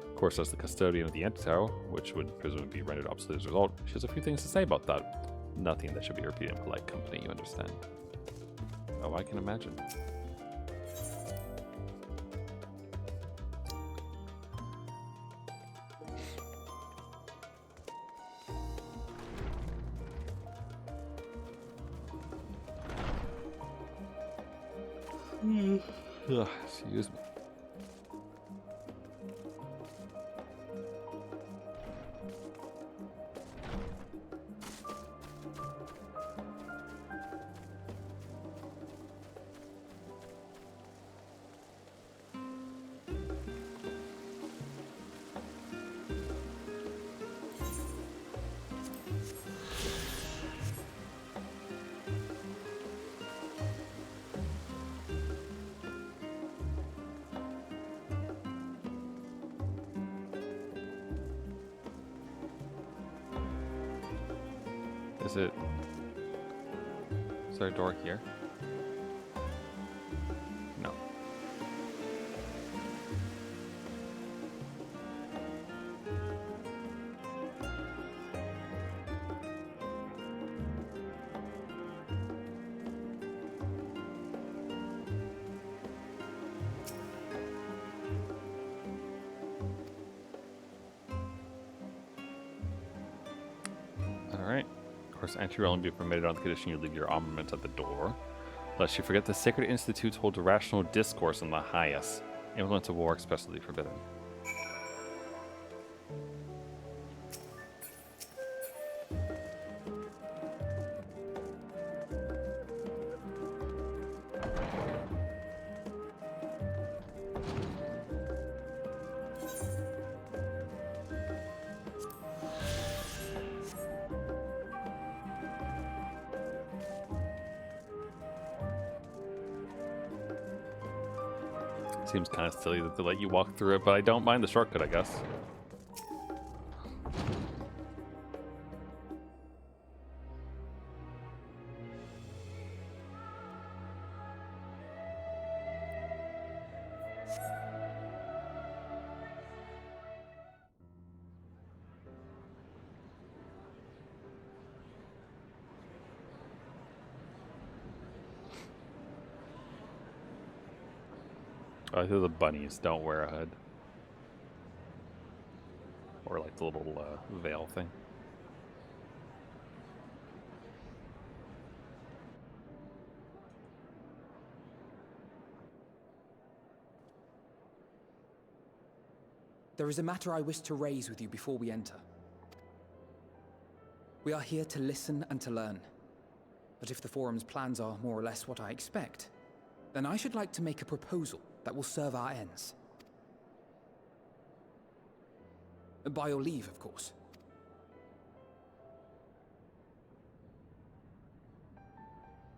Of course, as the custodian of the Antitower, which would presumably be rendered obsolete as a result, she has a few things to say about that. Nothing that should be repeated in polite company, you understand. Oh, I can imagine. Ugh, excuse me. Is there a door here? No. Alright. Of course, entry will only be permitted on the condition you leave your armament at the door. Lest you forget the sacred institutes hold a rational discourse in the highest. Implements of war expressly forbidden. Seems kind of silly that they let you walk through it, but I don't mind the shortcut, I guess. I think the bunnies don't wear a hood. Or like the little veil thing. There is a matter I wish to raise with you before we enter. We are here to listen and to learn. But if the Forum's plans are more or less what I expect, then I should like to make a proposal that will serve our ends. By your leave, of course.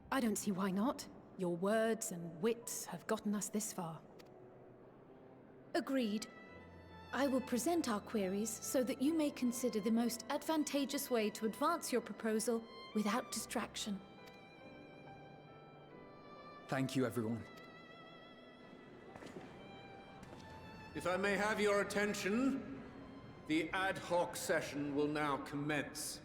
I don't see why not. Your words and wits have gotten us this far. Agreed. I will present our queries so that you may consider the most advantageous way to advance your proposal without distraction. Thank you, everyone. If I may have your attention, the ad hoc session will now commence.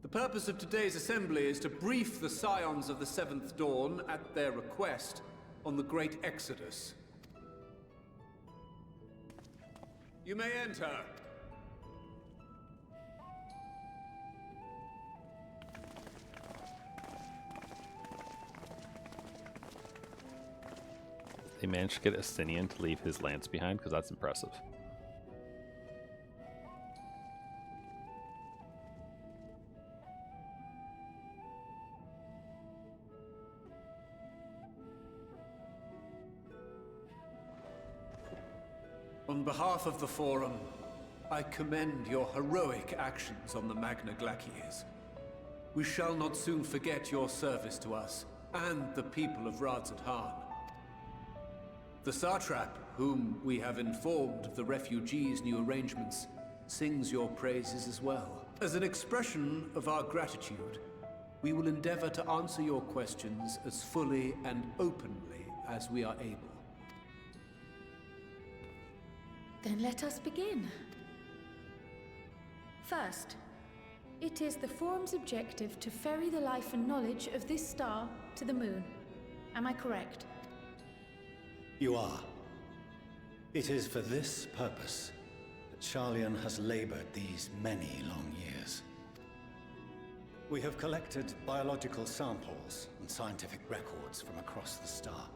The purpose of today's assembly is to brief the Scions of the Seventh Dawn, at their request, on the Great Exodus. You may enter. They managed to get Estinian to leave his lance behind, because that's impressive. On behalf of the Forum, I commend your heroic actions on the Magna Glacies. We shall not soon forget your service to us and the people of Radzat-Han. The Satrap, whom we have informed of the refugees' new arrangements, sings your praises as well. As an expression of our gratitude, we will endeavor to answer your questions as fully and openly as we are able. Then let us begin. First, it is the Forum's objective to ferry the life and knowledge of this star to the moon. Am I correct? You are. It is for this purpose that Sharlayan has labored these many long years. We have collected biological samples and scientific records from across the star.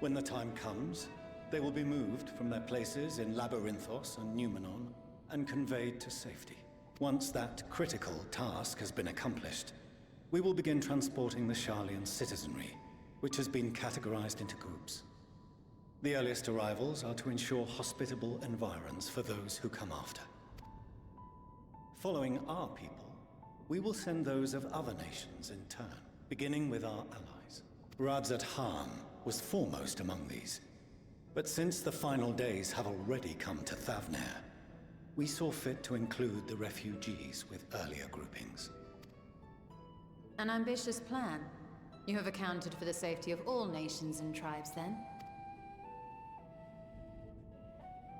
When the time comes, they will be moved from their places in Labyrinthos and Numenon and conveyed to safety. Once that critical task has been accomplished, we will begin transporting the Sharlayan citizenry, which has been categorized into groups. The earliest arrivals are to ensure hospitable environs for those who come after. Following our people, we will send those of other nations in turn, beginning with our allies. Radzat-Han was foremost among these. But since the final days have already come to Thavnair, we saw fit to include the refugees with earlier groupings. An ambitious plan. You have accounted for the safety of all nations and tribes, then?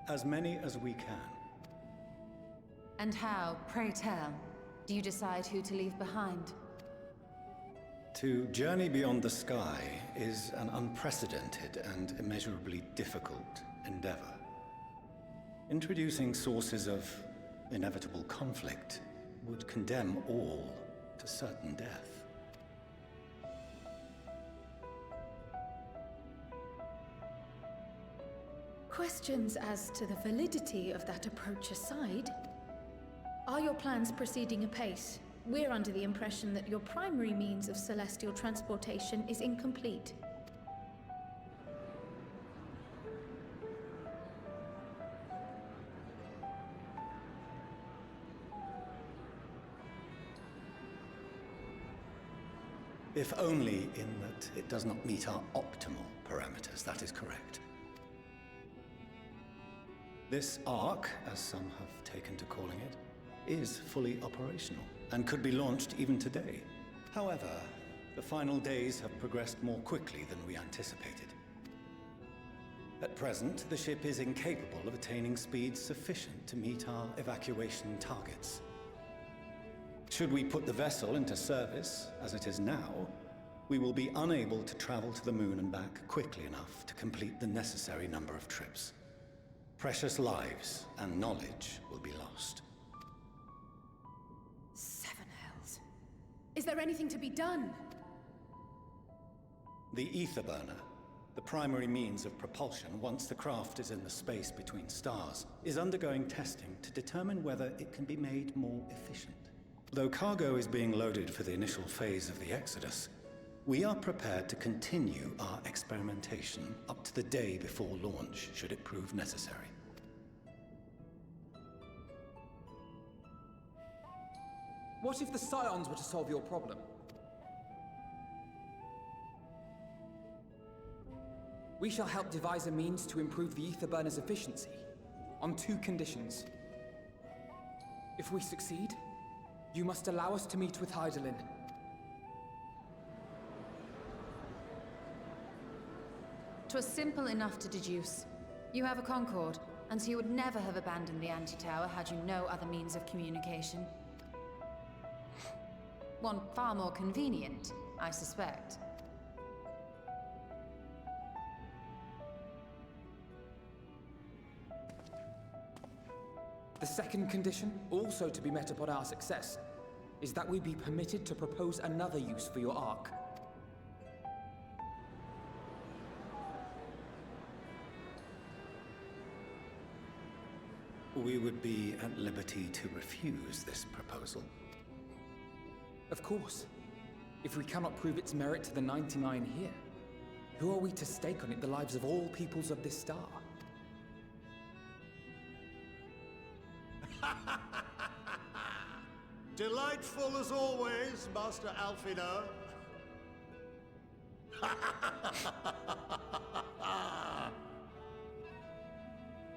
As many as we can. And how, pray tell, do you decide who to leave behind? To journey beyond the sky is an unprecedented and immeasurably difficult endeavor. Introducing sources of inevitable conflict would condemn all to certain death. Questions as to the validity of that approach aside, are your plans proceeding apace? We're under the impression that your primary means of celestial transportation is incomplete. If only in that it does not meet our optimal parameters, that is correct. This arc, as some have taken to calling it, is fully operational and could be launched even today. However, the final days have progressed more quickly than we anticipated. At present, the ship is incapable of attaining speeds sufficient to meet our evacuation targets. Should we put the vessel into service, as it is now, we will be unable to travel to the moon and back quickly enough to complete the necessary number of trips. Precious lives and knowledge will be lost. Seven hells. Is there anything to be done? The ether burner, the primary means of propulsion once the craft is in the space between stars, is undergoing testing to determine whether it can be made more efficient. Though cargo is being loaded for the initial phase of the Exodus, we are prepared to continue our experimentation up to the day before launch, should it prove necessary. What if the Scions were to solve your problem? We shall help devise a means to improve the ether burner's efficiency, on 2 conditions. If we succeed, you must allow us to meet with Hydaelyn. 'Twas simple enough to deduce. You have a Concord, and so you would never have abandoned the anti-tower had you no other means of communication. One far more convenient, I suspect. The second condition, also to be met upon our success, is that we be permitted to propose another use for your Ark. We would be at liberty to refuse this proposal. Of course. If we cannot prove its merit to the 99 here, who are we to stake on it the lives of all peoples of this star? Delightful as always, Master Alfino.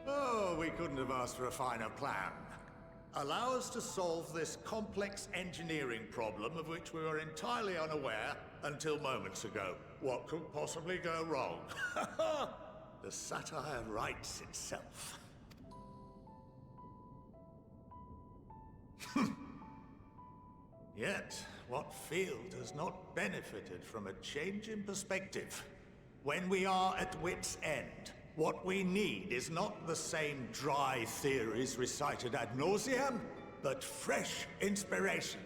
Oh, we couldn't have asked for a finer plan. Allow us to solve this complex engineering problem of which we were entirely unaware until moments ago. What could possibly go wrong? The satire writes itself. Yet, what field has not benefited from a change in perspective? When we are at wit's end, what we need is not the same dry theories recited ad nauseam, but fresh inspiration.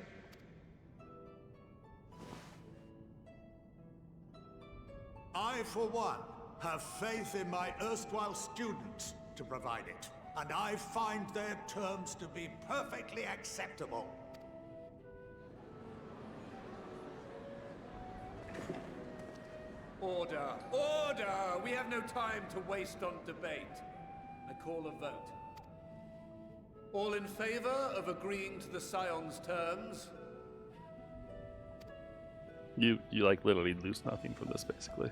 I, for one, have faith in my erstwhile students to provide it, and I find their terms to be perfectly acceptable. Order! Order! We have no time to waste on debate. I call a vote. All in favor of agreeing to the Scion's terms? You like literally lose nothing from this, basically.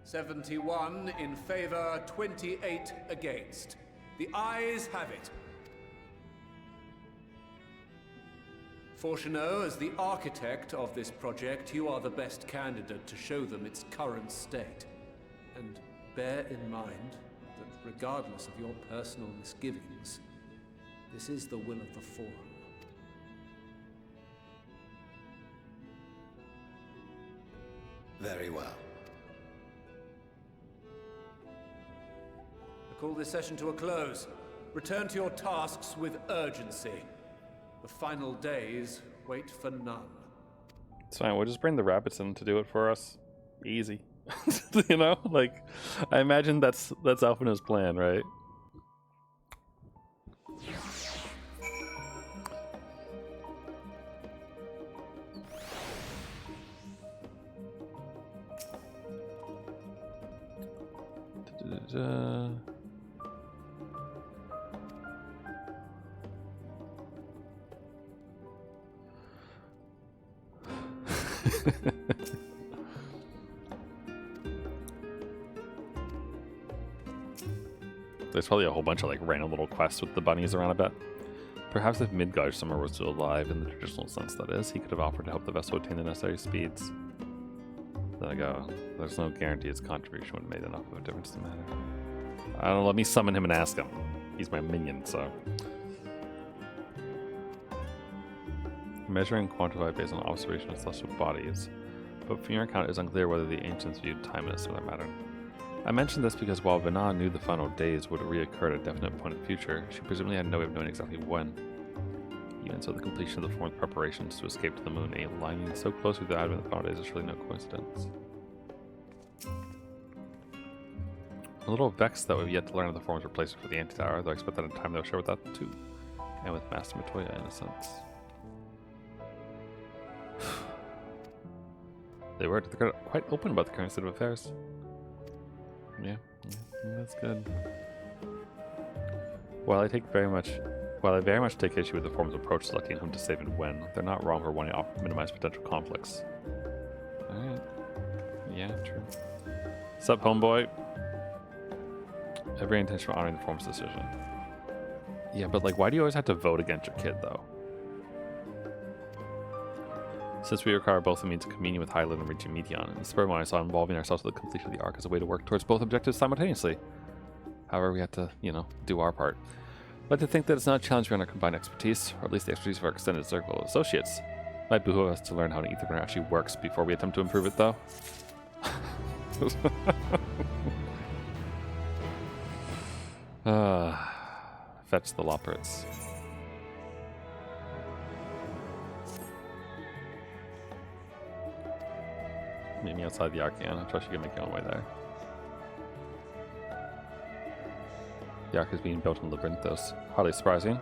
"71 in favor, 28 against. The ayes have it. Fortuneau, as the architect of this project, you are the best candidate to show them its current state. And bear in mind that regardless of your personal misgivings, this is the will of the Forum. Very well. I call this session to a close. Return to your tasks with urgency. The final days wait for none. It's fine, we'll just bring the rabbits in to do it for us. Easy. You know? Like, I imagine that's Alphina's plan, right? There's probably a whole bunch of like random little quests with the bunnies around, I bet. Perhaps if Midgard Summer was still alive, in the traditional sense that is, he could have offered to help the vessel attain the necessary speeds. Then I go, there's no guarantee his contribution would have made enough of a difference to matter. I don't know, let me summon him and ask him. He's my minion, so. Measure and quantify based on observation of celestial bodies. But from your account, it is unclear whether the ancients viewed time in a similar manner. I mention this because while Venat knew the final days would reoccur at a definite point in the future, she presumably had no way of knowing exactly when. Even so, the completion of the Form's preparations to escape to the moon, aligning so closely with the advent of the final days, is surely no coincidence. A little vexed that we've yet to learn of the Form's replacement for the Anti-Tower, though I expect that in time they'll share with that too. And with Master Matoya, in a sense. They're quite open about the current state of affairs. Yeah, that's good. While I very much take issue with the Form's approach selecting whom to save and when, they're not wrong for wanting to minimize potential conflicts. Alright. Yeah, true. Sup, homeboy? Every intention of honoring the Form's decision. Yeah, but like, why do you always have to vote against your kid, though? Since we require both a means of communion with Highland and reaching Meteon, and the spur of mine, I saw involving ourselves with the completion of the arc as a way to work towards both objectives simultaneously. However, we have to, you know, do our part. I'd like to think that it's not a challenge beyond our combined expertise, or at least the expertise of our extended circle of associates. It might behoove us to learn how an ether burner actually works before we attempt to improve it, though. Fetch the loppers. Meet me outside the Archeon. I trust you can make your own way there. The Ark is being built in Labyrinthos. Hardly surprising.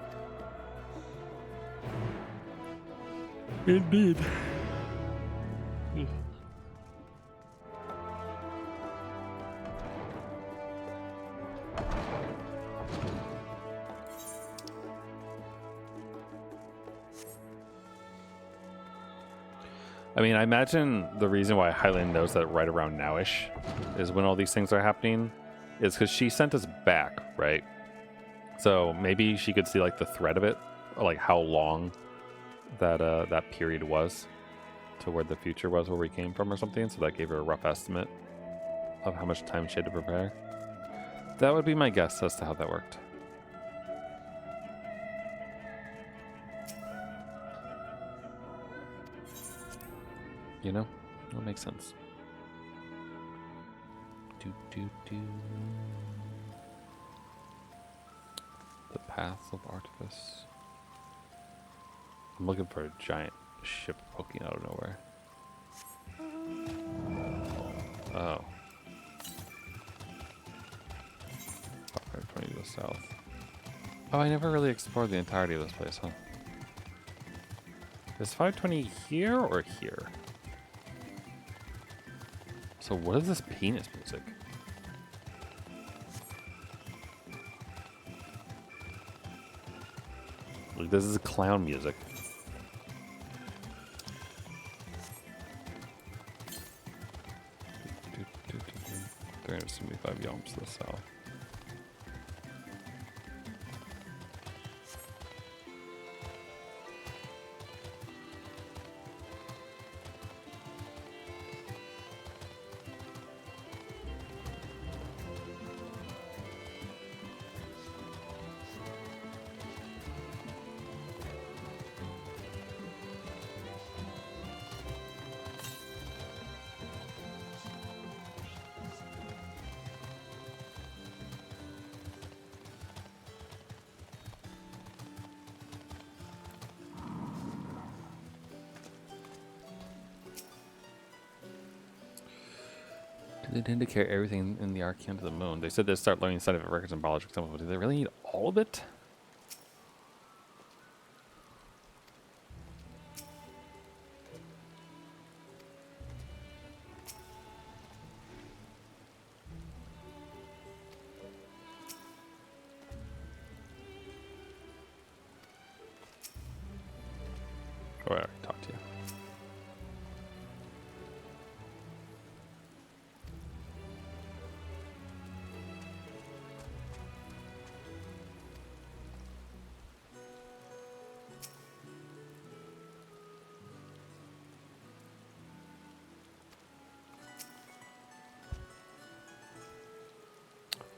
Indeed. I mean, I imagine the reason why Hyland knows that right around nowish is when all these things are happening is because she sent us back, right? So maybe she could see like the thread of it, or like how long that that period was to where the future was, where we came from or something. So that gave her a rough estimate of how much time she had to prepare. That would be my guess as to how that worked. You know, that makes sense. The path of artifice. I'm looking for a giant ship poking out of nowhere. Oh. 520 to the south. Oh, I never really explored the entirety of this place, huh? Is 520 here or here? So what is this penis music? Like, this is clown music. Do 375 yalms to the south. They intend to carry everything in the Archeon to the moon. They said they'd start learning scientific records and biological examples, but do they really need all of it? Oh, I already talked to you.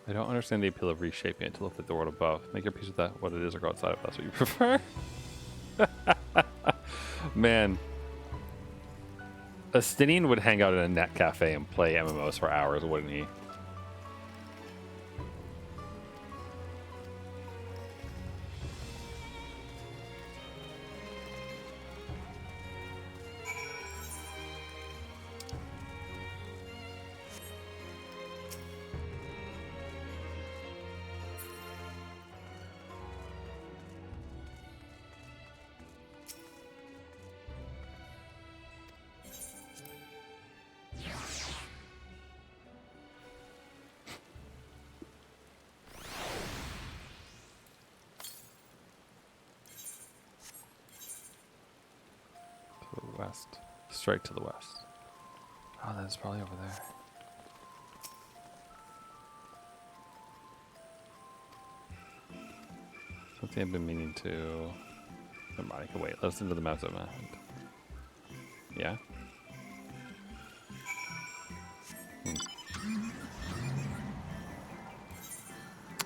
I don't understand the appeal of reshaping it to look like the world above. Make your peace with that, what it is, or go outside if that's what you prefer. Man. Astinian would hang out in a net cafe and play MMOs for hours, wouldn't he? West. Straight to the west. Oh, that's probably over there. Something I've been meaning to... Never mind, I can wait. Let's into the maps of my hand. Yeah?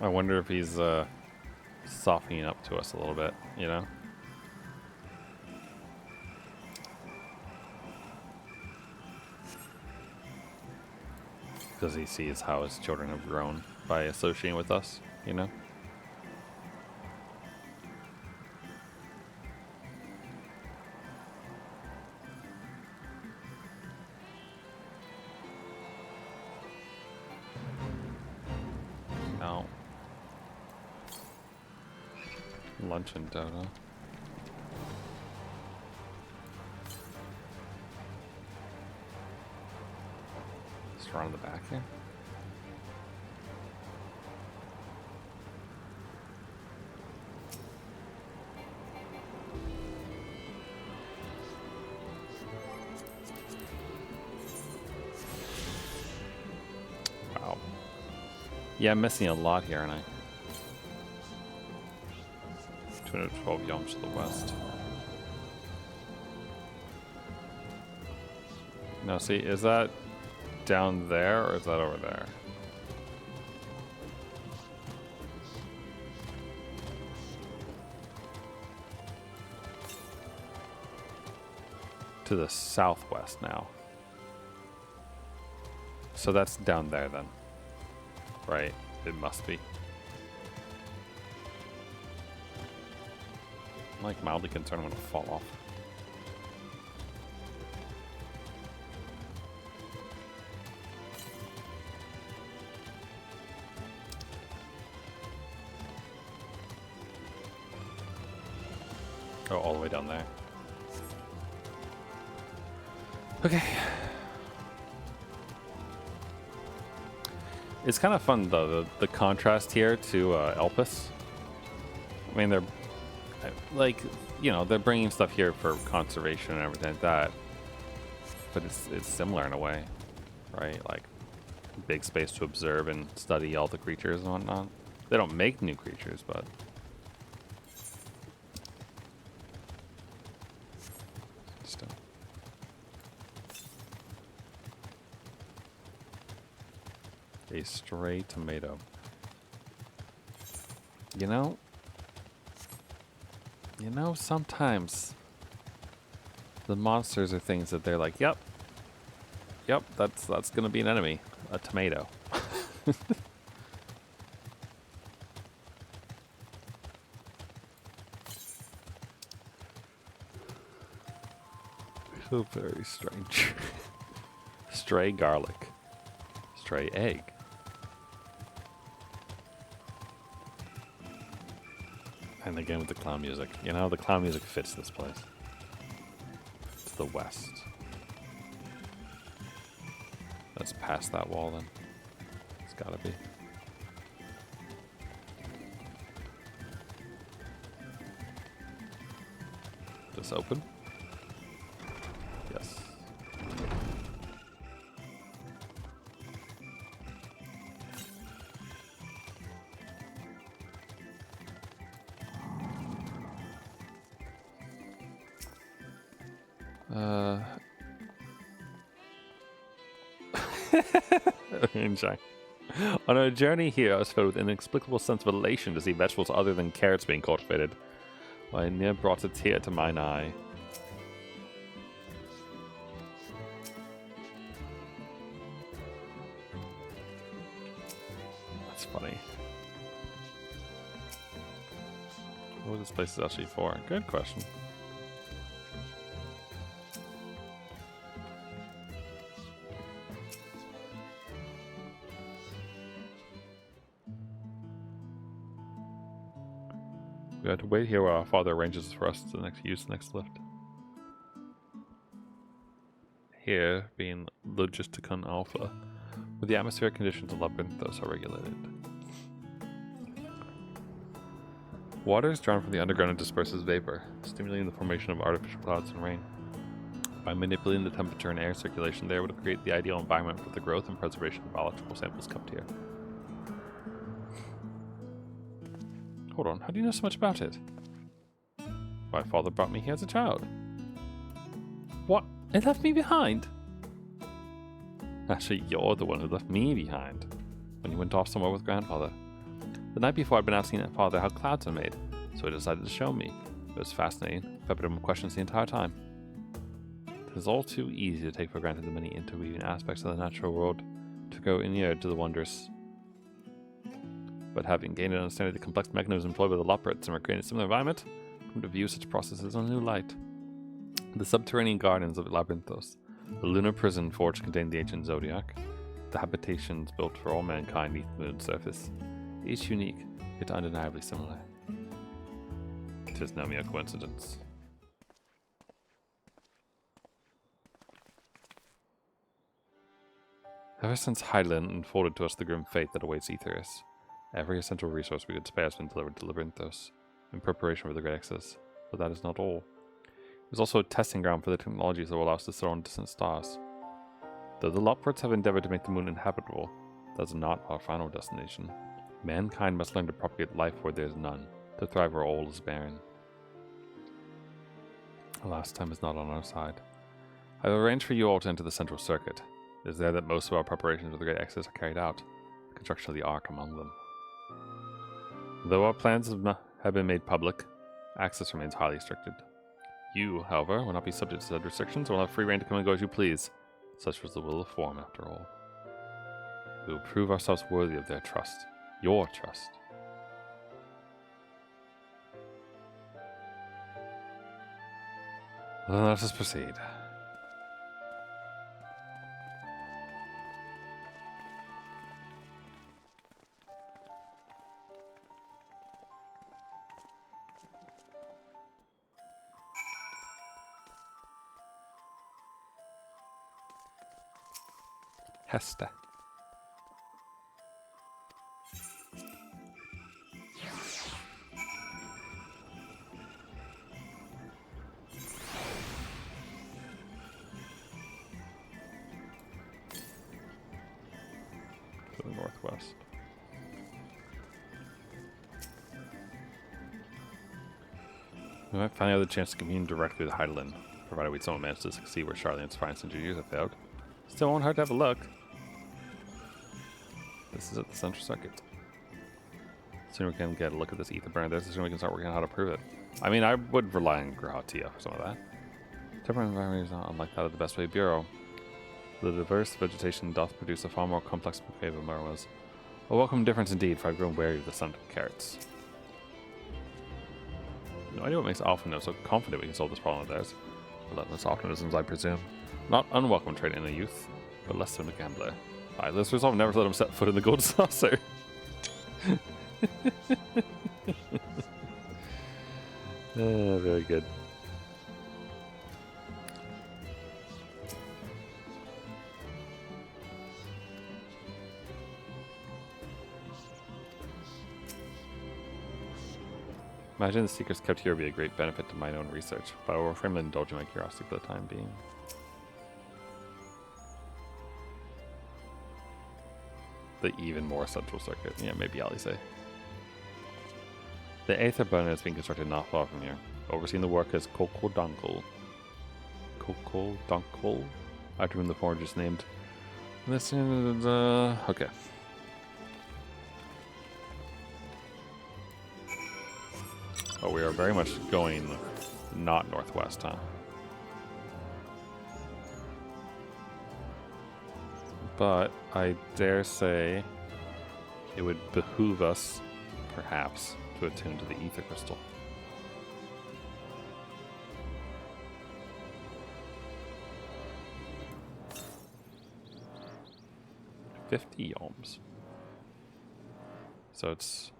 I wonder if he's softening up to us a little bit, you know? because he sees how his children have grown by associating with us, you know? No. Luncheon dodo. Just around the back here. Wow. Yeah, I'm missing a lot here, aren't I? 212 yalms to the west. Now, see, is that down there or is that over there? To the southwest now. So that's down there then. Right? It must be. I'm like mildly concerned I'm gonna fall off. Oh, all the way down there. Okay. It's kind of fun though, the contrast here to Elpis. I mean, they're like, you know, they're bringing stuff here for conservation and everything like that, but it's similar in a way, right? Like big space to observe and study all the creatures and whatnot. They don't make new creatures, but still. A stray tomato. You know, sometimes the monsters are things that they're like, yep, that's gonna be an enemy, a tomato. So very strange. Stray garlic, stray egg. And again with the clown music. You know, the clown music fits this place. To the west. That's past that wall then. It's gotta be. This open? Yes. On our journey here, I was filled with an inexplicable sense of elation to see vegetables other than carrots being cultivated. I near brought a tear to mine eye. That's funny. What this place is actually for? Good question. We have to wait here while our father arranges for us to use the next lift. Here, being Logisticon Alpha, where the atmospheric conditions of Labyrinthos are regulated. Water is drawn from the underground and disperses vapor, stimulating the formation of artificial clouds and rain. By manipulating the temperature and air circulation, they are able to create the ideal environment for the growth and preservation of biological samples kept here. Hold on, how do you know so much about it? My father brought me here as a child. What? It left me behind? Actually, you're the one who left me behind when you went off somewhere with grandfather. The night before, I'd been asking father how clouds are made, so he decided to show me. It was fascinating, peppered him with questions the entire time. It is all too easy to take for granted the many interweaving aspects of the natural world. to go in here to the wonders. But having gained an understanding of the complex mechanisms employed by the Loporits and recreating a similar environment, come to view such processes in a new light. The subterranean gardens of Labyrinthos, the lunar prison forged containing the ancient Zodiac, the habitations built for all mankind beneath the moon's surface, each unique, yet undeniably similar. 'Tis no mere coincidence. Ever since Hydaelyn unfolded to us the grim fate that awaits Aetheris, every essential resource we could spare has been delivered to Labyrinthos, in preparation for the Great Exodus. But that is not all. It was also a testing ground for the technologies that will allow us to soar on distant stars. Though the Loporits have endeavored to make the moon inhabitable, that is not our final destination. Mankind must learn to propagate life where there is none, to thrive where all is barren. Alas, time is not on our side. I have arranged for you all to enter the Central Circuit. It is there that most of our preparations for the Great Exodus are carried out, the construction of the Ark among them. Though our plans have been made public, access remains highly restricted. You, however, will not be subject to said restrictions and will have free reign to come and go as you please. Such was the will of Form, after all. We will prove ourselves worthy of their trust. Your trust. Then let us proceed. Hester. To the northwest. We might finally have the chance to commune directly with Hydaelyn, provided we somehow manage to succeed where Charlene's finest engineers have failed. Still won't hurt to have a look. This is at the Central Circuit. The sooner we can get a look at this ether burner, the sooner we can start working on how to prove it. I mean, I would rely on Grahatia for some of that. Temperate environment is not unlike that of the Best Way Bureau. The diverse vegetation doth produce a far more complex bouquet of aromas. A welcome difference indeed, for I've grown wary of the scent of carrots. No idea what makes Alpha so confident we can solve this problem of theirs. Relentless optimisms, I presume. Not unwelcome trait in a youth, but less so in a gambler. Aye, let's resolve never to let him set foot in the gold saucer. Very good. Imagine the secrets kept here would be a great benefit to my own research, but I will refrain from indulging my curiosity for the time being. The even more central circuit. Yeah, maybe Ali say. The Aether burner is being constructed not far from here. Overseeing the work is Koko Dunkel. Koko Dunkel? After whom the forge is named. This is, okay. Oh, we are very much going not northwest, huh? But I dare say it would behoove us, perhaps, to attune to the ether crystal. $50 ohms. So it's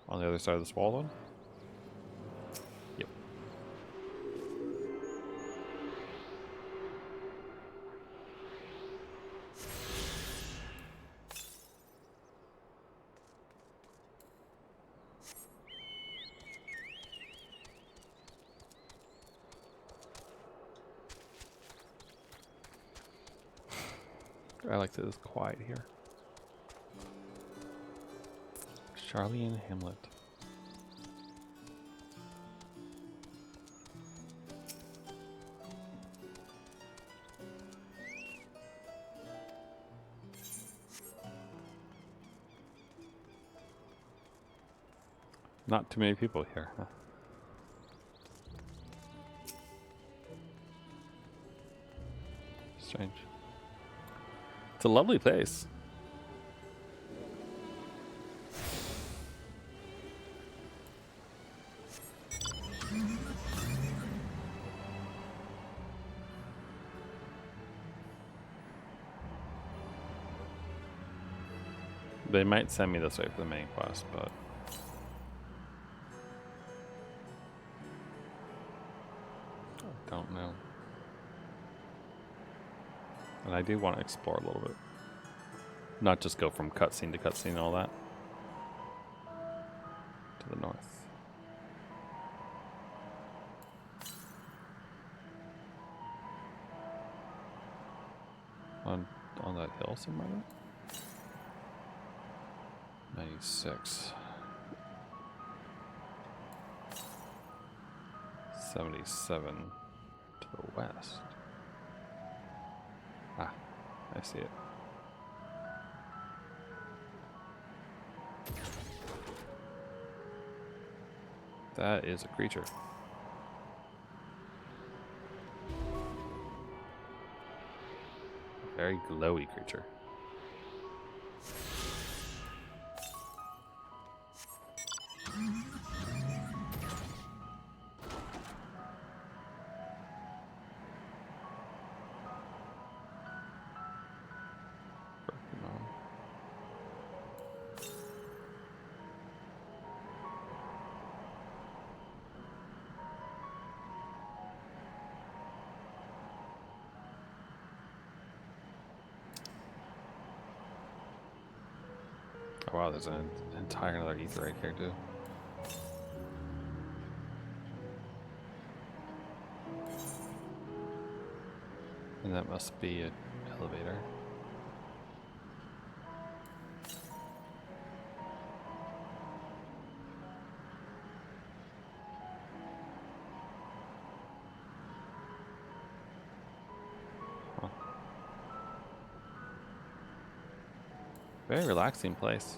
on the other side of this wall then? Yep. I like that it's quiet here. Charlie and Hamlet. Not too many people here, huh? Strange. It's a lovely place. They might send me this way for the main quest, but I don't know. And I do want to explore a little bit. Not just go from cutscene to cutscene and all that. To the north. On that hill somewhere? 96. 77 to the west. Ah, I see it. That is a creature. A very glowy creature. Oh wow, there's an entire another ether egg here too. And that must be an elevator. Huh. Very relaxing place.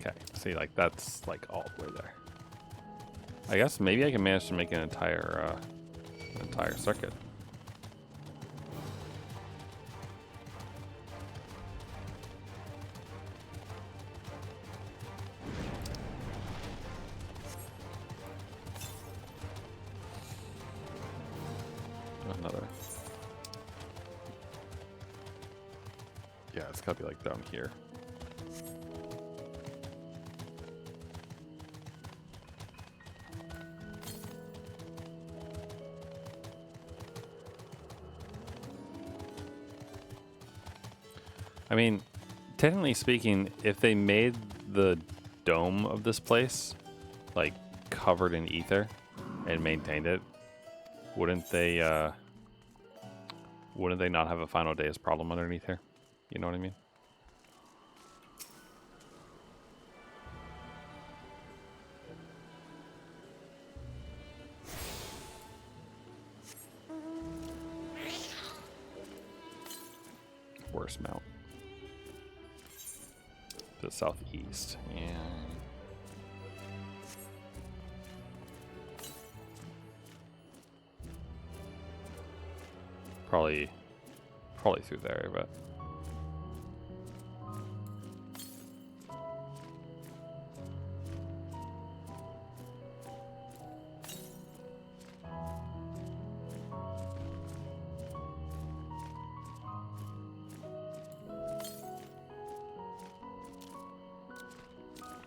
Okay, see, like that's like all the way there. I guess maybe I can manage to make an entire circuit. Another. Yeah, it's gotta be like down here. I mean, technically speaking, if they made the dome of this place like covered in ether and maintained it, wouldn't they not have a final days problem underneath here? You know what I mean? Worst mount. To the southeast. Yeah. Probably through there, but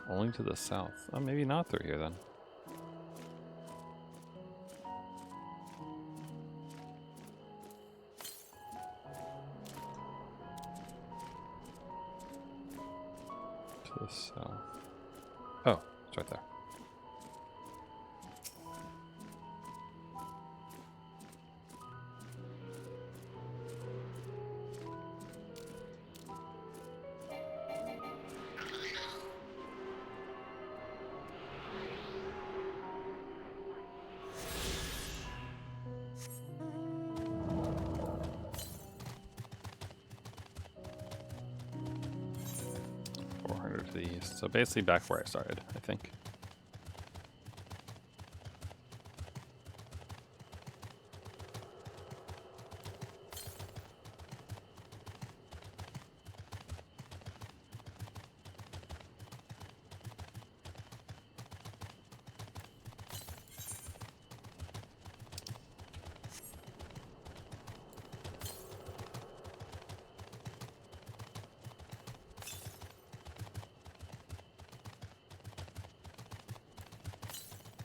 only to the south. Oh, maybe not through here then. To the south. Oh, it's right there. 400 to the east. So basically back where I started, I think.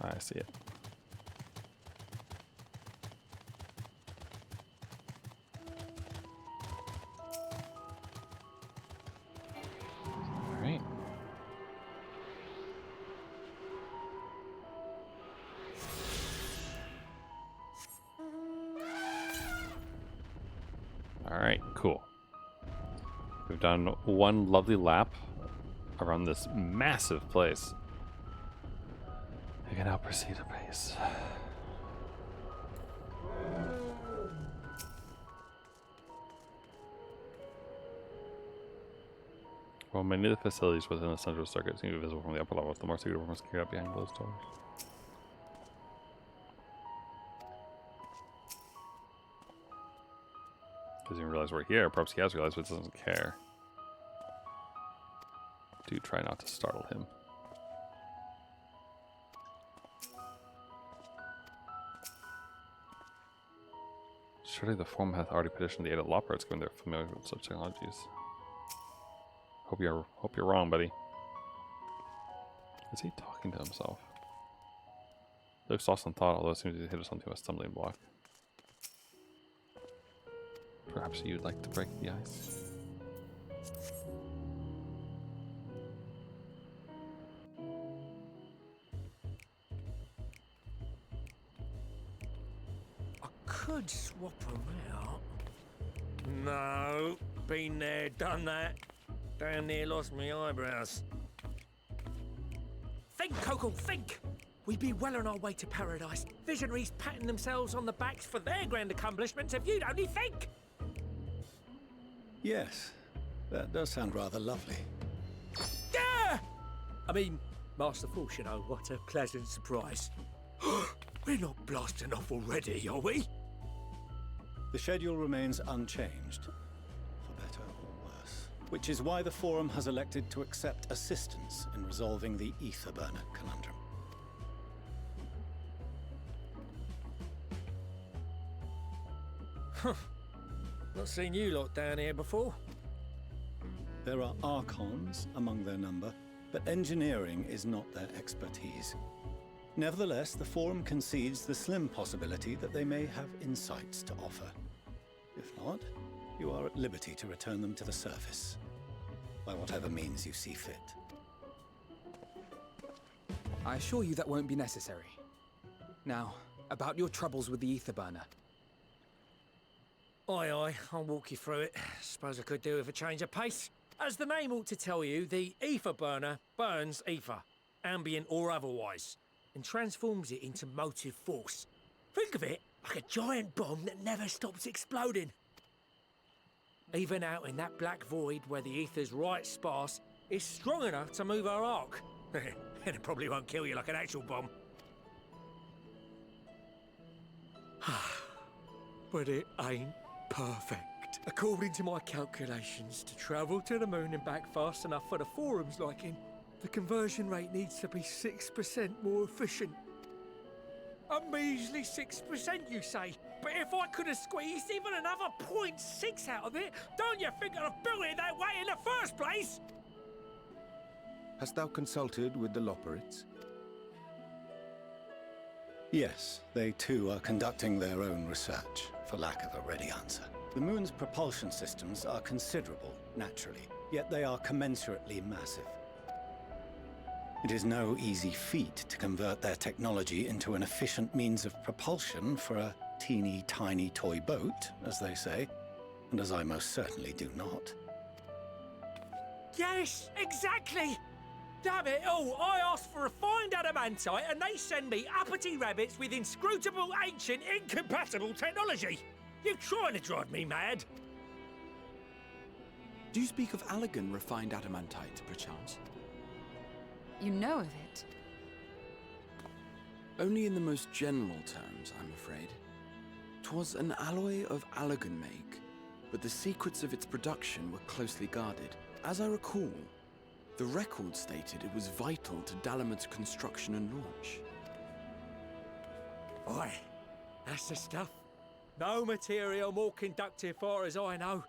I see it. All right. All right, cool. We've done one lovely lap around this massive place. I can now proceed apace. While many of the facilities within the central circuit seem to be visible from the upper levels, the more secret work must carry out behind closed doors. Doesn't even realize we're here. Perhaps he has realized, but doesn't care. Do try not to startle him. Surely the Forum hath already petitioned the aid of Lopperts, given they're familiar with such technologies. Hope you're wrong, buddy. Is he talking to himself? He looks lost in thought, although it seems to hit us onto a stumbling block. Perhaps you'd like to break the ice? Could swap them out. No, been there, done that. Damn near lost me eyebrows. Think, Coco, think! We'd be well on our way to paradise. Visionaries patting themselves on the backs for their grand accomplishments if you'd only think! Yes, that does sound rather lovely. Yeah! I mean, Master Force, you know, what a pleasant surprise. We're not blasting off already, are we? The schedule remains unchanged, for better or worse. Which is why the Forum has elected to accept assistance in resolving the ether burner conundrum. Huh. Not seen you lot down here before. There are Archons among their number, but engineering is not their expertise. Nevertheless, the Forum concedes the slim possibility that they may have insights to offer. If not, you are at liberty to return them to the surface, by whatever means you see fit. I assure you that won't be necessary. Now, about your troubles with the ether burner. Aye, aye, I'll walk you through it. Suppose I could do with a change of pace. As the name ought to tell you, the ether burner burns ether, ambient or otherwise, and transforms it into motive force. Think of it like a giant bomb that never stops exploding. Even out in that black void where the ether's right sparse, it's strong enough to move our arc. And it probably won't kill you like an actual bomb. But it ain't perfect. According to my calculations, to travel to the moon and back fast enough for the Forum's liking, the conversion rate needs to be 6% more efficient. A measly 6%, you say? But if I could have squeezed even another 0.6 out of it, don't you think I'd have built it that way in the first place? Hast thou consulted with the Loporits? Yes, they too are conducting their own research, for lack of a ready answer. The moon's propulsion systems are considerable, naturally, yet they are commensurately massive. It is no easy feat to convert their technology into an efficient means of propulsion for a teeny tiny toy boat, as they say, and as I most certainly do not. Yes, exactly! Damn it all, I asked for refined adamantite and they send me uppity rabbits with inscrutable, ancient, incompatible technology! You're trying to drive me mad! Do you speak of Allagan refined adamantite, perchance? You know of it? Only in the most general terms, I'm afraid. 'Twas an alloy of Allagan make, but the secrets of its production were closely guarded. As I recall, the record stated it was vital to Dalamad's construction and launch. Oi, that's the stuff. No material more conductive far as I know.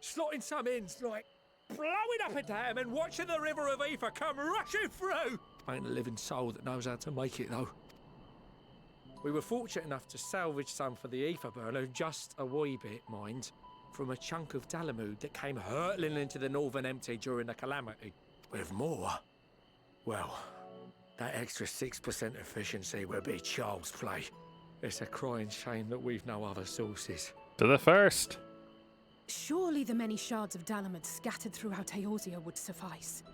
Slotting some ends like blowing up a dam and watching the river of ether come rushing through. Ain't a living soul that knows how to make it though. We were fortunate enough to salvage some for the ether burner, just a wee bit, mind, from a chunk of Dalamud that came hurtling into the Northern Empty during the calamity. With more, well, that extra 6% efficiency would be child's play. It's a crying shame that we've no other sources. To the first. Surely the many shards of Dalamud scattered throughout Eorzea would suffice.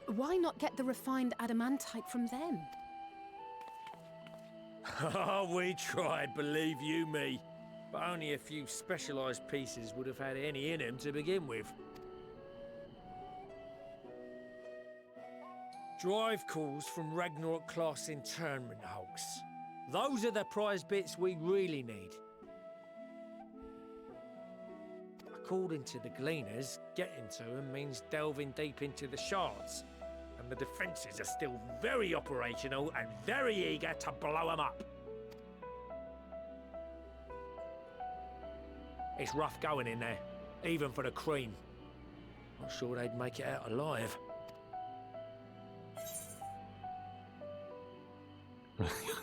Why not get the refined adamantite from them? Oh, we tried, believe you me. But only a few specialised pieces would have had any in them to begin with. Drive calls from Ragnarok-class internment hulks. Those are the prize bits we really need. According to the Gleaners, getting to them means delving deep into the shards. And the defences are still very operational and very eager to blow them up. It's rough going in there, even for the cream. Not sure they'd make it out alive.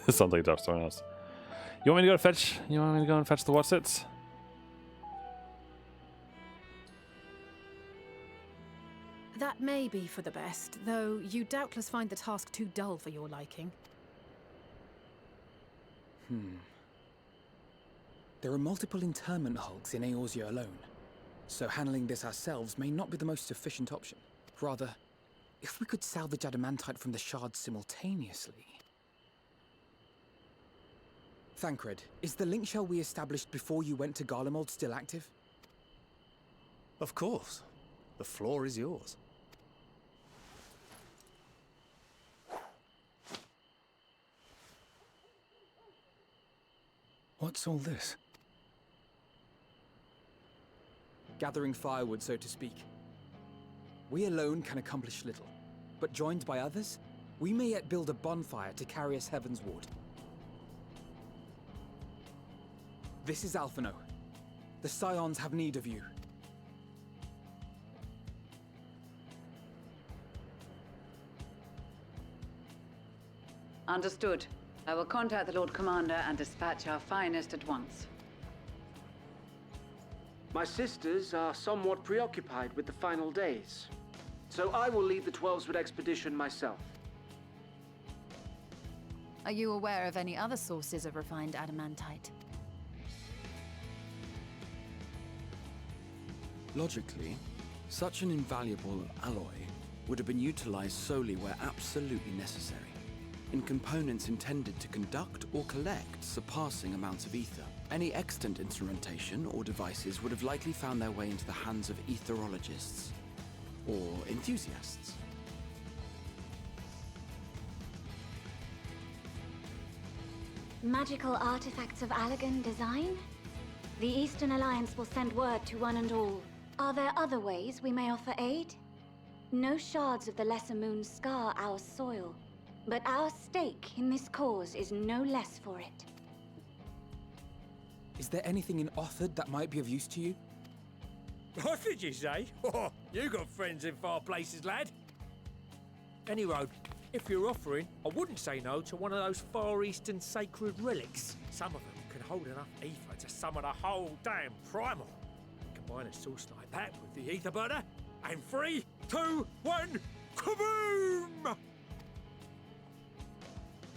It sounds like Josh someone else. You want me to go fetch? You want me to go and fetch the whatsits? That may be for the best, though you doubtless find the task too dull for your liking. There are multiple internment hulks in Eorzea alone, so handling this ourselves may not be the most efficient option. Rather, if we could salvage adamantite from the shards simultaneously... Thancred, is the link shell we established before you went to Garlemald still active? Of course. The floor is yours. What's all this? Gathering firewood, so to speak. We alone can accomplish little, but joined by others, we may yet build a bonfire to carry us heavensward. This is Alphino. The Scions have need of you. Understood. I will contact the Lord Commander and dispatch our finest at once. My sisters are somewhat preoccupied with the final days, so I will lead the 12-Sword expedition myself. Are you aware of any other sources of refined adamantite? Logically, such an invaluable alloy would have been utilized solely where absolutely necessary, in components intended to conduct or collect surpassing amounts of ether. Any extant instrumentation or devices would have likely found their way into the hands of etherologists or enthusiasts. Magical artifacts of Allagan design? The Eastern Alliance will send word to one and all. Are there other ways we may offer aid? No shards of the Lesser Moon scar our soil, but our stake in this cause is no less for it. Is there anything in Othard that might be of use to you? What did you say? Oh, you got friends in far places, lad. Any road, if you're offering, I wouldn't say no to one of those Far Eastern sacred relics. Some of them can hold enough ether to summon a whole damn primal. Combine a source like that with the ether burner, and 3, 2, 1, kaboom!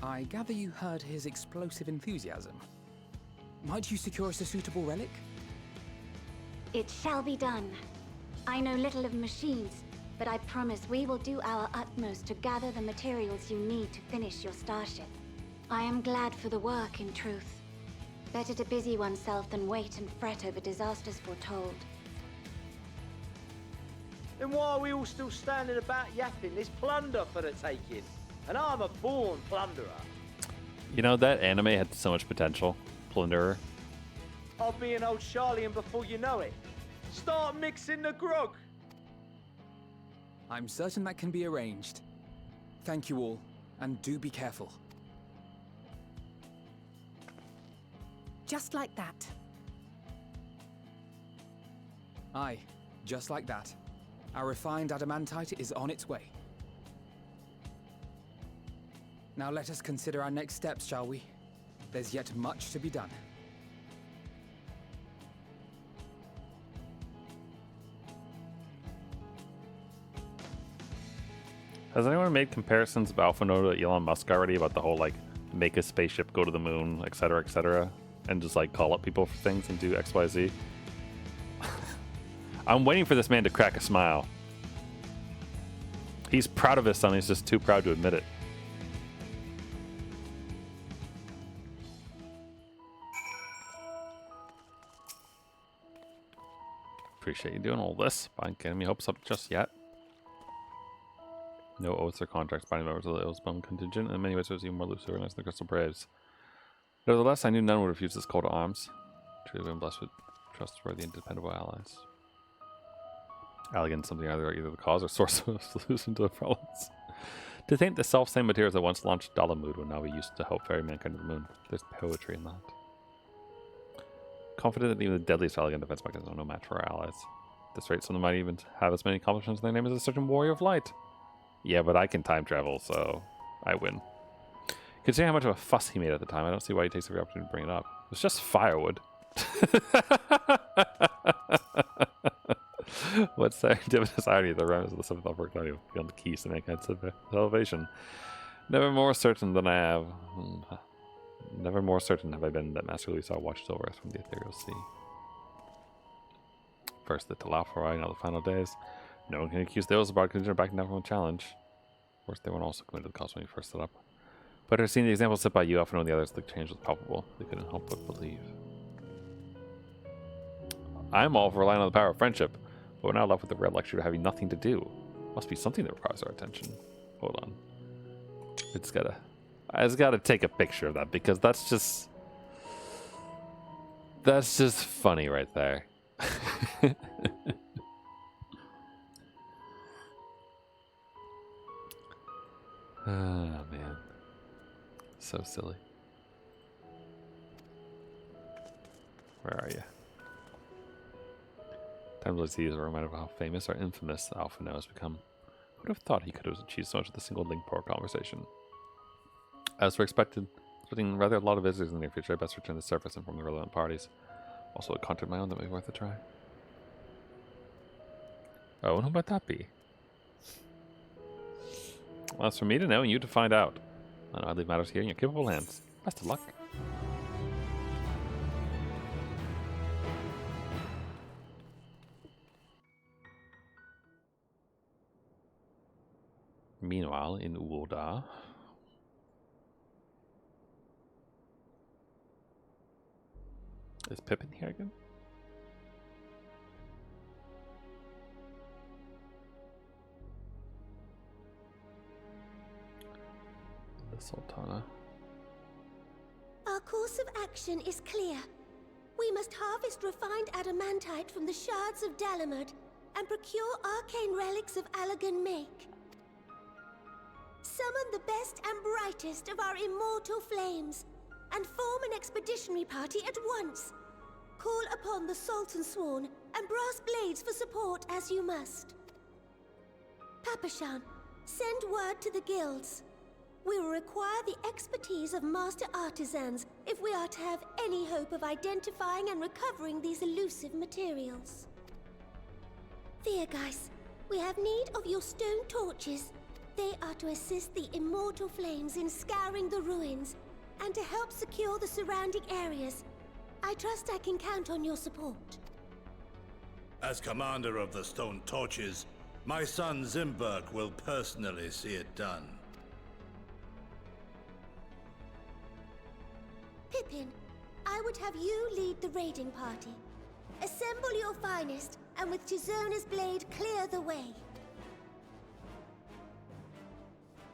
I gather you heard his explosive enthusiasm. Might you secure us a suitable relic? It shall be done. I know little of machines, but I promise we will do our utmost to gather the materials you need to finish your starship. I am glad for the work, in truth. Better to busy oneself than wait and fret over disasters foretold. Then why are we all still standing about yapping? There's plunder for the taking. And I'm a born plunderer. You know, that anime had so much potential. Plunderer. I'll be an old Charlian before you know it. Start mixing the grog. I'm certain that can be arranged. Thank you all, and do be careful. Just like that. Aye, just like that. Our refined adamantite is on its way. Now let us consider our next steps, shall we? There's yet much to be done. Has anyone made comparisons of Alpha Node to Elon Musk already about the whole, like, make a spaceship go to the moon, etc., and just, like, call up people for things and do XYZ? I'm waiting for this man to crack a smile. He's proud of his son, he's just too proud to admit it. Appreciate you doing all this. But I ain't getting me hopes up just yet. No oaths or contracts binding members of the Illsbone contingent. In many ways, it was even more loose organized than the Crystal Braves. Nevertheless, I knew none would refuse this call to arms. Truly been blessed with trustworthy and dependable allies. Elegant, something either the cause or source of a solution to the problems. To think the self-same materials that once launched Dalamud would now be used to help ferry mankind to the moon. There's poetry in that. Confident that even the deadliest elegant defense mechanisms are no match for our allies. At this rate, some of them might even have as many accomplishments in their name as a certain warrior of light. Yeah, but I can time travel, so I win. Considering how much of a fuss he made at the time, I don't see why he takes every opportunity to bring it up. It's just firewood. What serendipitous irony, the remnants of the seventh upward value beyond the keys to mankind's salvation. Never more certain have I been that Master Luisa watches over us from the ethereal sea. First the Talafarai, now the final days. No one can accuse the Ozelbard contingent of backing down from a challenge. Of course, they weren't also committed to the cause when you first set up. But seeing the example set by you, Alpha and the others, the change was palpable. They couldn't help but believe. I'm all for relying on the power of friendship, but we're now left with the red lecture having nothing to do. Must be something that requires our attention. Hold on. I just gotta take a picture of that because that's just funny right there. Ah, man. So silly. Where are you? Timeless is a reminder of how famous or infamous Alpha now has become. Who would have thought he could have achieved so much with a single link port conversation? As we expecting rather a lot of visitors in the near future, I best return to the surface and inform the relevant parties. Also, a content of my own that may be worth a try. Oh, and who might that be? Well, that's for me to know and you to find out. I know I leave matters here in your capable hands. Best of luck. Meanwhile, in Uoda. Is Pippin here again? The Sultana. Our course of action is clear. We must harvest refined adamantite from the shards of Dalamud and procure arcane relics of Allagan make. Summon the best and brightest of our immortal flames and form an expeditionary party at once. Call upon the Sultan Sworn and Brass Blades for support as you must. Papashan, send word to the guilds. We will require the expertise of master artisans if we are to have any hope of identifying and recovering these elusive materials. Viergeist, we have need of your stone torches. They are to assist the immortal flames in scouring the ruins and to help secure the surrounding areas. I trust I can count on your support. As commander of the Stone Torches, my son Zimberg will personally see it done. Pippin, I would have you lead the raiding party. Assemble your finest and with Tizona's blade clear the way.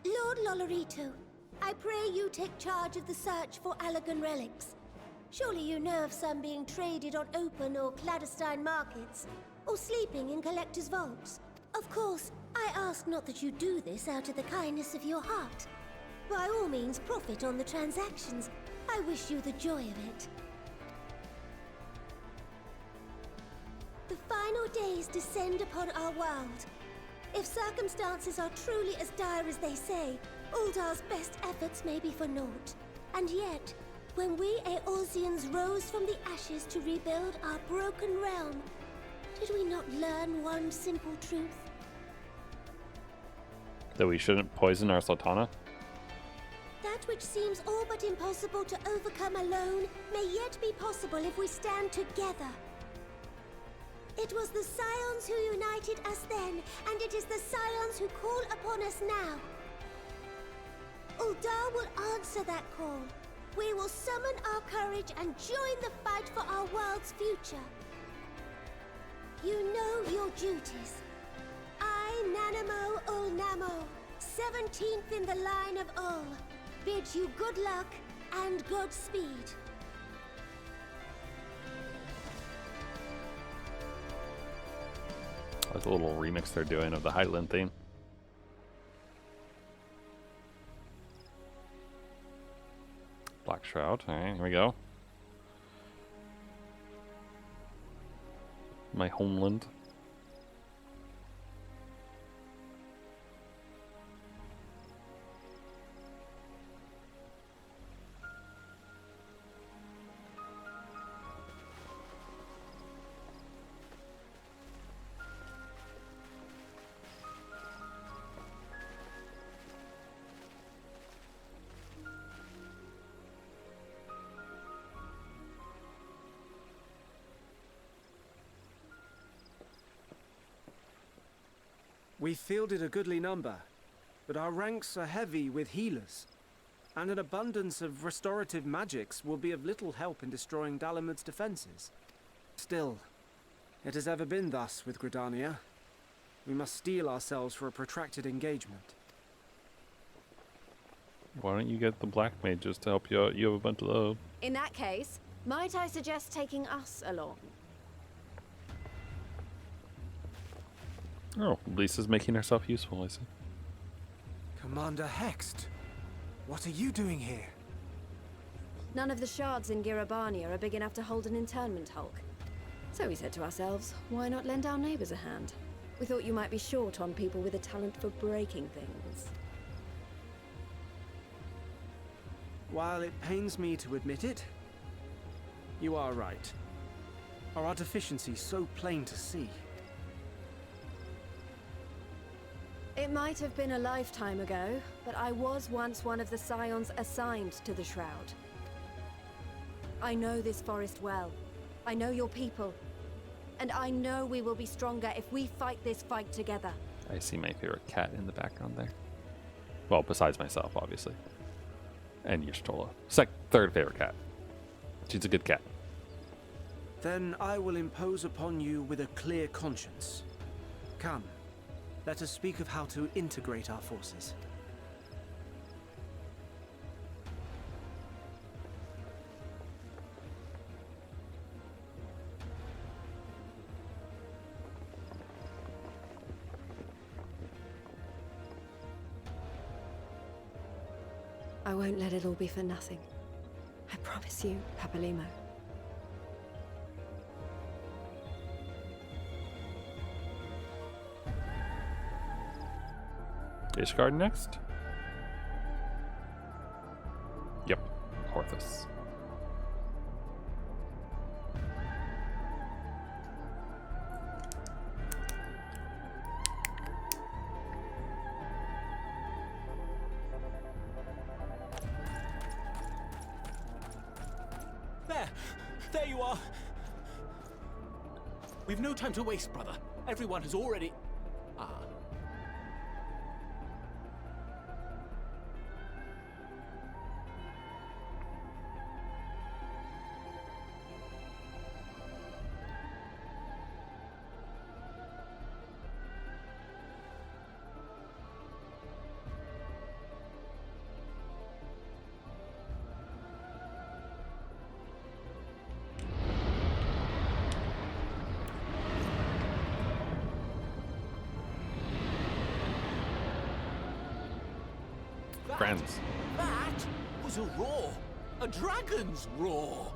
Lord Lolorito, I pray you take charge of the search for Allagan relics. Surely you know of some being traded on open or clandestine markets, or sleeping in collectors' vaults. Of course, I ask not that you do this out of the kindness of your heart. By all means, profit on the transactions. I wish you the joy of it. The final days descend upon our world. If circumstances are truly as dire as they say, Uldar's best efforts may be for naught. And yet, when we Eorzeans rose from the ashes to rebuild our broken realm, did we not learn one simple truth? That we shouldn't poison our Sultana? That which seems all but impossible to overcome alone may yet be possible if we stand together. It was the Scions who united us then, and it is the Scions who call upon us now. Uldar will answer that call. We will summon our courage and join the fight for our world's future. You know your duties. I, Nanamo Ulnamo, 17th in the line of Ul, bid you good luck and Godspeed. That's a little remix they're doing of the Highland theme. Black Shroud. Alright, here we go. My homeland. We fielded a goodly number, but our ranks are heavy with healers, and an abundance of restorative magics will be of little help in destroying Dalamud's defenses. Still, it has ever been thus with Gridania. We must steel ourselves for a protracted engagement. Why don't you get the black mages to help you out? You have a bunch of those. In that case, might I suggest taking us along? Oh, Lisa's making herself useful, I see. Commander Hext, what are you doing here? None of the shards in Girabania are big enough to hold an internment hulk. So we said to ourselves, why not lend our neighbors a hand? We thought you might be short on people with a talent for breaking things. While it pains me to admit it, you are right. Our deficiencies so plain to see. It might have been a lifetime ago, but I was once one of the Scions assigned to the Shroud. I know this forest well. I know your people. And I know we will be stronger if we fight this fight together. I see my favorite cat in the background there. Well, besides myself, obviously. And Y'shtola. Third favorite cat. She's a good cat. Then I will impose upon you with a clear conscience. Come. Let us speak of how to integrate our forces. I won't let it all be for nothing. I promise you, Papalimo. Ishgard next? Yep, Horthus. There you are! We've no time to waste, brother. Everyone has already... Ah. friends. That was a roar. A dragon's roar.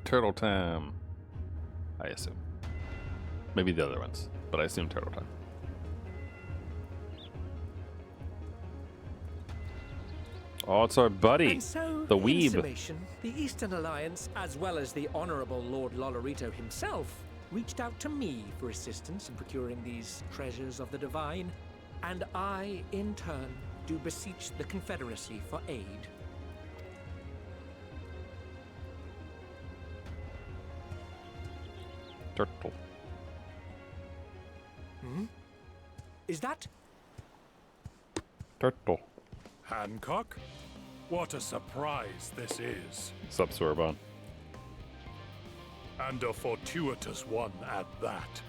Turtle time. I assume. Maybe the other ones, but I assume turtle time. Oh, it's our buddy, And so, the in weeb. summation, the Eastern Alliance, as well as the Honourable Lord Lolorito himself, reached out to me for assistance in procuring these treasures of the divine, and I, in turn, do beseech the Confederacy for aid. Turtle. Hmm? Is that? Turtle. Hancock? What a surprise this is. Sup, Sorbonne. And a fortuitous one at that.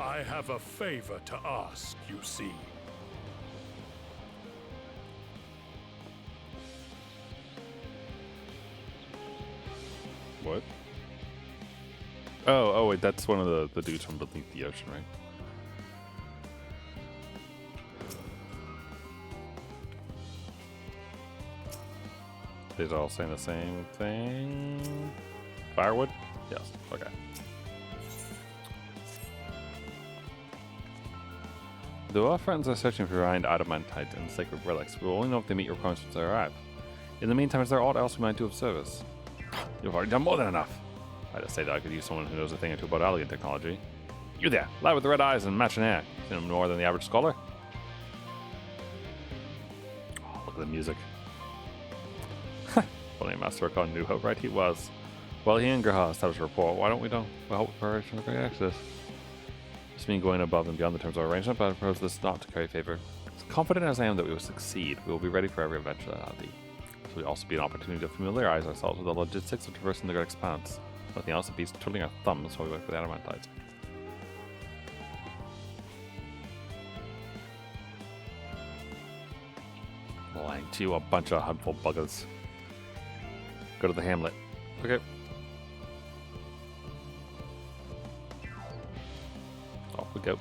I have a favor to ask, you see. What? Oh, wait, that's one of the dudes from beneath the ocean, right? These are all saying the same thing. Firewood? Yes. Okay. Though our friends are searching for refined adamantite and sacred relics, we will only know if they meet your requirements once they arrive. In the meantime, is there aught else we might do of service? You've already done more than enough. I just say that I could use someone who knows a thing or two about elegant technology. You there, lad with the red eyes and matching hair. You know more than the average scholar? Oh, look at the music. Funny masterwork on New Hope, right? He was. Well, he and Graha established a rapport. Why don't we hope for great access? Just mean going above and beyond the terms of our arrangement, but I propose this not to carry favor. As confident as I am that we will succeed, we will be ready for every eventuality. This will also be an opportunity to familiarize ourselves with the logistics of traversing the Great Expanse. Nothing else, it beats twiddling our thumbs while we wait for the adamantite. Lying to you, a bunch of handful buggers. Go to the hamlet. Okay. Off we go.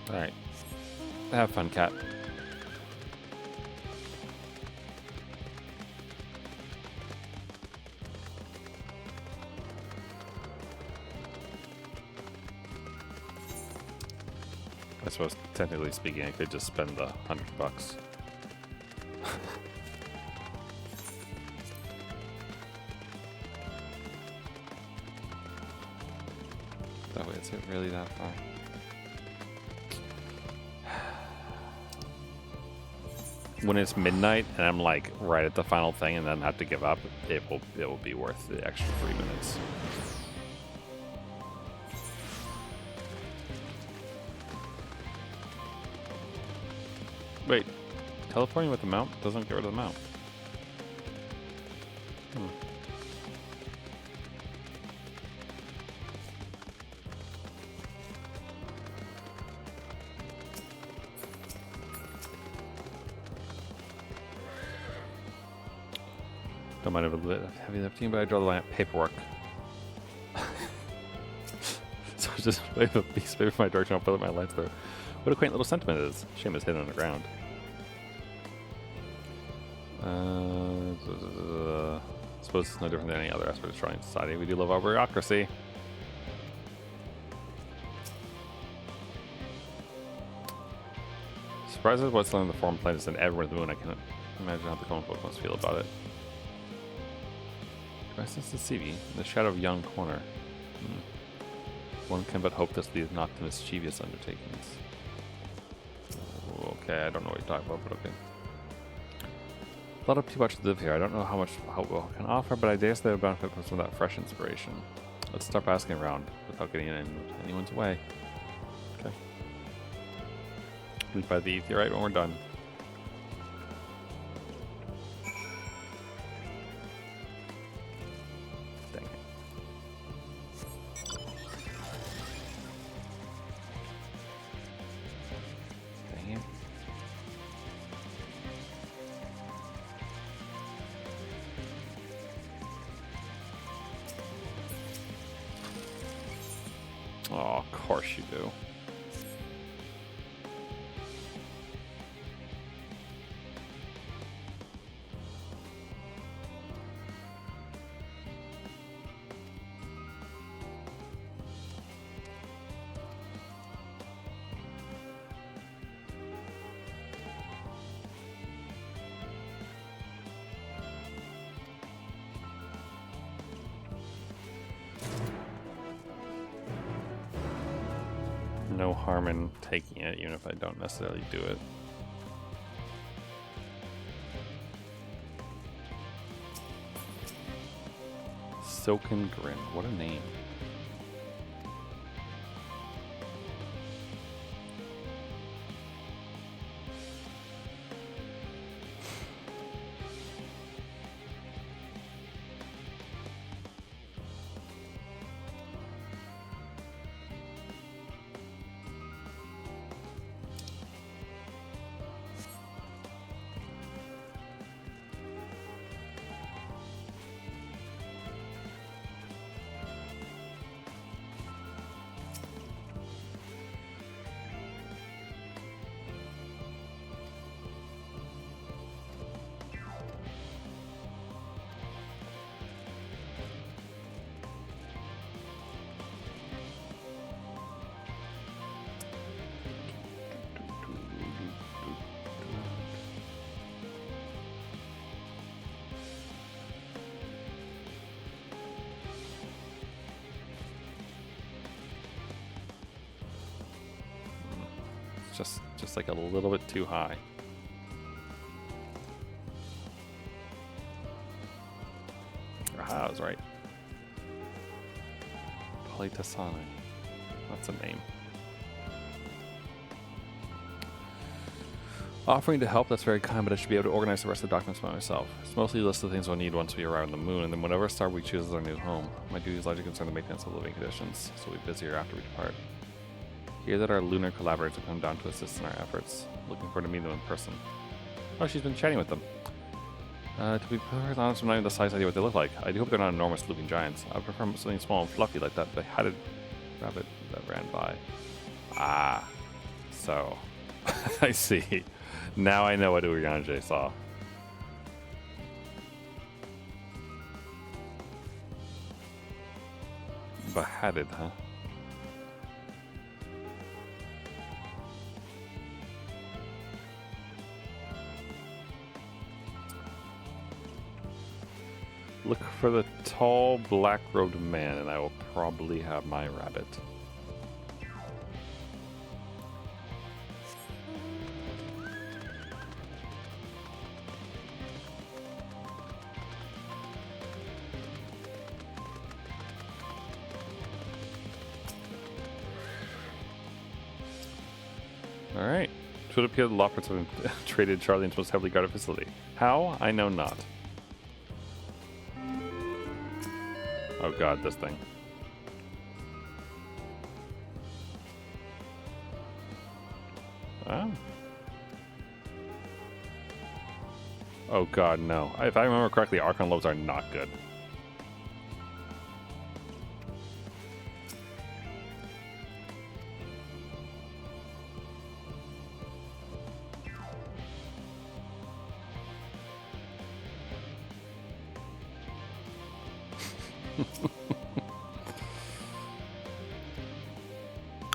Alright. Have fun, cat. I suppose, technically speaking, I could just spend the $100. That way, is it really that far? When it's midnight and I'm like right at the final thing and then have to give up, it will be worth the extra 3 minutes. Wait, teleporting with the mount doesn't get rid of the mount. Don't mind if it's a bit heavy lifting, but I draw the line at paperwork. So just wave a piece of paper from my direction, I'll fill up my lines through. What a quaint little sentiment it is. Shame it's hidden underground. Suppose it's no different than any other aspect of destroying society. We do love our bureaucracy. Surprises what's on the foreign planets and everywhere the moon. I can't imagine how the common folk must feel about it. Crisis to CV in the shadow of Young Corner. One can but hope this leads not to mischievous undertakings. Okay, I don't know what you're talking about, but okay. A lot of people actually live here. I don't know how much help we can offer, but I dare say they would benefit from some of that fresh inspiration. Let's start asking around without getting in anyone's way. Okay. Meet by the Aetherite when we're done. Oh, of course you do. No harm in taking it, even if I don't necessarily do it. Silken Grin, what a name. Just like a little bit too high. Ah, I was right. Polytasani. That's a name. Offering to help, that's very kind, but I should be able to organize the rest of the documents by myself. It's mostly a list of things we'll need once we arrive on the moon, and then whatever star we choose as our new home. My duties largely concern the maintenance of living conditions, so we'll be busier after we depart. Hear that our lunar collaborators have come down to assist in our efforts. Looking forward to meeting them in person. Oh, she's been chatting with them. To be perfectly honest, I'm not even the slightest idea what they look like. I do hope they're not enormous looping giants. I would prefer something small and fluffy like that beheaded rabbit that ran by. Ah, so I see. Now I know what Urianger saw. Beheaded, huh? Look for the tall, black-robed man, and I will probably have my rabbit. Alright. It would appear the Lockfords have traded Charlie into most heavily guarded facility. How? I know not. Oh god, this thing. Oh. Oh god, no. If I remember correctly, Archon Lobes are not good.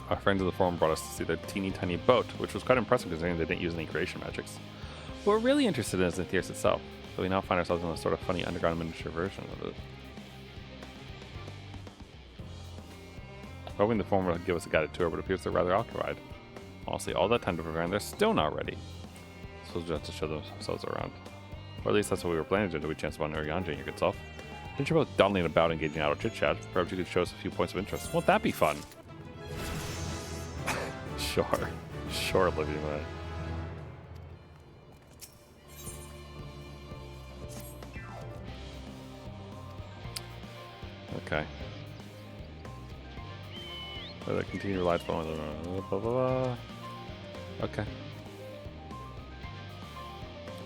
Our friends of the forum brought us to see their teeny tiny boat, which was quite impressive considering they didn't use any creation magics. What we're really interested in is the Theus itself, so we now find ourselves in a sort of funny underground miniature version of it. Hoping the forum would give us a guided tour, but it appears they're rather occupied. Honestly, all that time to prepare and they're still not ready. So we'll just have to show themselves around. Or at least that's what we were planning to do until we chanced upon Urianger and your good self. Since you're both dawdling about engaging out of chit-chat, perhaps you could show us a few points of interest. Won't that be fun? Sure. Sure, Living Way. Okay. Let it continue lights. Blah, blah, blah, blah. Okay.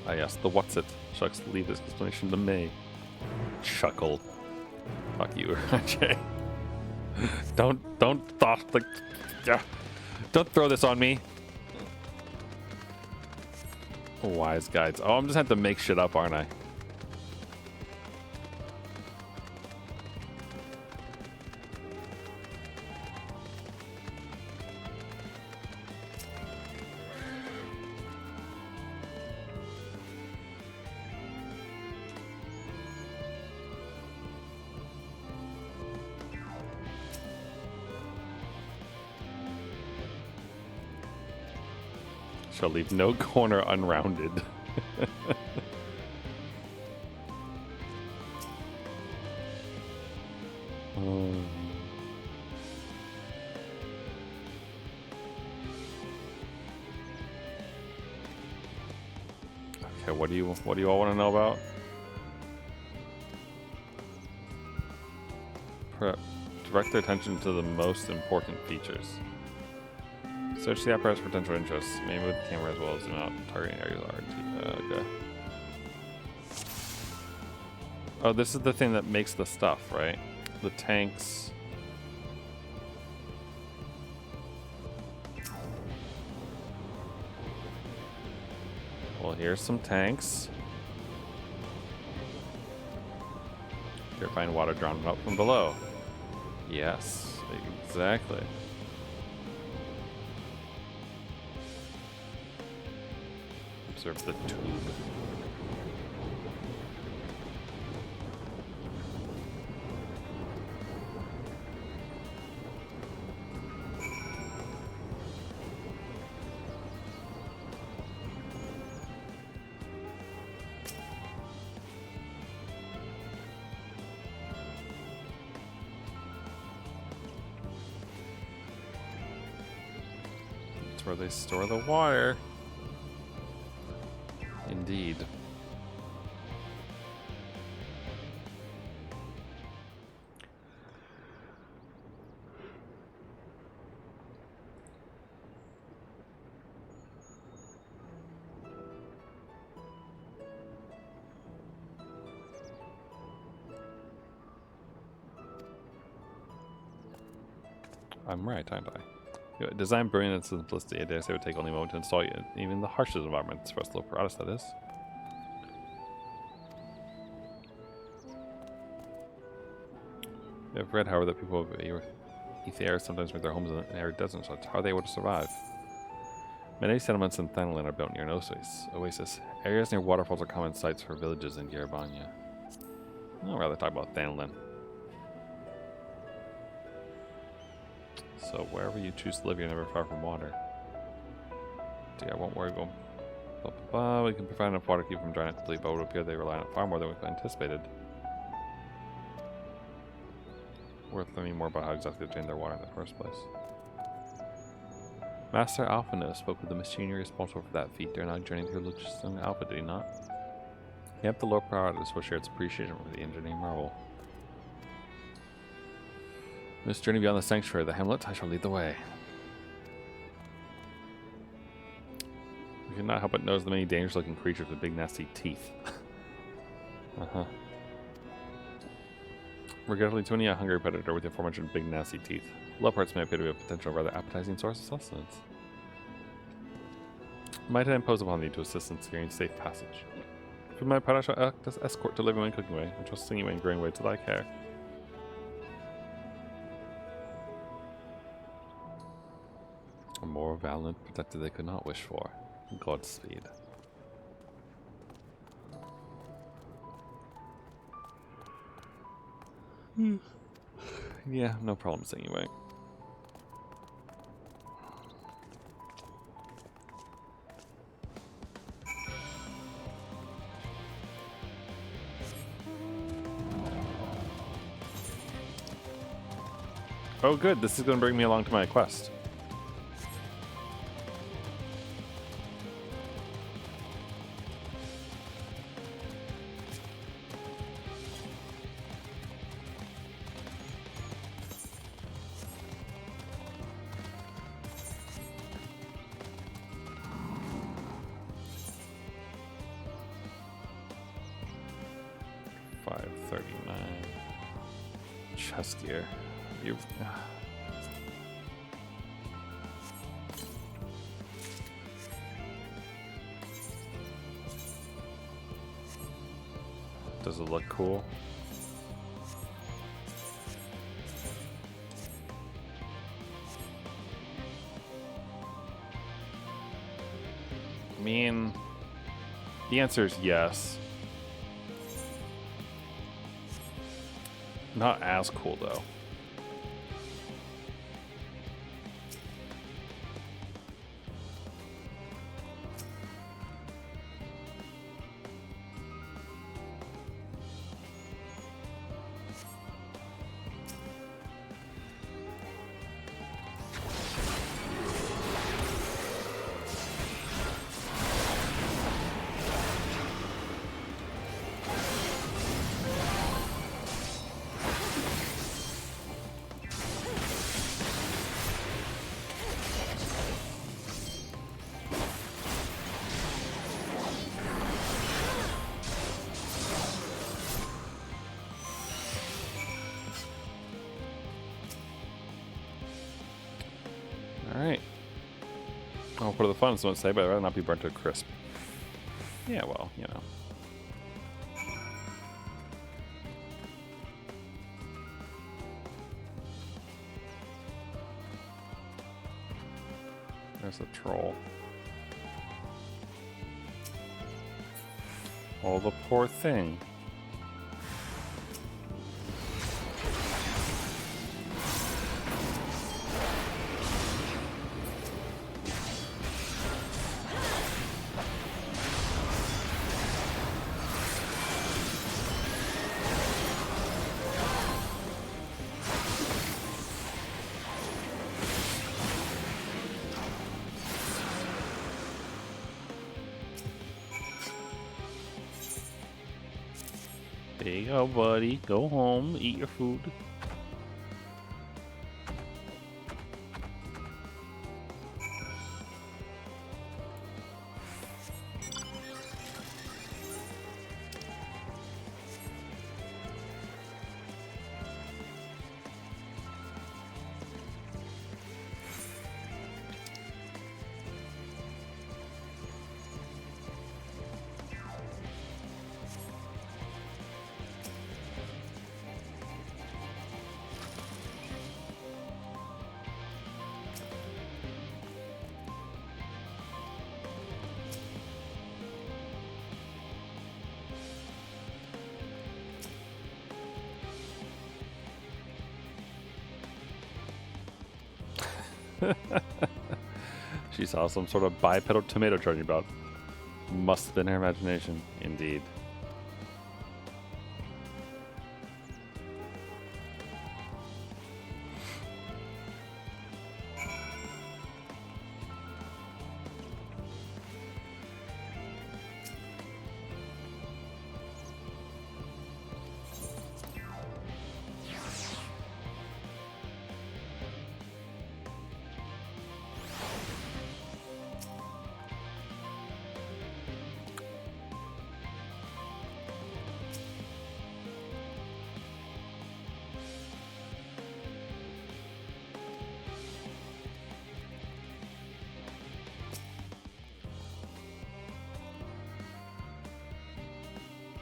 Ah yes, the what's it. Shucks, leave this explanation to me. Chuckle. Fuck you, RJ. Don't like, don't throw this on me. Wise guides. Oh, I'm just have to make shit up, aren't I? Shall leave no corner unrounded. Okay, what do you all want to know about? Direct their attention to the most important features. Search the apparatus for potential interests. Maybe with the camera as well as zoom out. Targeting areas RT. Okay. Oh, this is the thing that makes the stuff, right? The tanks. Well, here's some tanks. Purifying water drawn up from below. Yes, exactly. Observe the tube. That's where they store the water. Indeed. I'm right, aren't I? Design brilliance and simplicity. I dare say it would take only a moment to install you. Even the harshest environments for us low apparatus, that is. I've read, however, that people of Ether sometimes make their homes in arid deserts. So how are they able to survive? Many settlements in Thanalan are built near an oasis. Areas near waterfalls are common sites for villages in Garabanya. I'd rather talk about Thanalan. So wherever you choose to live, you're never far from water. I won't worry about. We can provide enough water to keep from drying out completely, but it would appear they rely on it far more than we anticipated. Worth learning more about how exactly to drain their water in the first place. Master Alphino spoke with the machinery responsible for that feat during our journey through Lucistone Alpha, did he not? Yep, the Lord Paratus will share its appreciation for the engineering marvel. This journey beyond the sanctuary of the hamlet, I shall lead the way. We cannot help but notice the many dangerous-looking creatures with big, nasty teeth. Regrettably, too many a hungry predator with the aforementioned big, nasty teeth. Leopards may appear to be a potential rather appetizing source of sustenance. Might I impose upon thee to assist in securing safe passage? For my part, I shall act as escort to living way and cooking way, and trusting you and growing way to thy care. A more valiant protector they could not wish for. Godspeed. Yeah, no problems anyway. Oh good, this is going to bring me along to my quest. Chest gear. You. Does it look cool? I mean, the answer is yes. Not as cool though. Alright. Oh, for the fun, someone say, but I'd rather not be burnt to a crisp. Yeah, well, you know. There's a troll. Oh, the poor thing. There you go, buddy. Go home, eat your food. She saw some sort of bipedal tomato charging about. Must have been her imagination, indeed.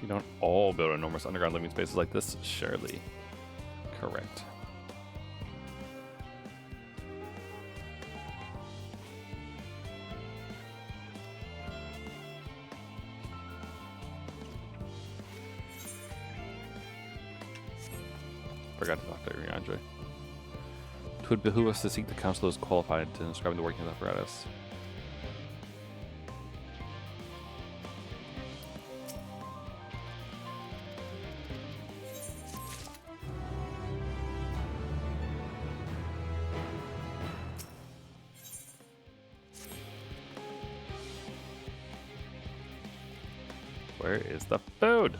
You don't all build enormous underground living spaces like this, surely. Correct. Forgot to talk to Andre. It would behoove us to seek the counsel that is qualified to describe the working of the apparatus. Where is the food?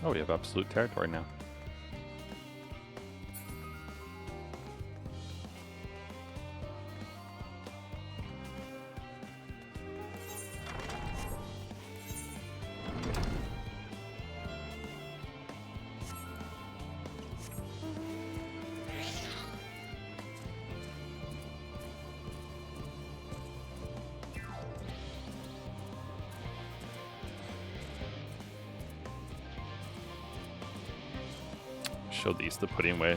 Oh, we have absolute territory now. Show these the pudding way.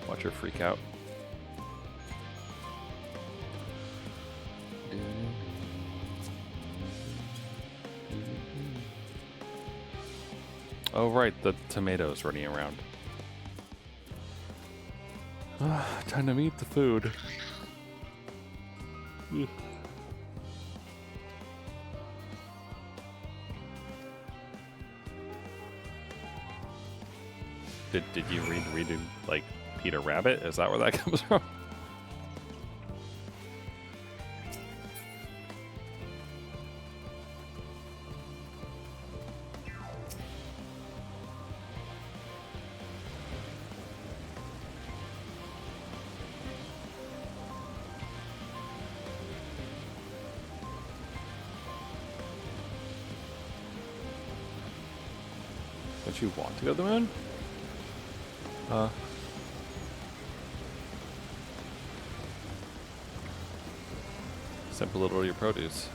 Watch her freak out. Oh right, the tomatoes running around. Time to eat the food. Ugh. Did you read like Peter Rabbit? Is that where that comes from? Don't you want to go to the moon? Simple little your produce.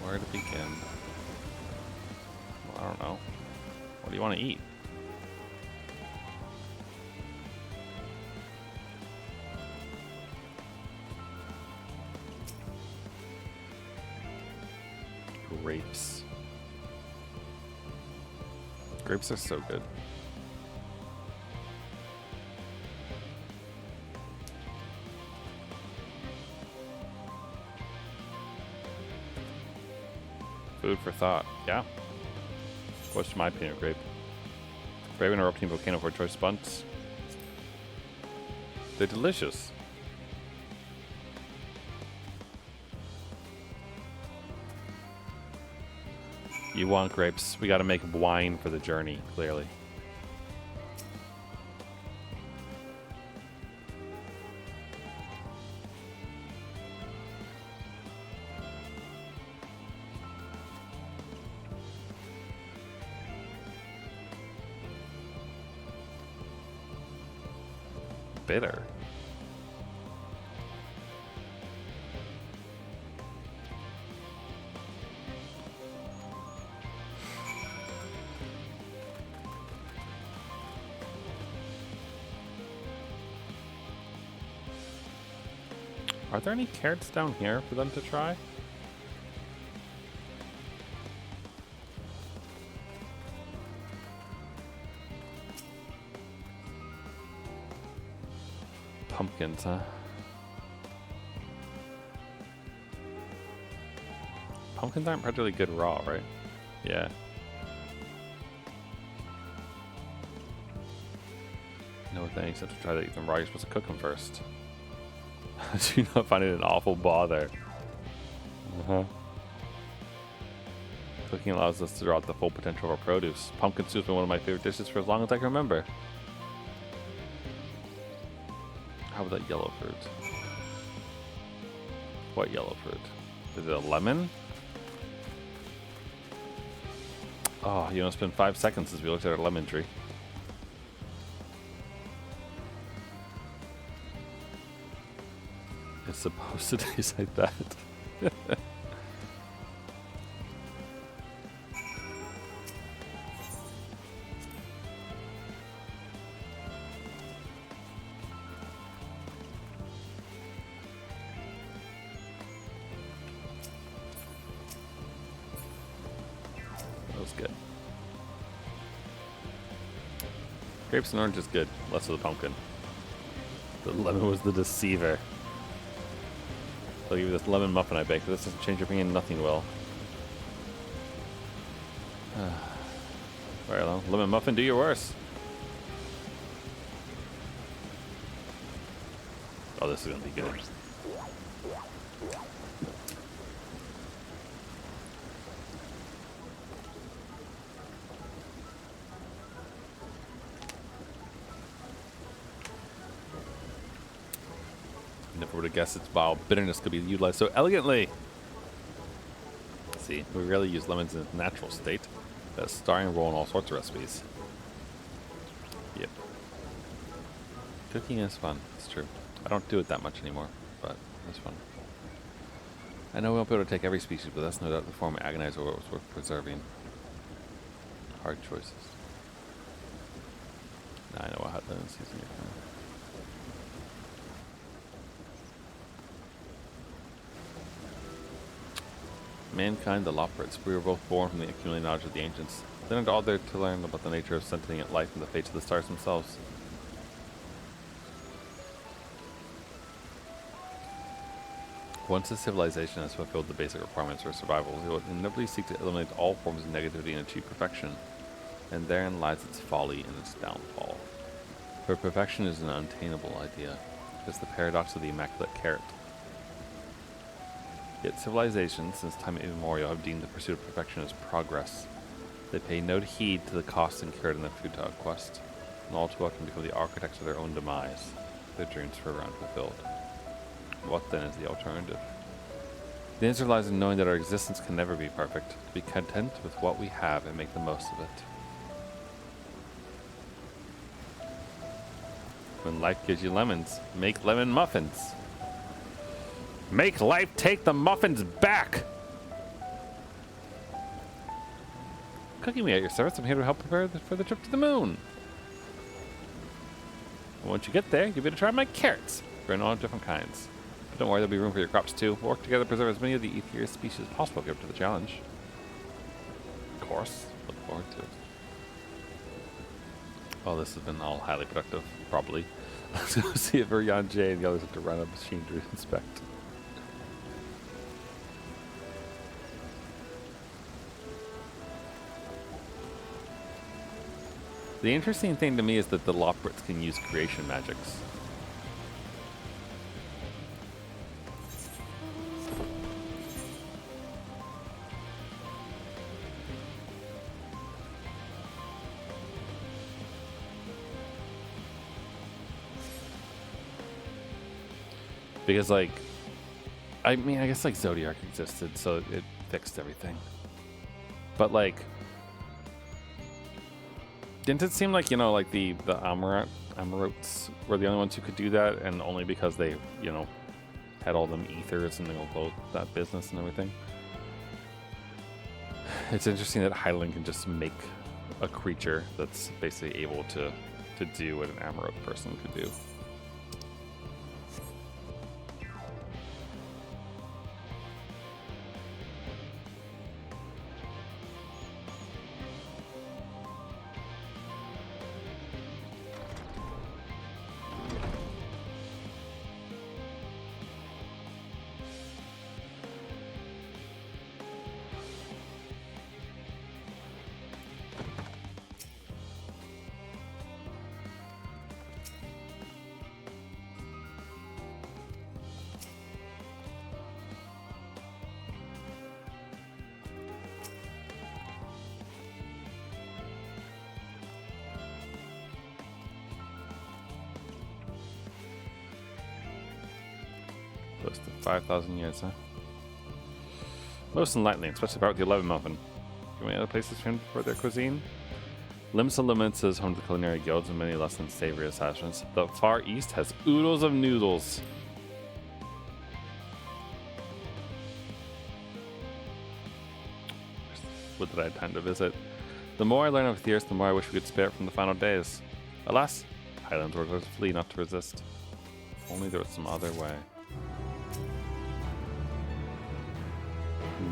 Where to begin? Well, I don't know. What do you want to eat? Grapes. Grapes are so good. Food for thought. Yeah. What's my opinion of grape? Brave and erupting volcano for choice bunts. They're delicious. You want grapes. We gotta make wine for the journey, clearly. Bitter. Are there any carrots down here for them to try? Pumpkins, huh? Pumpkins aren't particularly good raw, right? Yeah. No thanks, I have to try to eat them raw. You're supposed to cook them first. Do you not find it an awful bother? Cooking allows us to draw out the full potential of our produce. Pumpkin soup has been one of my favorite dishes for as long as I can remember. How about that yellow fruit? What yellow fruit? Is it a lemon? Oh, you know, it's been 5 seconds since we looked at our lemon tree. It's supposed to taste like that. That was good. Grapes and orange is good. Less of the pumpkin. The lemon was the deceiver. I'll give you this lemon muffin I baked. This doesn't change your opinion. Nothing will. Right, well, lemon muffin, do your worst. Oh, this is gonna be good. would have guessed its vile bitterness could be utilized so elegantly. See, we rarely use lemons in its natural state. That's a starring role in all sorts of recipes. Yep. Cooking is fun, it's true. I don't do it that much anymore, but it's fun. I know we won't be able to take every species, but that's no doubt the form I agonize over what was worth preserving. Hard choices. Now I know what hot lemon season you're from. Mankind, the Loporits, we were both born from the accumulated knowledge of the ancients. They learned all there to learn about the nature of sentient life and the fates of the stars themselves. Once a civilization has fulfilled the basic requirements for survival, it will inevitably seek to eliminate all forms of negativity and achieve perfection. And therein lies its folly and its downfall. For perfection is an unattainable idea. It is the paradox of the immaculate carrot. Yet civilizations, since time immemorial, have deemed the pursuit of perfection as progress. They pay no heed to the cost incurred in their futile quest, and all too often become the architects of their own demise, their dreams forever unfulfilled. What then is the alternative? The answer lies in knowing that our existence can never be perfect, to be content with what we have and make the most of it. When life gives you lemons, make lemon muffins. Make life take the muffins back! Cooking me at your service, I'm here to help prepare for the trip to the moon. And once you get there, you'll be able to try my carrots. Growing all different kinds. But don't worry, there'll be room for your crops too. We'll work together to preserve as many of the Aether species as possible if you're up to the challenge. Of course. Look forward to it. Oh, this has been all highly productive, probably. Let's go see if Jan J and the others have to run a machine to inspect. The interesting thing to me is that the Loporits can use creation magics. Because, like, I mean, I guess, like, Zodiac existed, so it fixed everything. But, like, didn't it seem like, you know, like, the Amarotes were the only ones who could do that, and only because they, you know, had all them ethers and all that business and everything? It's interesting that Hylian can just make a creature that's basically able to do what an Amarote person could do. Close to 5,000 years, huh? Most enlightening, especially about the 11 muffin. Do any other places for their cuisine? Limsa Limits is home to the culinary guilds and many less than savory establishments. The Far East has oodles of noodles. Would that I had time to visit. The more I learn of Theus, the more I wish we could spare it from the final days. Alas, Highlands workers flee not to resist. If only there was some other way.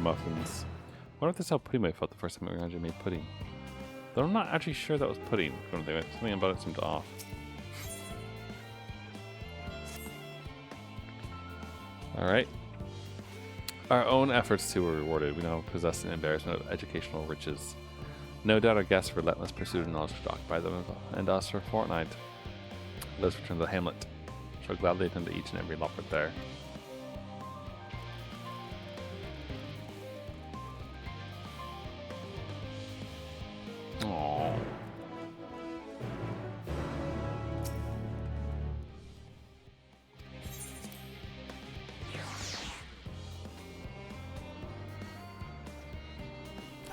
Muffins. I wonder if this is how pudding might felt the first time Ranger made pudding. Though I'm not actually sure that was pudding. Something about it seemed off. Alright. Our own efforts too were rewarded. We now possess an embarrassment of educational riches. No doubt our guests' relentless pursuit of knowledge should occupy them and us for a fortnight. Let us return to the hamlet. Shall gladly attend to each and every Loporit there. Aww.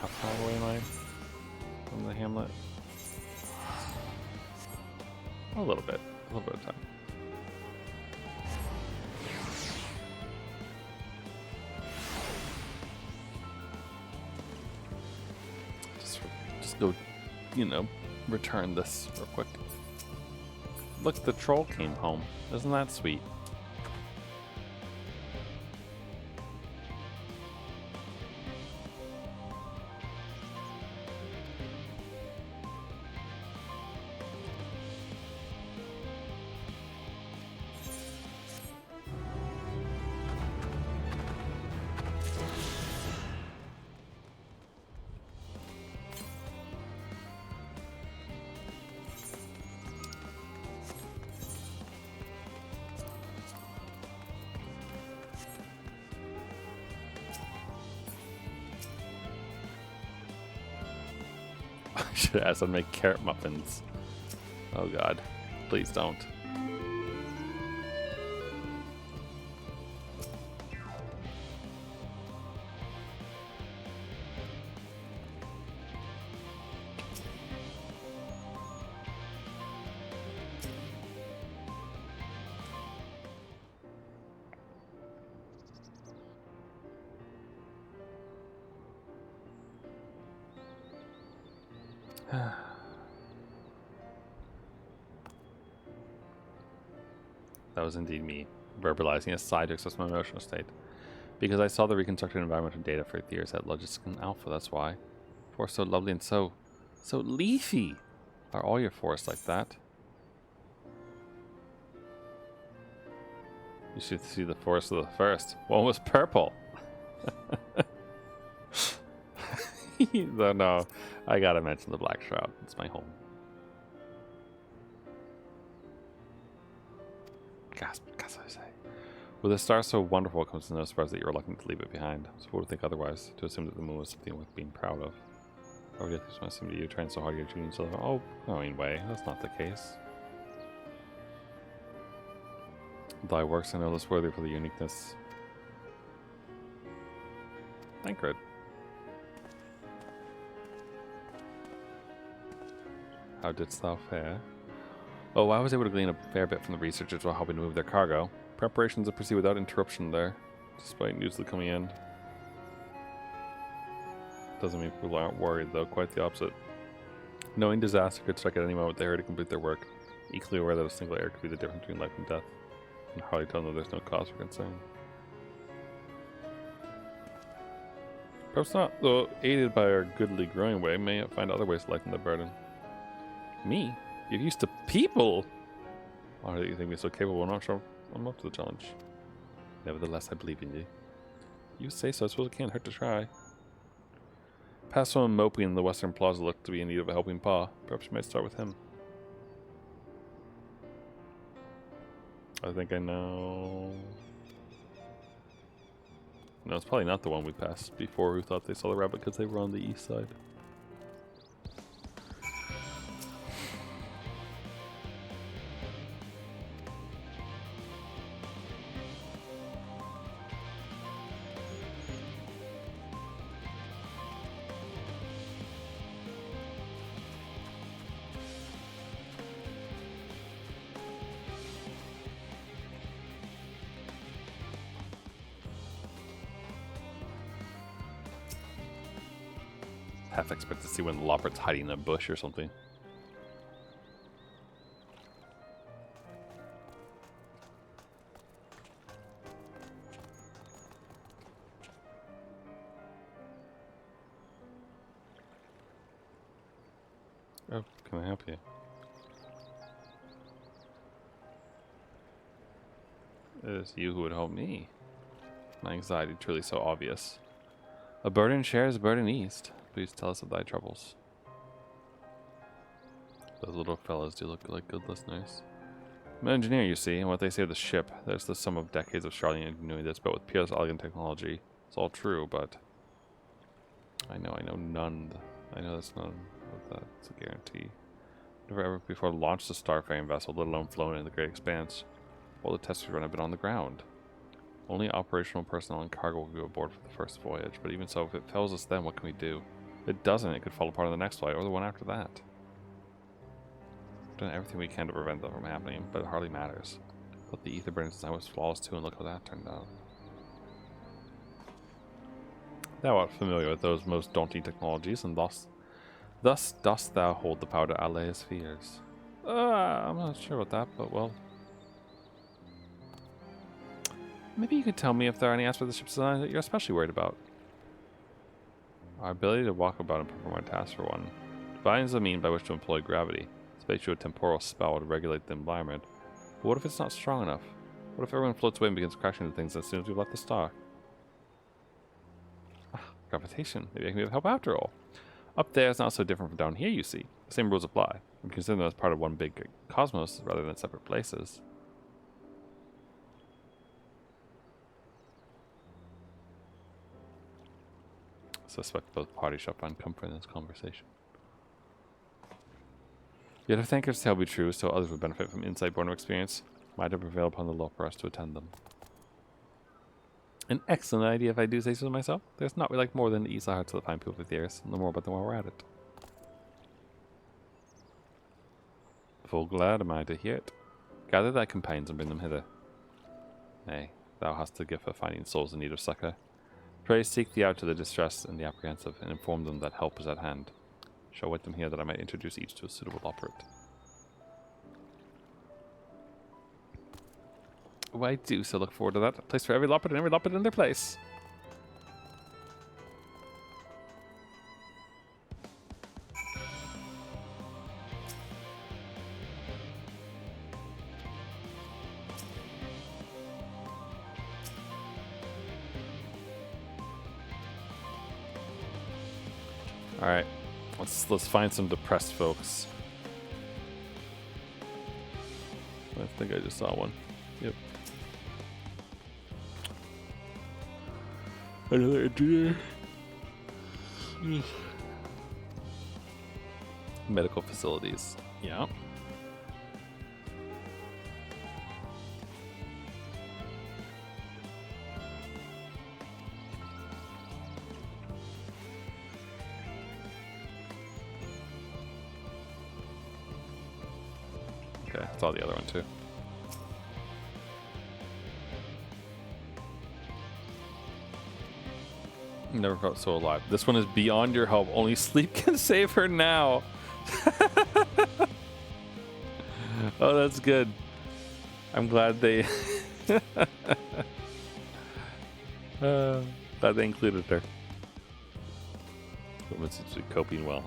How far away am I from the hamlet? A little bit of time. Just go, you know, return this real quick. Look, the troll came home. Isn't that sweet? I should ask them to make carrot muffins. Oh god. Please don't. That was indeed me, verbalizing a sigh to express my emotional state. Because I saw the reconstructed environmental data for years at Logisticon Alpha, that's why. Forests so lovely and so leafy. Are all your forests like that? You should see the forest of the first. One was purple. No, I gotta mention the Black Shroud. It's my home. Gasp, I say. With a star so wonderful, it comes to no surprise that you're reluctant to leave it behind. So who would think otherwise? To assume that the moon was something worth being proud of. Or did this seem to you trying so hard you're treating yourself? Oh, no, way. That's not the case. Thy works are no less worthy for the uniqueness. Thancred. How didst thou fare? Oh, I was able to glean a fair bit from the researchers while helping to move their cargo. Preparations have proceeded without interruption there, despite news of the coming end. Doesn't mean people aren't worried, though. Quite the opposite. Knowing disaster could strike at any moment, they hurry to complete their work. Equally aware that a single error could be the difference between life and death. And hardly tell them that there's no cause for concern. Perhaps not, though aided by our goodly growing way, may yet find other ways to lighten the burden. Me? You're used to people! Why do you think me so capable? I'm not sure I'm up to the challenge. Nevertheless, I believe in you. You say so, I suppose it can't hurt to try. Past someone moping in the Western Plaza looked to be in need of a helping paw. Perhaps you might start with him. I think I know... No, it's probably not the one we passed before who thought they saw the rabbit because they were on the east side. Half expect to see when Loppert's hiding in a bush or something. Oh, can I help you? It is you who would help me. My anxiety truly so obvious. A burden shares a burden east. Please tell us of thy troubles. Those little fellows do look like good listeners. I'm an engineer, you see, and what they say of the ship, there's the sum of decades of Charlene engineering this, but with Pierre's elegant technology. It's all true, but I know none. I know that's none of that. It's a guarantee. Never ever before launched a starfaring vessel, let alone flown into the great expanse. All the tests we run have been on the ground. Only operational personnel and cargo will go aboard for the first voyage, but even so, if it fails us then, what can we do? If it doesn't, it could fall apart on the next flight or the one after that. We've done everything we can to prevent that from happening, but it hardly matters. But the ether burning design was flawless too, and look how that turned out. Thou art familiar with those most daunting technologies, and thus dost thou hold the power to allay his fears. I'm not sure about that, but well. Maybe you could tell me if there are any aspects of the ship's design that you're especially worried about. Our ability to walk about and perform our tasks, for one. Divine is a mean by which to employ gravity. Spatio-temporal spell to regulate the environment. But what if it's not strong enough? What if everyone floats away and begins crashing into things as soon as we've left the star? Gravitation. Maybe I can be of help after all. Up there is not so different from down here, you see. The same rules apply. We consider them as part of one big cosmos rather than separate places. I suspect both parties shall find comfort in this conversation. Yet if Thanker's tale be true, so others would benefit from insight born of experience, might it prevail upon the law for us to attend them. An excellent idea if I do say so myself. There's not we like more than to ease the hearts of the fine people with ears, and the more about them while we're at it. Full glad am I to hear it. Gather thy companions and bring them hither. Nay, thou hast the gift of finding souls in need of succor. Pray seek thee out to the distressed and the apprehensive, and inform them that help is at hand. Shall wait them here that I might introduce each to a suitable operate. Oh, I do so look forward to that. A place for every loppet and every loppet in their place. All right, let's find some depressed folks. I think I just saw one. Yep. Another engineer. Medical facilities. Yeah. Okay, I saw the other one too. Never felt so alive. This one is beyond your help. Only sleep can save her now. Oh, that's good. I'm glad they glad they included her. Woman seems to be coping well.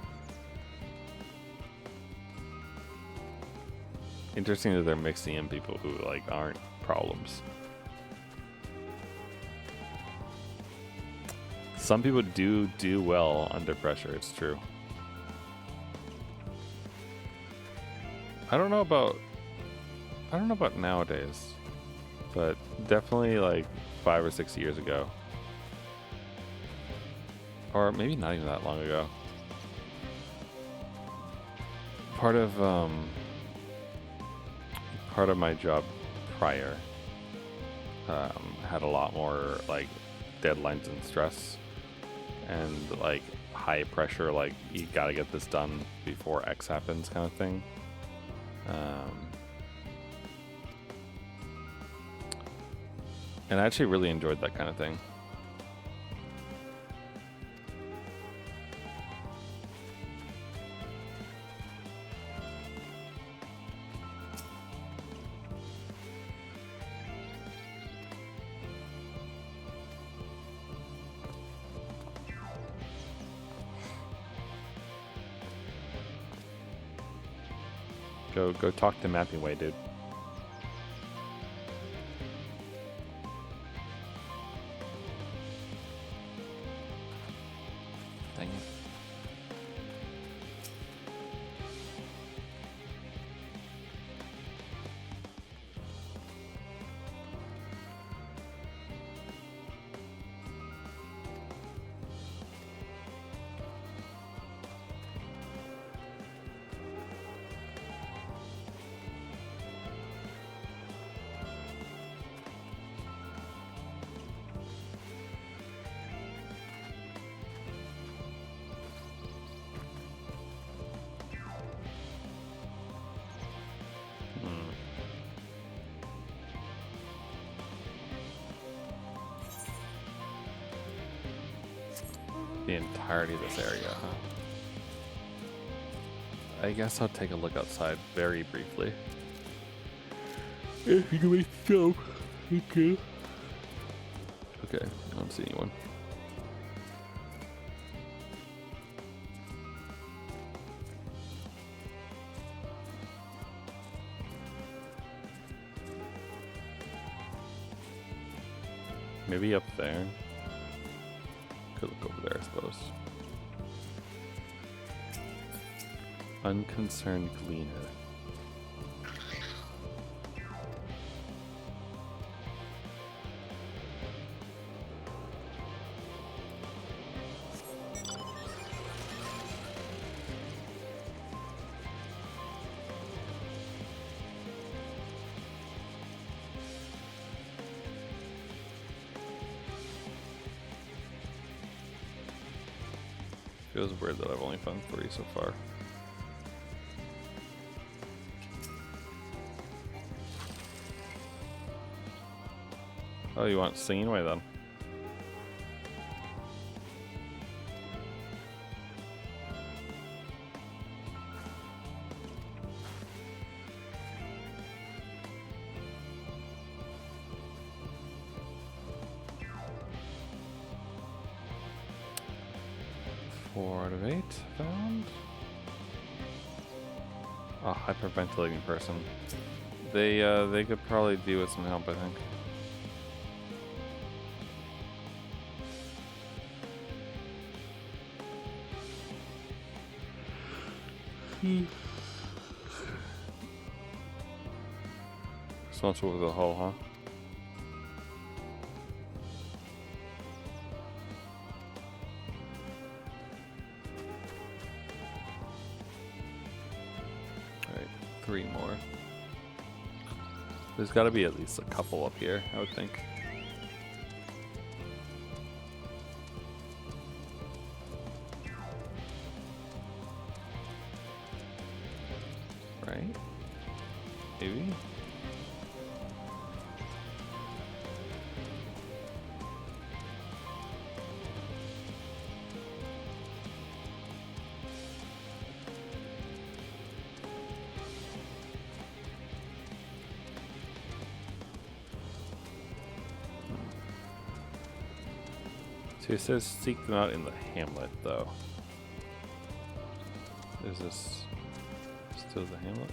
Interesting that they're mixing in people who like aren't problems. Some people do well under pressure, it's true. I don't know about nowadays, but definitely like 5 or 6 years ago. Or maybe not even that long ago. Part of my job prior had a lot more like deadlines and stress and like high pressure, like you gotta get this done before X happens kind of thing. And I actually really enjoyed that kind of thing. Go talk to Mapping Way, dude. Dang it. The entirety of this area, huh? I guess I'll take a look outside very briefly. If you can make so, okay. Okay, I don't see anyone. Maybe up there. Could look over there, I suppose. Unconcerned gleaner. Feels weird that I've only found 3 so far. Oh, you want singing away then? Out of 8 found. A hyperventilating person. They could probably do with some help, I think. Responsible for the hull, huh? Alright, 3 more. There's gotta be at least a couple up here, I would think. Right? Maybe? So it says seek them out in the hamlet, though. Is this still the hamlet?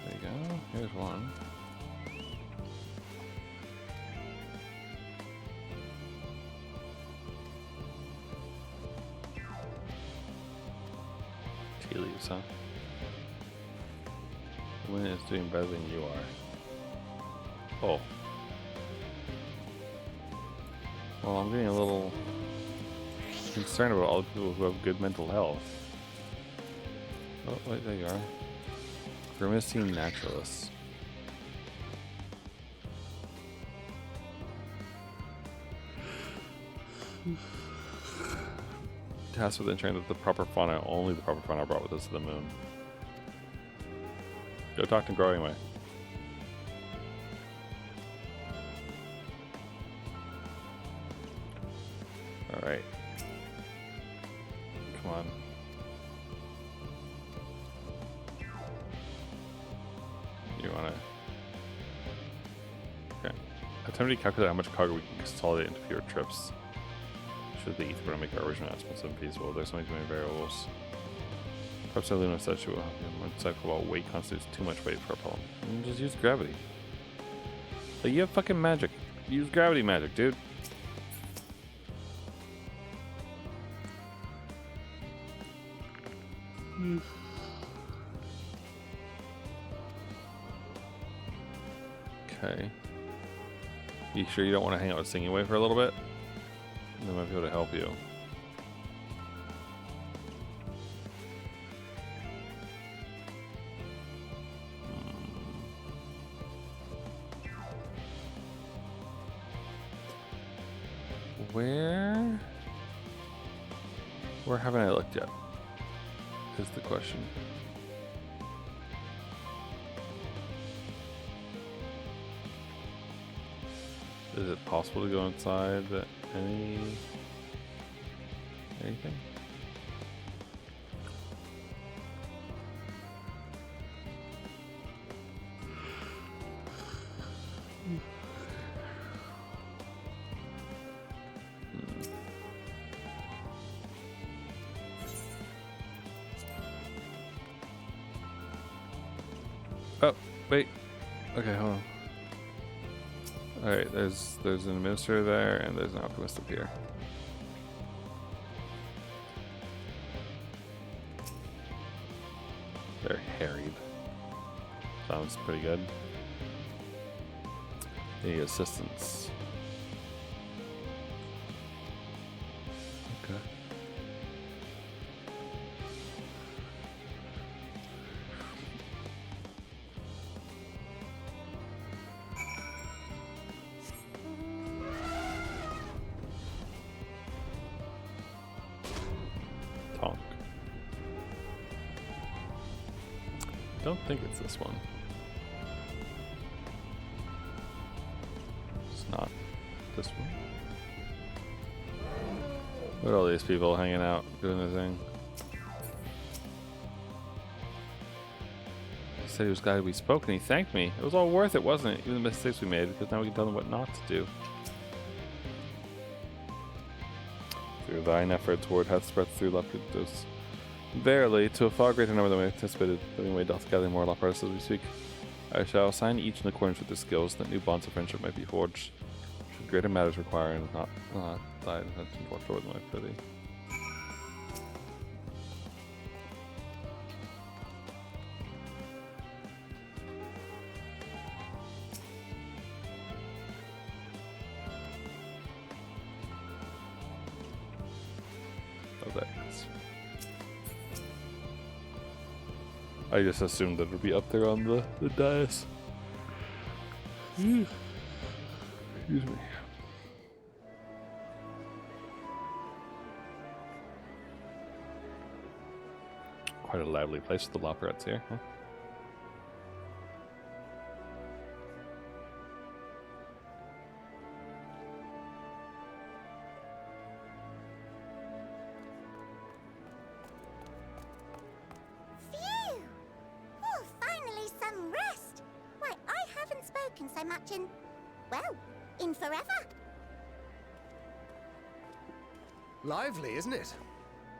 There you go. Here's one. Tea leaves, huh? The wind is doing better than you are. Oh. Well, I'm getting a little concerned about all the people who have good mental health. Oh, wait, there you are. Grimacing naturalists. Tasked with ensuring that the proper fauna, only the proper fauna, are brought with us to the moon. Go talk to Grow anyway. Alright. Come on. You wanna... Okay. Attempt to calculate how much cargo we can consolidate into fewer trips. Should the ether make our original estimates unfeasible? There's so many variables. Perhaps I Luna said she will help you. One cycle about weight constitutes too much weight for a problem. Just use gravity. Like, you have fucking magic. Use gravity magic, dude. Okay. You sure you don't want to hang out with Singing Way for a little bit? They might be able to help you. Where haven't I looked yet? Is the question. Is it possible to go inside anything? Oh, wait. Okay, hold on. Alright, there's an administrator there, and there's an alchemist up here. They're harried. Sounds pretty good. They need assistance. Okay. Tonk. Don't think it's this one. It's not this one. Look at all these people hanging out, doing their thing. He said he was glad we spoke and he thanked me. It was all worth it, wasn't it? Even the mistakes we made, because now we can tell them what not to do. Through thine efforts, word hath spread through Lapidus. Verily, to a far greater number than we anticipated, living way doth gather more Lapartis as we speak. I shall assign each in accordance with their skills, that new bonds of friendship might be forged. Should greater matters require, and not thy intention watch over my pity. Oh, there it is. I just assumed that it would be up there on the dais. Excuse me. Quite a lively place with the Loporets here, huh? Phew! Oh, finally some rest! Why, I haven't spoken so much in, well, in forever. Lively, isn't it?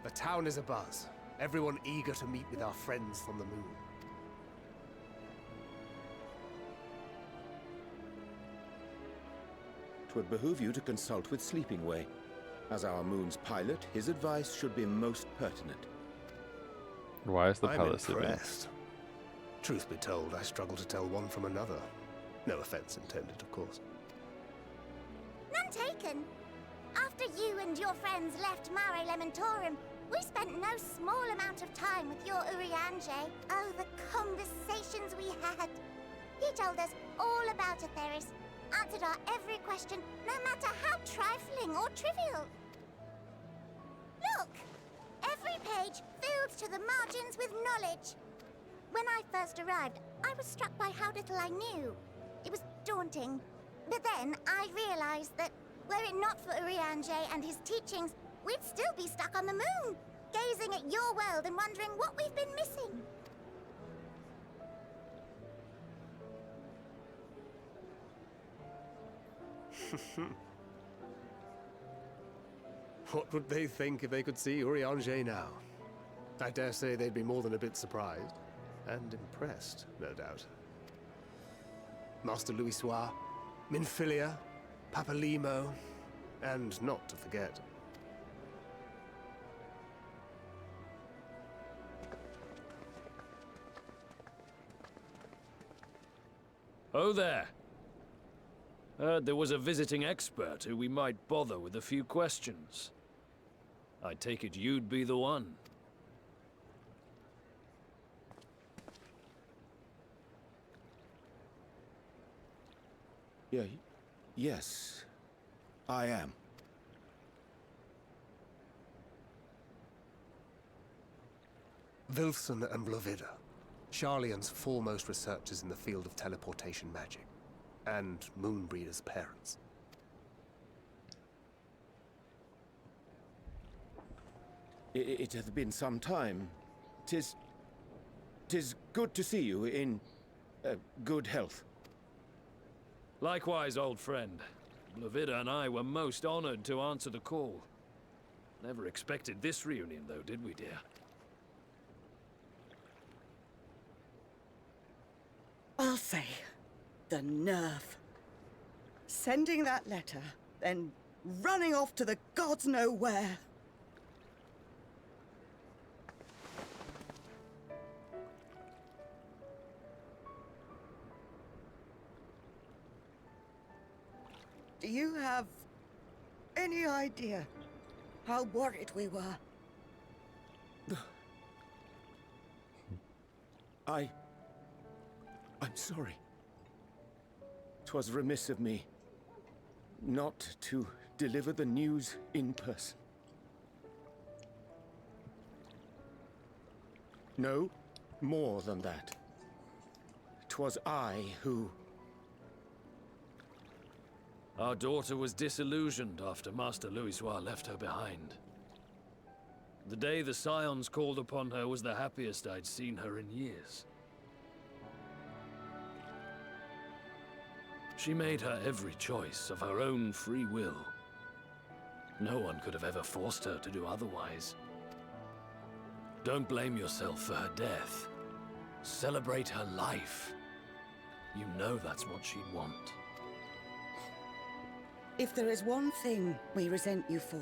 The town is abuzz. Everyone eager to meet with our friends from the moon. Twould behoove you to consult with Sleeping Way. As our moon's pilot, his advice should be most pertinent. Why is the I'm pilot sleeping? impressed. Truth be told, I struggle to tell one from another. No offense intended, of course. None taken. After you and your friends left Mare Elementorum, we spent no small amount of time with your Urianger. Oh, the conversations we had. He told us all about Atheris, answered our every question, no matter how trifling or trivial. Look! Every page filled to the margins with knowledge. When I first arrived, I was struck by how little I knew. It was daunting. But then I realized that were it not for Urianger and his teachings, we'd still be stuck on the moon, gazing at your world and wondering what we've been missing. What would they think if they could see Urianger now? I dare say they'd be more than a bit surprised. And impressed, no doubt. Master Louisoix, Minfilia, Papalimo, and not to forget. Oh there. Heard there was a visiting expert who we might bother with a few questions. I take it you'd be the one. Yes, I am. Wilson and Blovida, Sharlayan's foremost researchers in the field of teleportation magic, and Moonbreeder's parents. It hath been some time. Tis good to see you in good health. Likewise, old friend. Blavida and I were most honored to answer the call. Never expected this reunion, though, did we, dear? I'll say, the nerve. Sending that letter, then running off to the gods know where. Do you have any idea how worried we were? I'm sorry. 'Twas remiss of me not to deliver the news in person. No, more than that. 'Twas I who... Our daughter was disillusioned after Master Louisoix left her behind. The day the Scions called upon her was the happiest I'd seen her in years. She made her every choice of her own free will. No one could have ever forced her to do otherwise. Don't blame yourself for her death. Celebrate her life. You know that's what she'd want. If there is one thing we resent you for,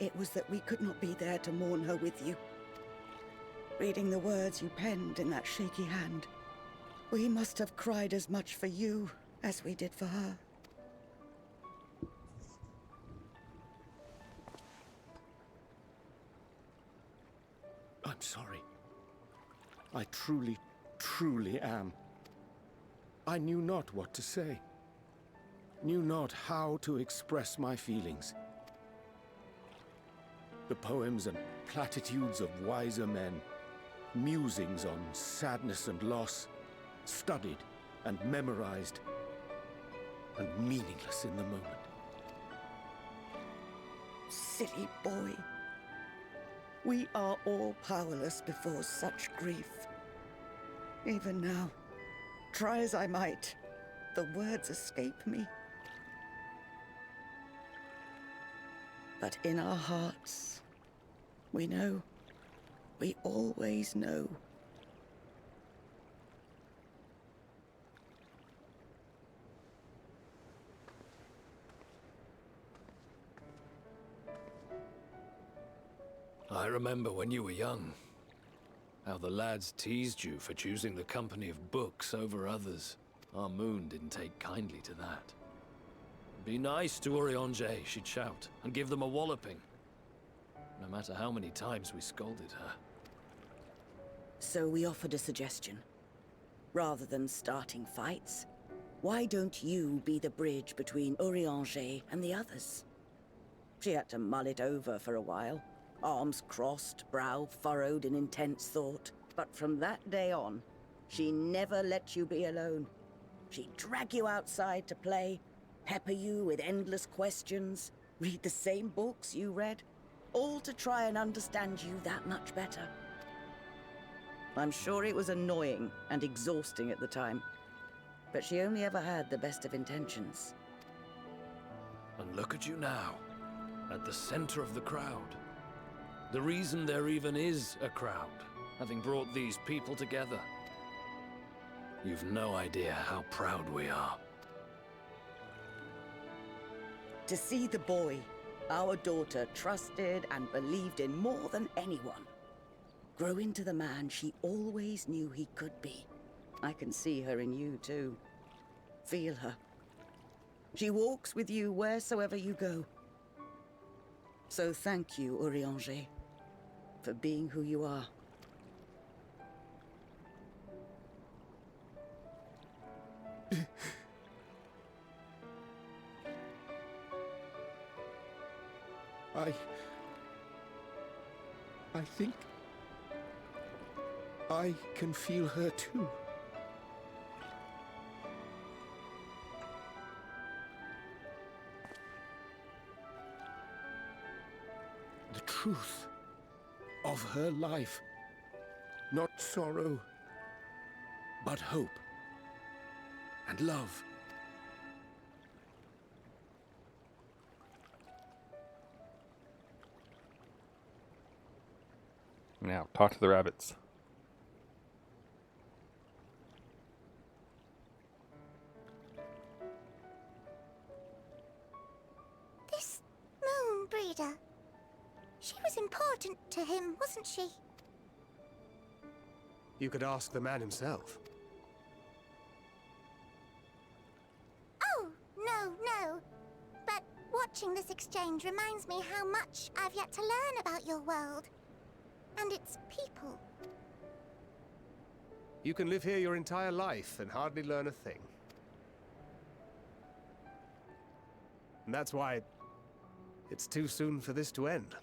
it was that we could not be there to mourn her with you. Reading the words you penned in that shaky hand, we must have cried as much for you as we did for her. I'm sorry. I truly, truly am. I knew not what to say. Knew not how to express my feelings. The poems and platitudes of wiser men, musings on sadness and loss, studied and memorized, and meaningless in the moment. Silly boy. We are all powerless before such grief. Even now, try as I might, the words escape me. But in our hearts, we know. We always know. I remember when you were young, how the lads teased you for choosing the company of books over others. Our moon didn't take kindly to that. Be nice to Urianger, she'd shout, and give them a walloping. No matter how many times we scolded her. So we offered a suggestion. Rather than starting fights, why don't you be the bridge between Urianger and the others? She had to mull it over for a while. Arms crossed, brow furrowed in intense thought. But from that day on, she never let you be alone. She'd drag you outside to play, pepper you with endless questions, read the same books you read, all to try and understand you that much better. I'm sure it was annoying and exhausting at the time, but she only ever had the best of intentions. And look at you now, at the center of the crowd. The reason there even is a crowd, having brought these people together. You've no idea how proud we are. To see the boy, our daughter, trusted and believed in more than anyone, grow into the man she always knew he could be. I can see her in you too. Feel her. She walks with you wheresoever you go. So thank you, Urianger, for being who you are. I think I can feel her too. The truth of her life. Not sorrow, but hope and love. Now, talk to the rabbits. This moon breeder. She was important to him, wasn't she? You could ask the man himself. Oh, no. But watching this exchange reminds me how much I've yet to learn about your world. And its people. You can live here your entire life and hardly learn a thing. And that's why it's too soon for this to end.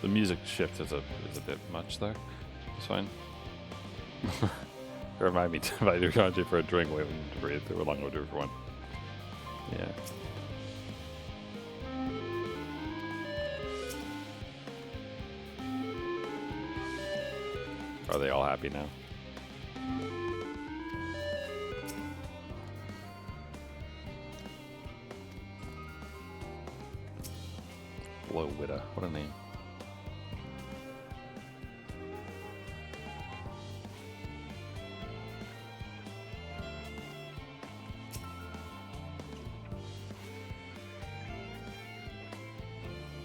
The music shift is a bit much there. It's fine. Remind me to invite your country for a drink, waiting to breathe. They were long overdue for one. Yeah. Are they all happy now? Blow Witta, what a name.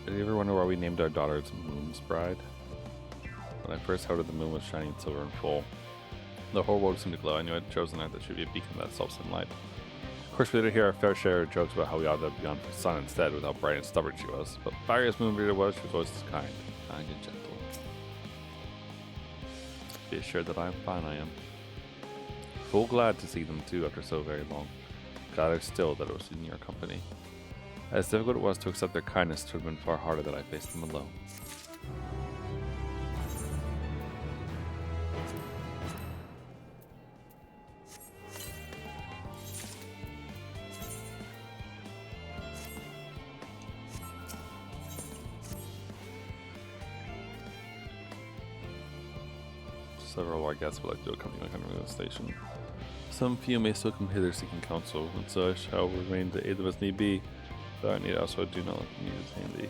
Did you ever wonder why we named our daughters Moon's Bride? When I first heard of the moon was shining silver and full, the whole world seemed to glow. I knew I'd chosen her that should be a beacon of that self-same light. Of course, we did hear our fair share of jokes about how we ought to be on for sun instead, with how bright and stubborn she was. But fiery as Moon Breeder was, she was always kind and gentle. Be assured that I am fine, I am. Full glad to see them too after so very long. Gladder still that it was in your company. As difficult it was to accept their kindness, it would have been far harder that I faced them alone. Several, I guess, would like to accompany my country to the station. Some few may still come hither seeking counsel, and so I shall remain to aid them as need be. Though I need also do not let them use handy.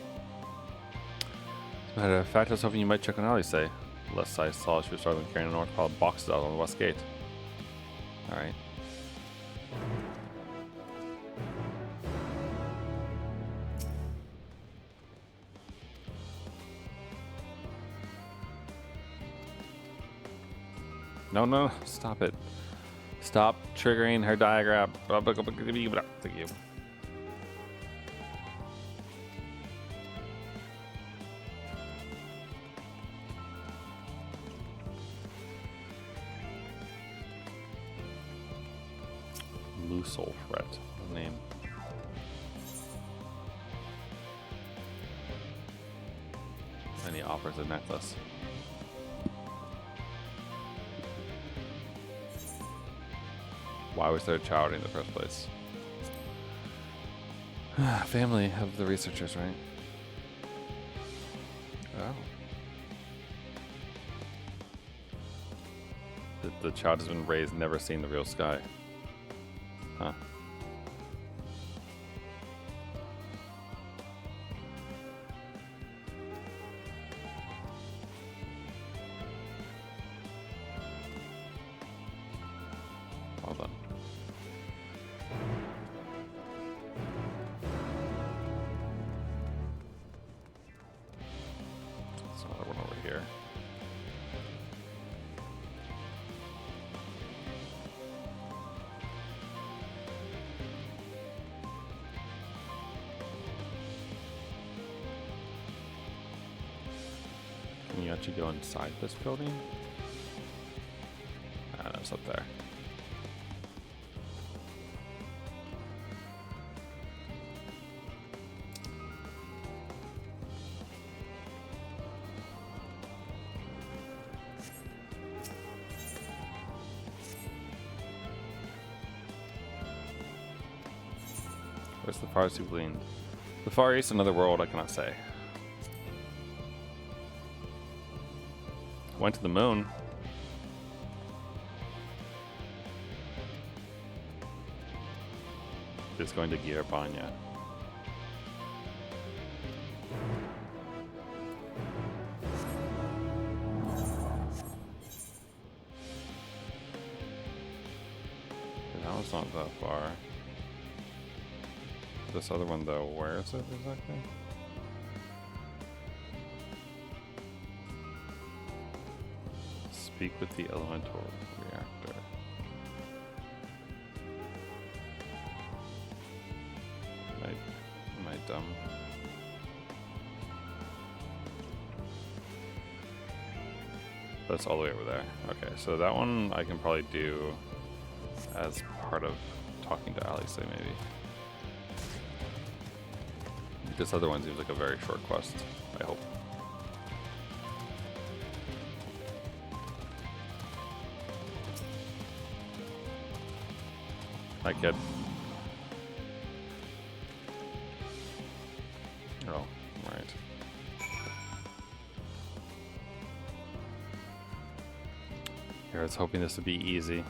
As a matter of fact, I was hoping you might check on Alice, lest I saw she was struggling carrying an north pile of boxes out on the west gate. Alright. No, stop it. Stop triggering her diagram. Thank you. Soul Fret name. And he offers a necklace. Why was there a child in the first place? Family of the researchers, right? Oh. The child has been raised, never seen the real sky. Huh. Well done. There's another one over here. Can you actually go inside this building? Ah, that's up there. Where's the farthest you've gleaned? The Far East, another world, I cannot say. Went to the moon. Just going to Girabanya. That one's not that far. This other one though, where is it exactly? Speak with the elemental reactor. Am I dumb? That's all the way over there. Okay, so that one I can probably do as part of talking to Alice, maybe. This other one seems like a very short quest, I hope. Hi, kid. Oh, right. Here, I was hoping this would be easy.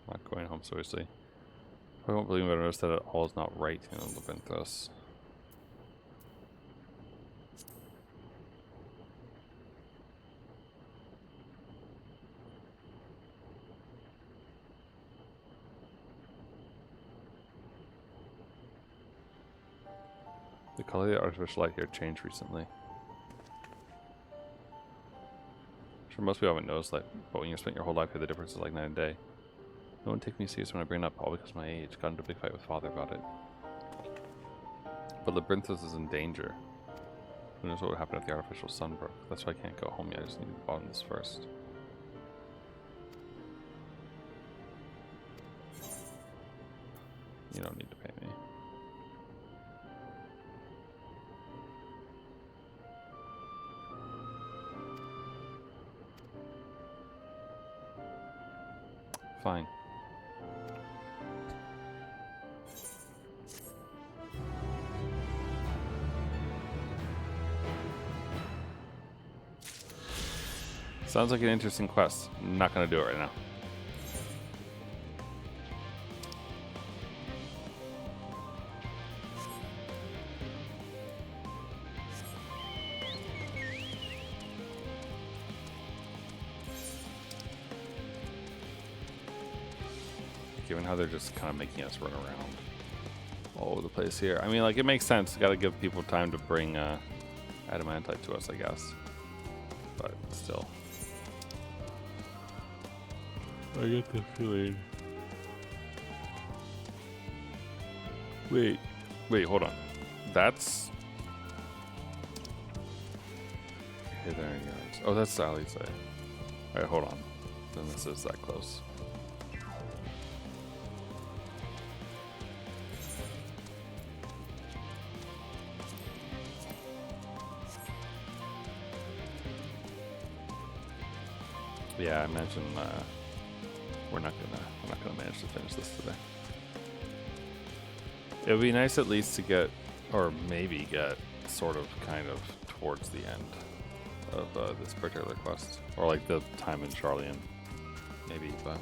Not going home so easily. I won't believe it, but I noticed that all is not right in Leventhos. The color of the artificial light here changed recently. Sure, most people haven't noticed that, but when you spent your whole life here, the difference is like night and day. No one takes me serious when I bring it up, all because of my age. Got into a big fight with father about it. But Labyrinthos is in danger. Who knows what would happen if the artificial sun broke? That's why I can't go home yet. I just need to bottom this first. You don't need to pay me. Fine. Sounds like an interesting quest. I'm not gonna do it right now. Given how they're just kind of making us run around all over the place here. I mean, like, it makes sense. Gotta give people time to bring adamantite to us, I guess. But still. I get the feeling. Wait, hold on. That's... Hey there, guys. Oh, that's Sally's say. Alright, hold on. Then this is that close. Yeah, I imagine we're not gonna manage to finish this today. It would be nice at least to get, or maybe get, sort of, kind of towards the end of this particular quest, or like the time in Charlian, maybe, but.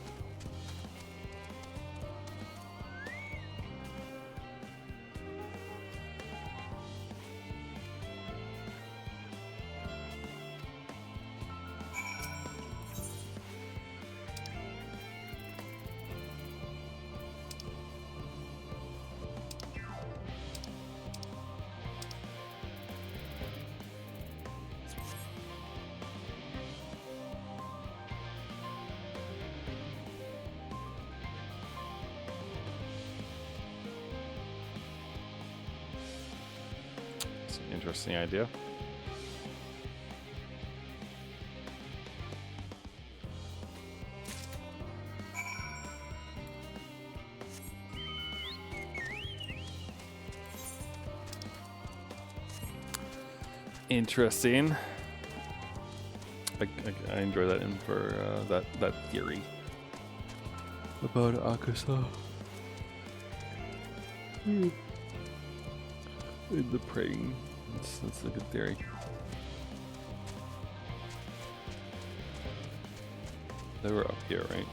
interesting idea. Interesting. I enjoy that in for that theory about Akusa. In the praying, that's a good theory. They were up here, right?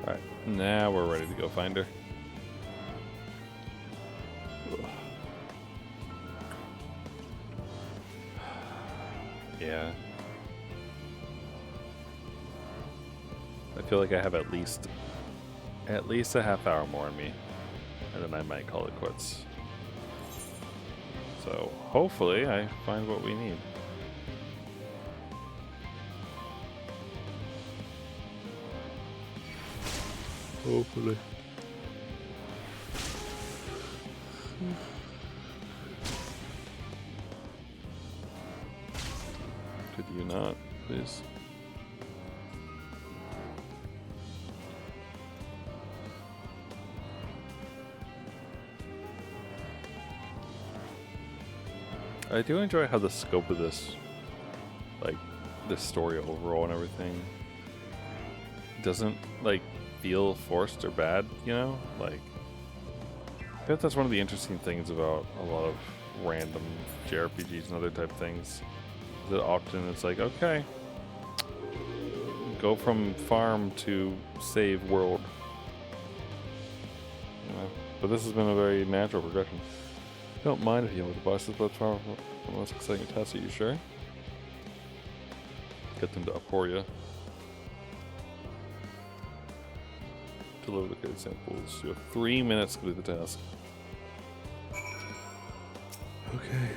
Alright, now we're ready to go find her. Ugh. Yeah. I feel like I have at least a half hour more in me, and then I might call it quits. So hopefully I find what we need. Hopefully. Could you not, please? I do enjoy how the scope of this, like, this story overall and everything, doesn't, like, feel forced or bad, you know? Like, I think that's one of the interesting things about a lot of random JRPGs and other type things. That often it's like, okay, go from farm to save world. You know? But this has been a very natural progression. Don't mind if you with the bosses, but it's one of the most exciting tasks. Are you sure? Get them to uproar you. Deliver the code samples. You have 3 minutes to complete the task. Okay.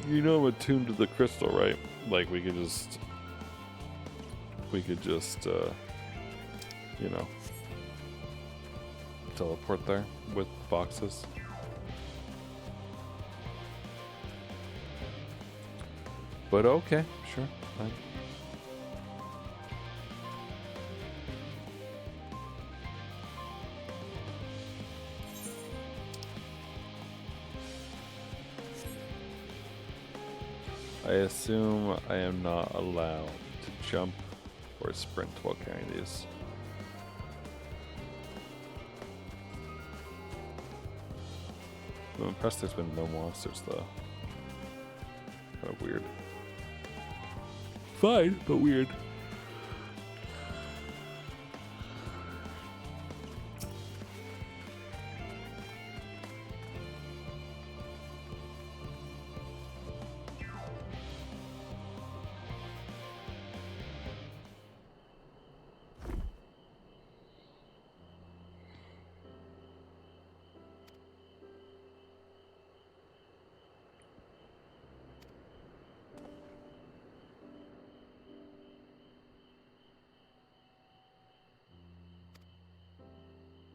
You know I'm attuned to the crystal, right? Like we could just, you know, teleport there with boxes. But okay, sure, fine. I assume I am not allowed to jump or sprint while carrying these. I'm impressed there's been no monsters though. Kind of weird. Fine, but weird.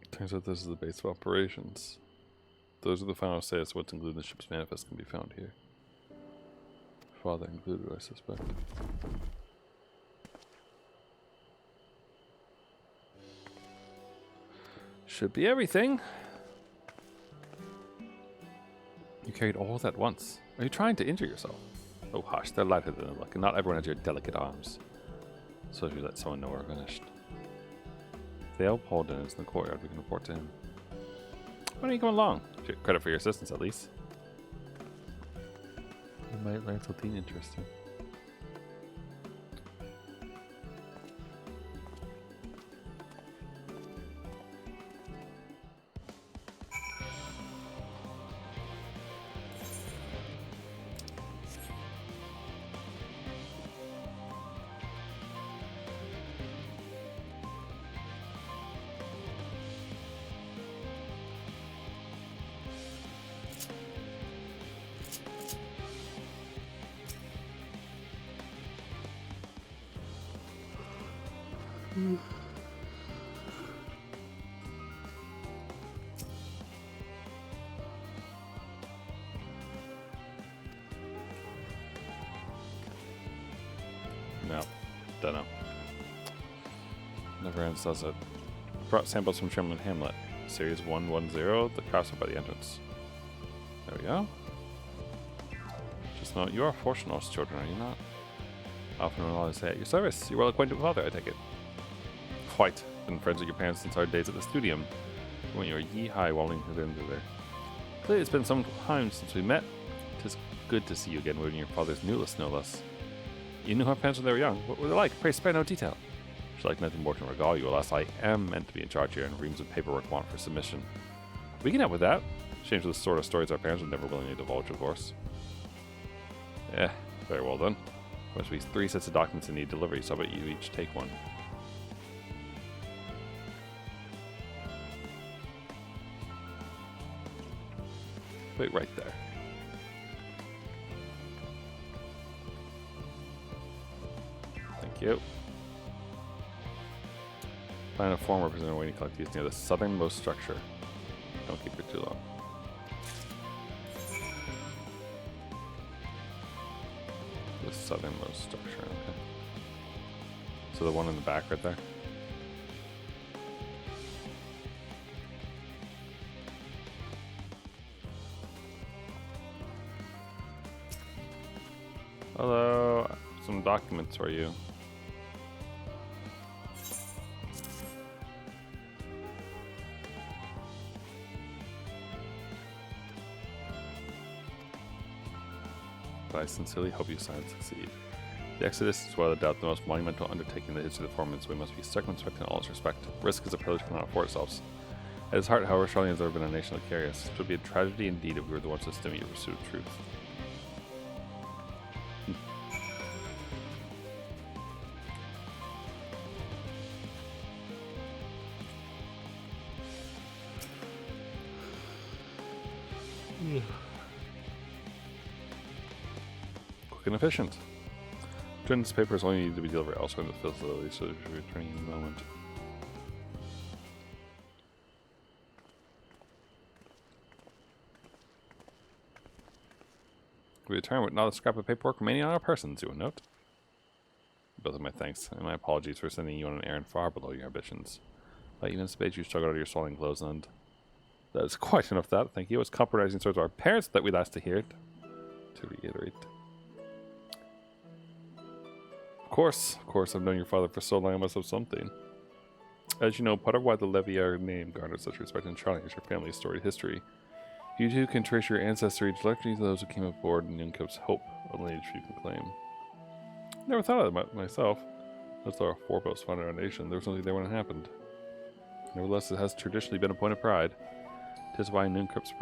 Turns out this is the base of operations. Those are the final say as to what's included in the ship's manifest can be found here. Father included, I suspect. Should be everything. You carried all that once. Are you trying to injure yourself? Oh hush, they're lighter than they look, and not everyone has your delicate arms. So if you let someone know we're finished. If Dale Paulden is in the courtyard, we can report to him. Why don't you come along? Get credit for your assistance, at least. You might learn something interesting. No, don't know. Never ends, does it? Brought samples from Tremlin Hamlet. Series 110, the castle by the entrance. There we go. Just know you are fortunate, children, are you not? Often when I say at your service, you're well acquainted with father, I take it. Quite. Been friends with your parents since our days at the studium, when you were yee-high walling within there. Clearly it's been some time since we met. 'Tis good to see you again wearing your father's newless, no less. You knew our parents when they were young. What were they like? Pray spare no detail. Should like nothing more to regale you, alas I am meant to be in charge here, and reams of paperwork want for submission. We can help with that. Change the sort of stories our parents would never willingly divulge, of course. Very well done. Must be 3 sets of documents that need delivery, so I bet you each take one. Wait right there. Thank you. Find a form representing waiting to collect these near the southernmost structure. Don't keep it too long. The southernmost structure, okay. So the one in the back right there? Hello, some documents for you. But I sincerely hope you succeed. The Exodus is without doubt the most monumental undertaking in the history of the Formans, so we must be circumspect in all its respect. Risk is a privilege we cannot afford ourselves. At its heart, however, Charlene has ever been a nation of curious. It would be a tragedy indeed if we were the ones to stem your pursuit of truth. Quick and efficient. This papers only need to be delivered elsewhere in the facility, so we should be returning in a moment. We return with not a scrap of paperwork remaining on our persons, you will note. Both of my thanks, and my apologies for sending you on an errand far below your ambitions. I even spade you struggled out of your swelling clothes, and that is quite enough that, thank you. It was compromising towards our parents that we last to hear it. To reiterate. Of course, I've known your father for so long, I must have something. As you know, part of why the Levier name garnered such respect in Charlie is your family's storied history. You too can trace your ancestry directly to those who came aboard in Yunkov's hope, a lineage few can claim. Never thought of it myself. As though our forebears founded our nation, there was nothing there when it happened. Nevertheless, it has traditionally been a point of pride. 'Tis why Nunkrop's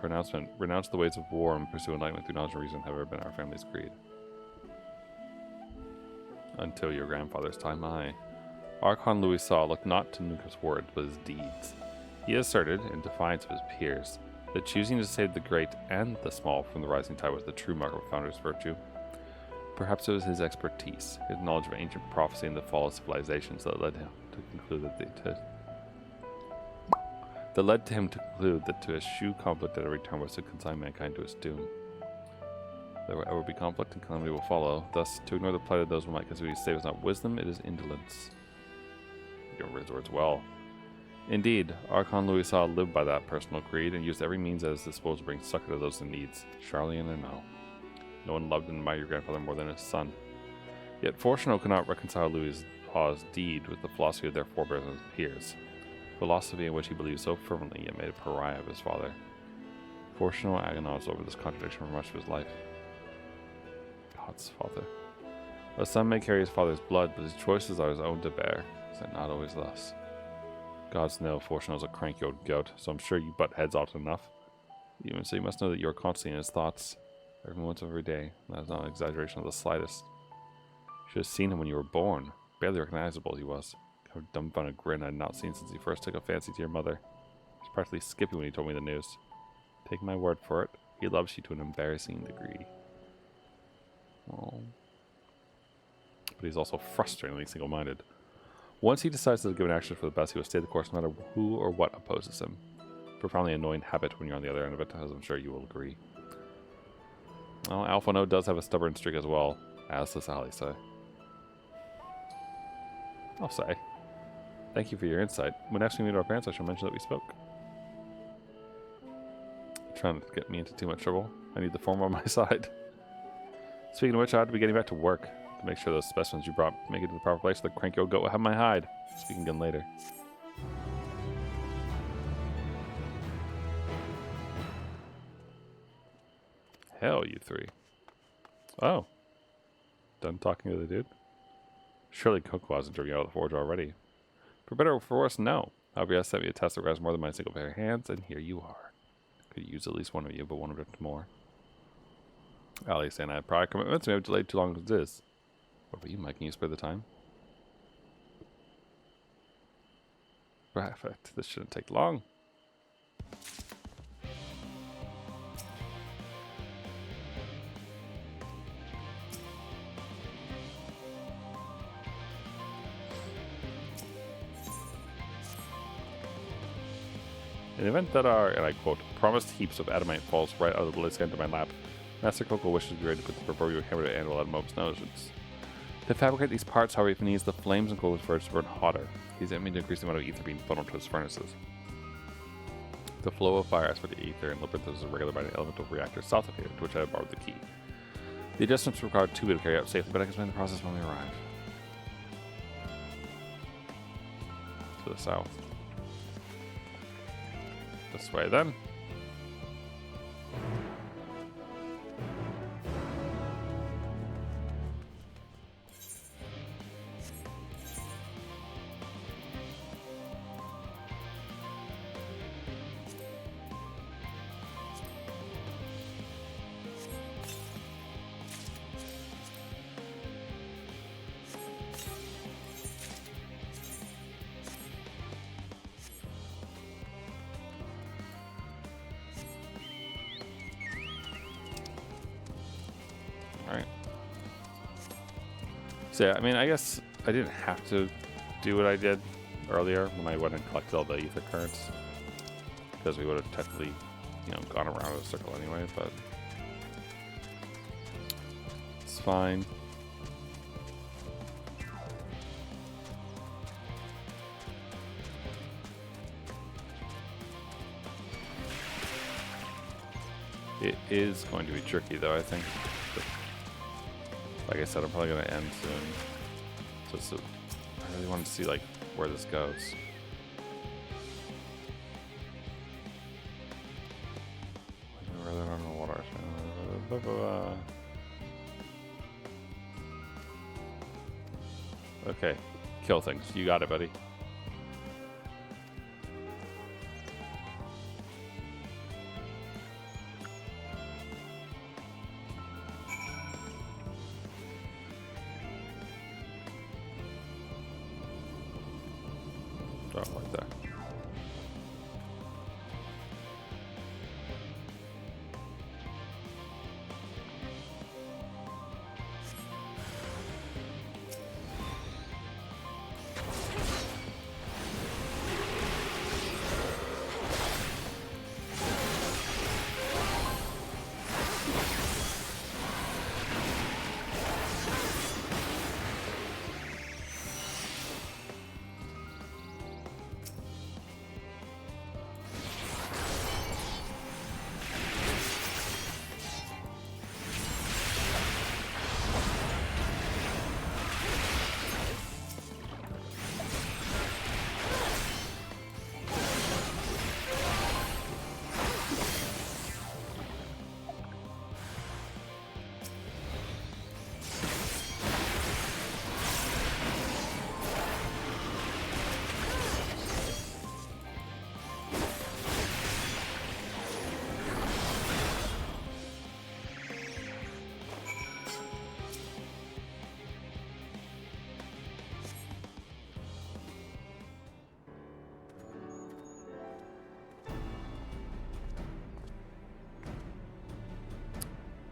pronouncement, renounce the ways of war and pursue enlightenment through knowledge and reason, have ever been our family's creed. Until your grandfather's time, Archon Louis Saw looked not to Nunkop's words, but his deeds. He asserted, in defiance of his peers, that choosing to save the great and the small from the rising tide was the true mark of a founder's virtue. Perhaps it was his expertise, his knowledge of ancient prophecy and the fall of civilizations that led him to conclude that to eschew conflict at every turn was to consign mankind to its doom. There will ever be conflict, and calamity will follow. Thus, to ignore the plight of those who might consider you save is not wisdom, it is indolence. You don't read his words well. Indeed, Archon Louis Saw lived by that personal creed and used every means at his disposal to bring succor to those in needs, Charlene and no. No one loved and admired your grandfather more than his son. Yet Fortuno could not reconcile Louis Saw's deed with the philosophy of their forebears and his peers, philosophy in which he believed so fervently yet made a pariah of his father. Fortuno agonized over this contradiction for much of his life. God's father. A son may carry his father's blood, but his choices are his own to bear. Is it not always thus? Gods know Fortuno's a cranky old goat, so I'm sure you butt heads often enough. Even so, you must know that you are constantly in his thoughts, every moment of every day. That is not an exaggeration of the slightest. You should have seen him when you were born. Barely recognizable he was. Kind of dumbfounded grin I had not seen since he first took a fancy to your mother. He was practically skipping when he told me the news. Take my word for it, he loves you to an embarrassing degree. Oh. But he's also frustratingly single-minded. Once he decides to give an action for the best, he will stay the course no matter who or what opposes him. Profoundly annoying habit when you're on the other end of it, as I'm sure you will agree. Well, Alpha No does have a stubborn streak as well, as does Ali say. I'll say. Thank you for your insight. When next we meet our parents, I shall mention that we spoke. You're trying to get me into too much trouble. I need the form on my side. Speaking of which, I had to be getting back to work to make sure those specimens you brought make it to the proper place so the cranky old goat will have my hide. Speaking again later. Hell, you three. Oh. Done talking to the dude? Surely Coco hasn't driven you out of the forge already. For better or for worse, no. However, you sent me a test that requires more than my single pair of hands, and here you are. Could use at least one of you, but one of it more. Ali saying I had prior commitments, and we have delayed too long as it is. What about you, Mike? Can you spare the time? Perfect. This shouldn't take long. In the event that our, and I quote, promised heaps of adamite falls right out of the bliss into my lap, Master Coco wishes to be ready to put the proverbial hammer to handle at a moment's notice. To fabricate these parts, however, he needs the flames and Coco's furnace to burn hotter. He's aiming to increase the amount of ether being funneled to his furnaces. The flow of fire as for the ether and labyrinth is regulated by an elemental reactor south of here, to which I have borrowed the key. The adjustments require 2 to carry out safely, but I can explain the process when we arrive. To the south. This way then. Alright. So yeah, I mean, I guess I didn't have to do what I did earlier when I went and collected all the ether currents. Because we would have technically, you know, gone around in a circle anyway, but it's fine. It is going to be tricky though, I think. But like I said, I'm probably going to end soon. So I really want to see like where this goes. Rather on the water. Okay, kill things. You got it, buddy. Drop like that.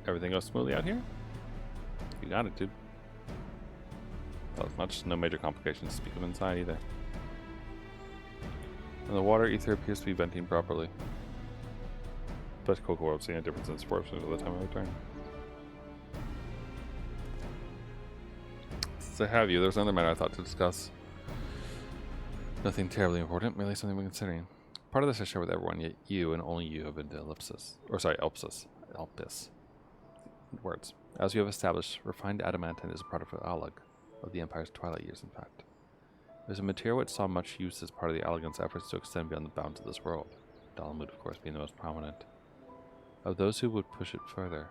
Everything goes smoothly out here? You got it, dude. Oh, as much. No major complications to speak of inside either. And the water ether appears to be venting properly. But Coco World seeing a difference in sports by the time I return. Since I have you, there's another matter I thought to discuss. Nothing terribly important, merely something we're considering. Part of this I share with everyone, yet you and only you have been to Elpis. Or sorry, Elpis. Words. As you have established, refined adamantine is a product of Alag, of the Empire's twilight years in fact. It is a material which saw much use as part of the Alagant's efforts to extend beyond the bounds of this world, Dalamud of course being the most prominent. Of those who would push further,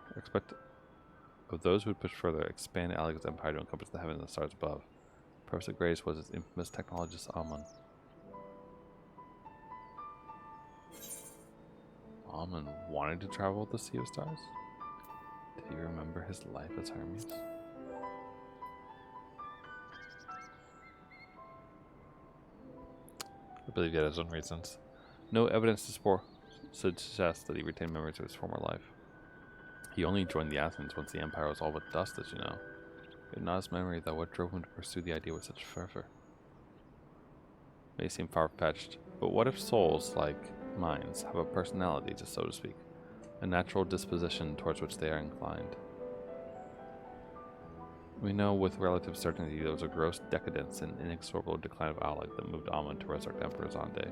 expand Alagant's empire to encompass the heaven and the stars above. Purpose of Grace was its infamous technologist Amon. Amon wanted to travel the Sea of Stars? Did he remember his life as Hermes? I believe he had his own reasons. No evidence to suggest that he retained memories of his former life. He only joined the Athens once the empire was all but dust, as you know. Yet not his memory, though, what drove him to pursue the idea with such fervor. May seem far-fetched, but what if souls, like minds, have a personality, just so to speak, a natural disposition towards which they are inclined? We know with relative certainty there was a gross decadence and inexorable decline of Alag that moved Amon to resurrect Emperor Zande.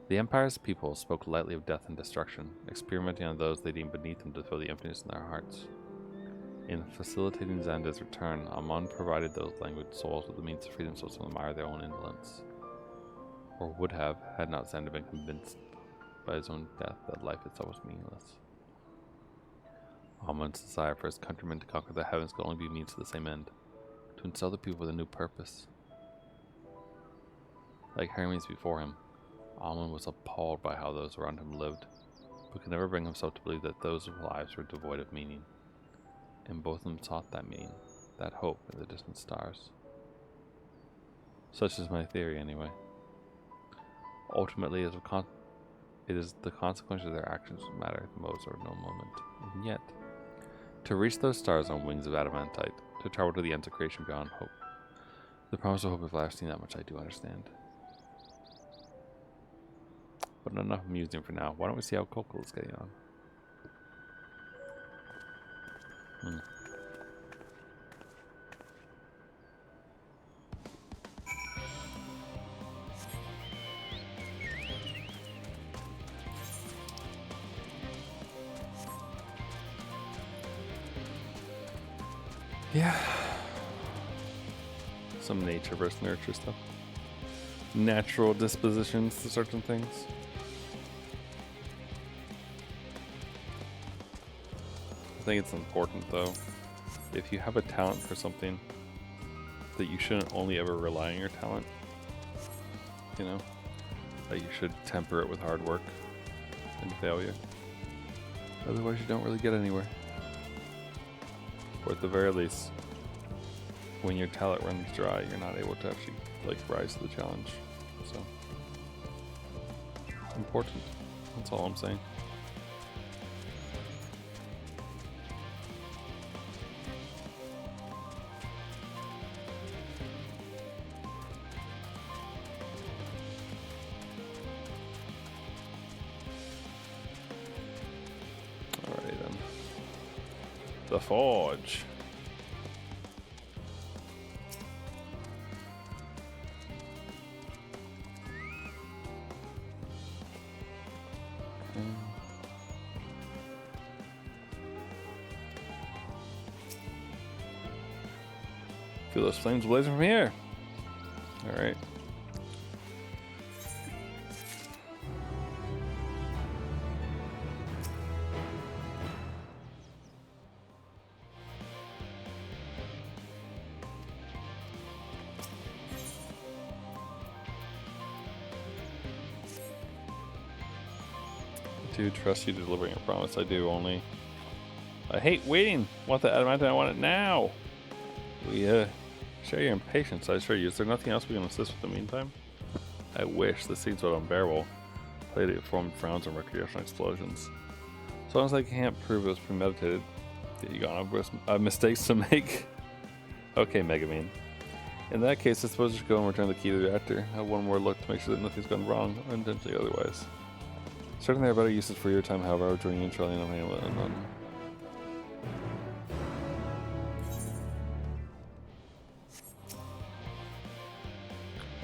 The Empire's people spoke lightly of death and destruction, experimenting on those they deemed beneath them to fill the emptiness in their hearts. In facilitating Zande's return, Amon provided those languid souls with the means to free themselves from the mire of their own indolence. Or would have, had not Xander been convinced by his own death that life itself was meaningless. Amon's desire for his countrymen to conquer the heavens could only be means to the same end, to instill the people with a new purpose. Like Hermes before him, Amon was appalled by how those around him lived, but could never bring himself to believe that those lives were devoid of meaning. And both of them sought that meaning, that hope in the distant stars. Such is my theory, anyway. Ultimately, it is the consequences of their actions that matter the most or no moment. And yet, to reach those stars on wings of adamantite, to travel to the ends of creation beyond hope, the promise of hope is lasting, that much I do understand. But enough musing for now. Why don't we see how Coco is getting on? Yeah. Some nature versus nurture stuff. Natural dispositions to certain things. I think it's important, though, if you have a talent for something, that you shouldn't only ever rely on your talent. You know? That you should temper it with hard work and failure. Otherwise you don't really get anywhere. Or at the very least, when your talent runs dry, you're not able to actually, like, rise to the challenge. So, important. That's all I'm saying. The Forge. Feel those flames blazing from here. All right. I do trust you to deliver your promise. I do, only I hate waiting. Want the adamantine? I want it now. We share your impatience, I assure you. Is there nothing else we can assist with in the meantime? I wish. This seems so unbearable. Played it formed frowns and recreational explosions. As long as I can't prove it was premeditated, you got mistakes to make. Okay, Megaman. In that case, I suppose I should go and return the key to the reactor. Have one more look to make sure that nothing's gone wrong, or intentionally otherwise. Certainly there are better uses for your time, however, joining in Charlie and Hamlet.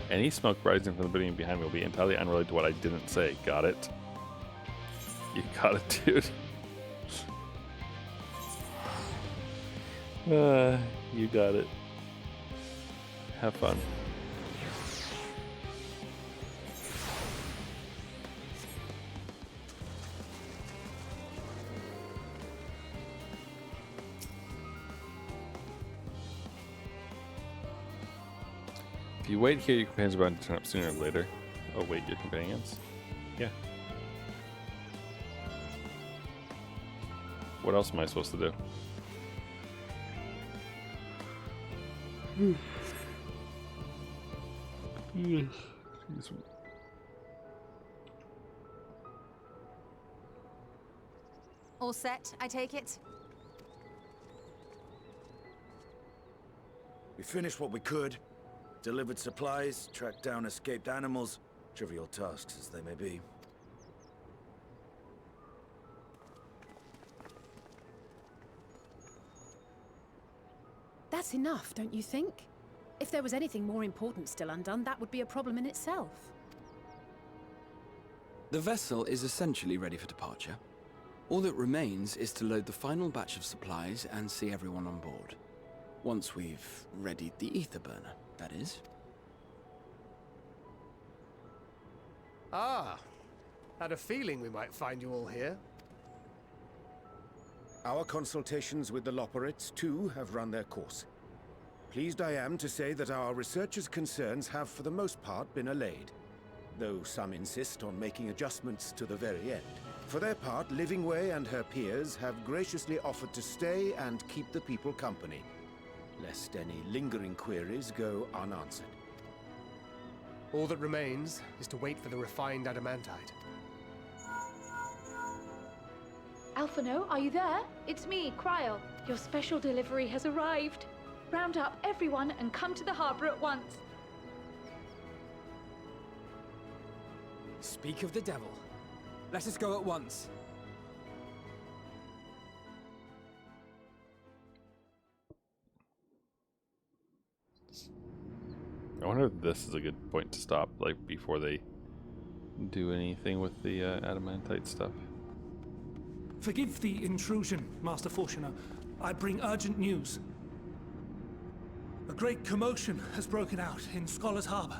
Any smoke rising from the building behind me will be entirely unrelated to what I didn't say. Got it? You got it, dude. You got it. Have fun. If you wait here, your companions are bound to turn up sooner or later. Oh, wait, your companions? Yeah. What else am I supposed to do? Yes. All set, I take it? We finished what we could. Delivered supplies, tracked down escaped animals. Trivial tasks as they may be. That's enough, don't you think? If there was anything more important still undone, that would be a problem in itself. The vessel is essentially ready for departure. All that remains is to load the final batch of supplies and see everyone on board. Once we've readied the ether burner, that is. Ah, had a feeling we might find you all here. Our consultations with the Loperates, too, have run their course. Pleased I am to say that our researchers' concerns have, for the most part, been allayed, though some insist on making adjustments to the very end. For their part, Livingway and her peers have graciously offered to stay and keep the people company, lest any lingering queries go unanswered. All that remains is to wait for the refined adamantite. Alphino, are you there? It's me, Cryle. Your special delivery has arrived. Round up everyone and come to the harbor at once. Speak of the devil. Let us go at once. I wonder if this is a good point to stop, like, before they do anything with the adamantite stuff. Forgive the intrusion, Master Fortuner. I bring urgent news. A great commotion has broken out in Scholar's Harbor.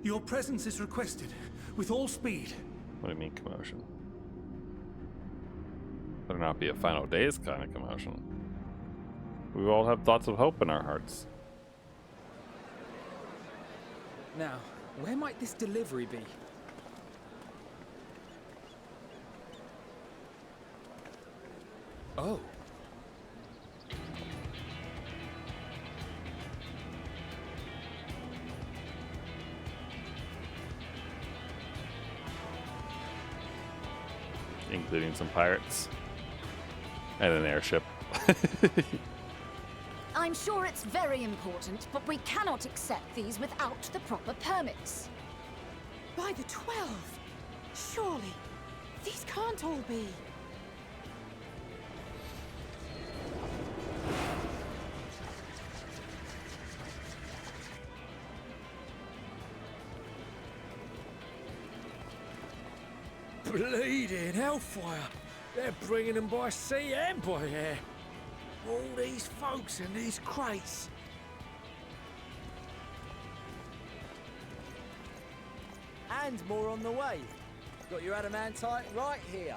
Your presence is requested, with all speed. What do you mean, commotion? Better not be a final days kind of commotion. We all have thoughts of hope in our hearts. Now, where might this delivery be? Oh. Including some pirates. And an airship. I'm sure it's very important, but we cannot accept these without the proper permits. By the 12! Surely, these can't all be. Bleeding hellfire! They're bringing them by sea and by air. All these folks in these crates. And more on the way. Got your adamantite right here.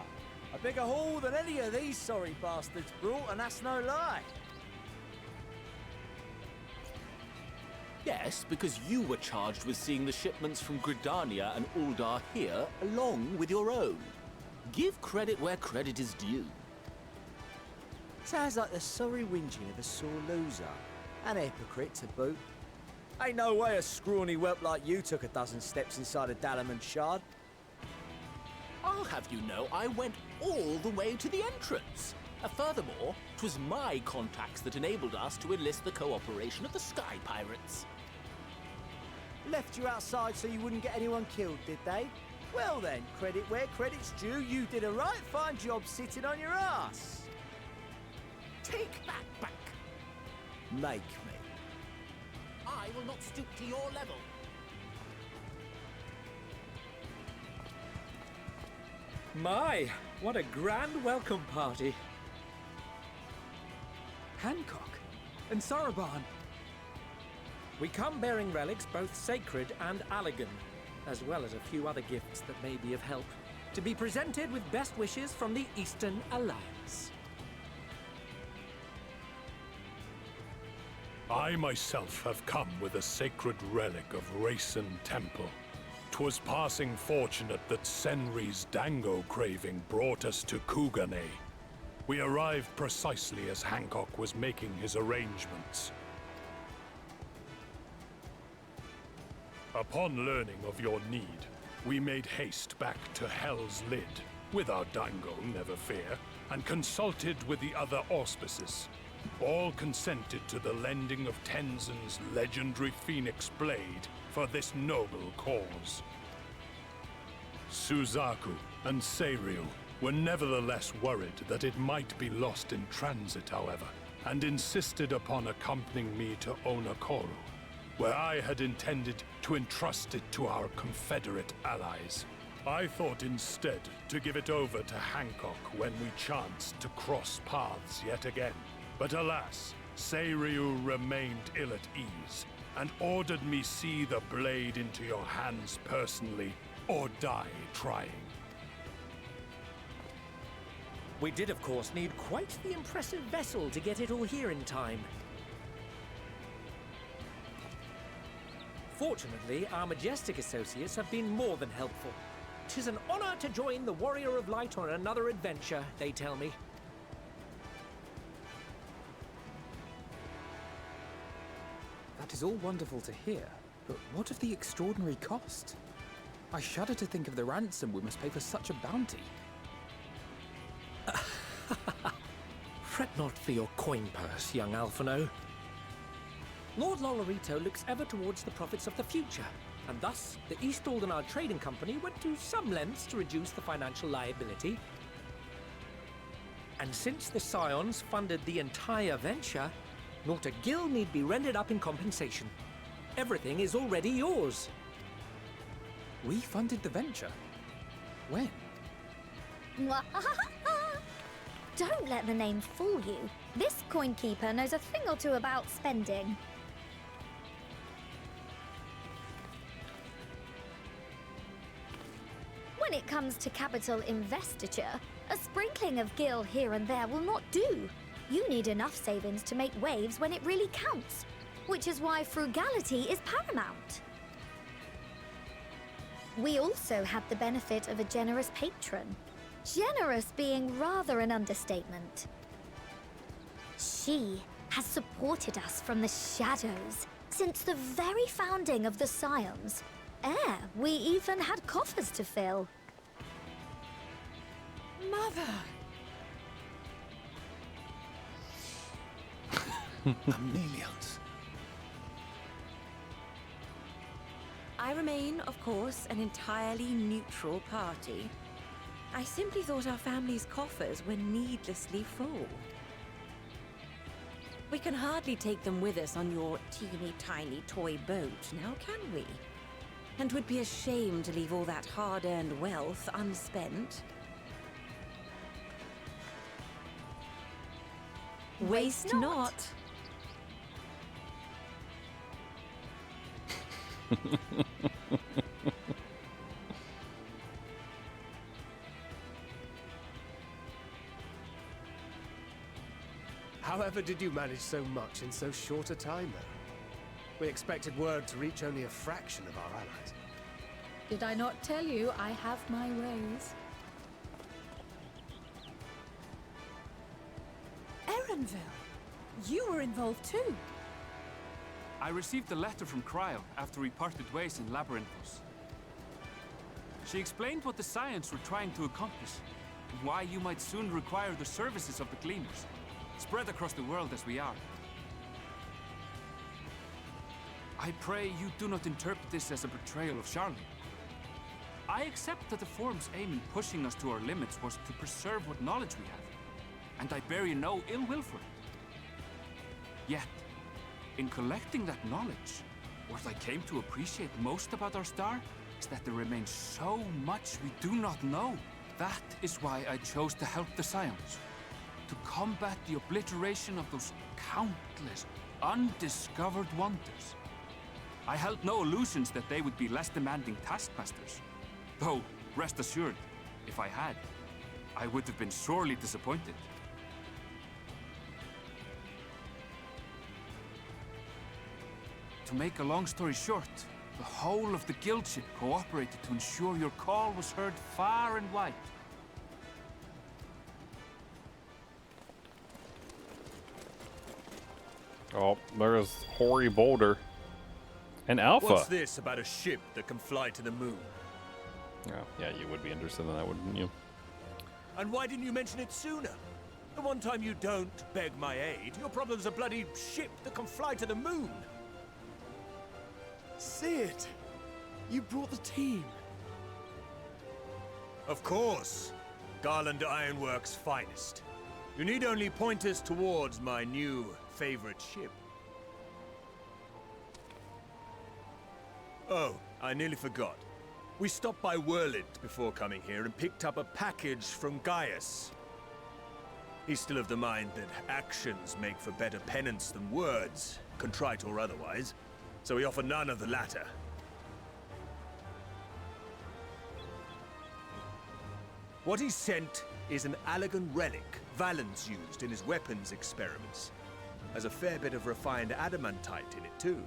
A bigger haul than any of these sorry bastards brought, and that's no lie. Yes, because you were charged with seeing the shipments from Gridania and Uldar here, along with your own. Give credit where credit is due. Sounds like the sorry whinging of a sore loser. An hypocrite to boot. Ain't no way a scrawny whelp like you took a dozen steps inside a Dalamon shard. I'll have you know I went all the way to the entrance. Furthermore, 'twas my contacts that enabled us to enlist the cooperation of the Sky Pirates. Left you outside so you wouldn't get anyone killed, did they? Well then, credit where credit's due, you did a right fine job sitting on your ass. Take that back. Make me. I will not stoop to your level. My, what a grand welcome party. Hancock and Saraban. We come bearing relics both sacred and elegant, as well as a few other gifts that may be of help, to be presented with best wishes from the Eastern Alliance. I myself have come with a sacred relic of Rayson Temple. 'Twas passing fortunate that Senri's dango craving brought us to Kugane. We arrived precisely as Hancock was making his arrangements. Upon learning of your need, we made haste back to Hell's Lid, with our dango, never fear, and consulted with the other auspices. All consented to the lending of Tenzin's legendary Phoenix Blade for this noble cause. Suzaku and Seiryu were nevertheless worried that it might be lost in transit, however, and insisted upon accompanying me to Onakoru, where I had intended to entrust it to our Confederate allies. I thought instead to give it over to Hancock when we chanced to cross paths yet again. But alas, Seiryu remained ill at ease, and ordered me see the blade into your hands personally, or die trying. We did, of course, need quite the impressive vessel to get it all here in time. Fortunately, our majestic associates have been more than helpful. 'Tis an honor to join the Warrior of Light on another adventure, they tell me. That is all wonderful to hear, but what of the extraordinary cost? I shudder to think of the ransom we must pay for such a bounty. Fret not for your coin purse, young Alphino. Lord Lolorito looks ever towards the profits of the future, and thus the East Aldenard Trading Company went to some lengths to reduce the financial liability. And since the Scions funded the entire venture, not a gill need be rendered up in compensation. Everything is already yours. We funded the venture? When? Don't let the name fool you. This coin keeper knows a thing or two about spending. When it comes to capital investiture, a sprinkling of gil here and there will not do. You need enough savings to make waves when it really counts, which is why frugality is paramount. We also had the benefit of a generous patron. Generous being rather an understatement. She has supported us from the shadows since the very founding of the Scions. We even had coffers to fill. Mother! Amelians. I remain, of course, an entirely neutral party. I simply thought our family's coffers were needlessly full. We can hardly take them with us on your teeny-tiny toy boat, now can we? And would be ashamed to leave all that hard-earned wealth unspent. Waste not. However did you manage so much in so short a time, though? We expected word to reach only a fraction of our allies. Did I not tell you I have my ways? Erenville, you were involved too. I received a letter from Cryo after we parted ways in Labyrinthos. She explained what the Scions were trying to accomplish, why you might soon require the services of the Gleaners, spread across the world as we are. I pray you do not interpret this as a betrayal of Charlotte. I accept that the Forum's aim in pushing us to our limits was to preserve what knowledge we have, and I bear you no ill will for it. Yet, in collecting that knowledge, what I came to appreciate most about our star is that there remains so much we do not know. That is why I chose to help the Scions, to combat the obliteration of those countless, undiscovered wonders. I held no illusions that they would be less demanding taskmasters. Though, rest assured, if I had, I would have been sorely disappointed. To make a long story short, the whole of the guild ship cooperated to ensure your call was heard far and wide. Oh, there's Hoary Boulder. And Alpha. What's this about a ship that can fly to the moon? Oh, yeah, you would be interested in that, wouldn't you? And why didn't you mention it sooner? The one time you don't beg my aid, your problem's a bloody ship that can fly to the moon. See it? You brought the team. Of course. Garland Ironworks' finest. You need only point us towards my new favorite ship. Oh, I nearly forgot. We stopped by Whirlid before coming here and picked up a package from Gaius. He's still of the mind that actions make for better penance than words, contrite or otherwise, so we offer none of the latter. What he sent is an Allagan relic Valens used in his weapons experiments. Has a fair bit of refined adamantite in it too.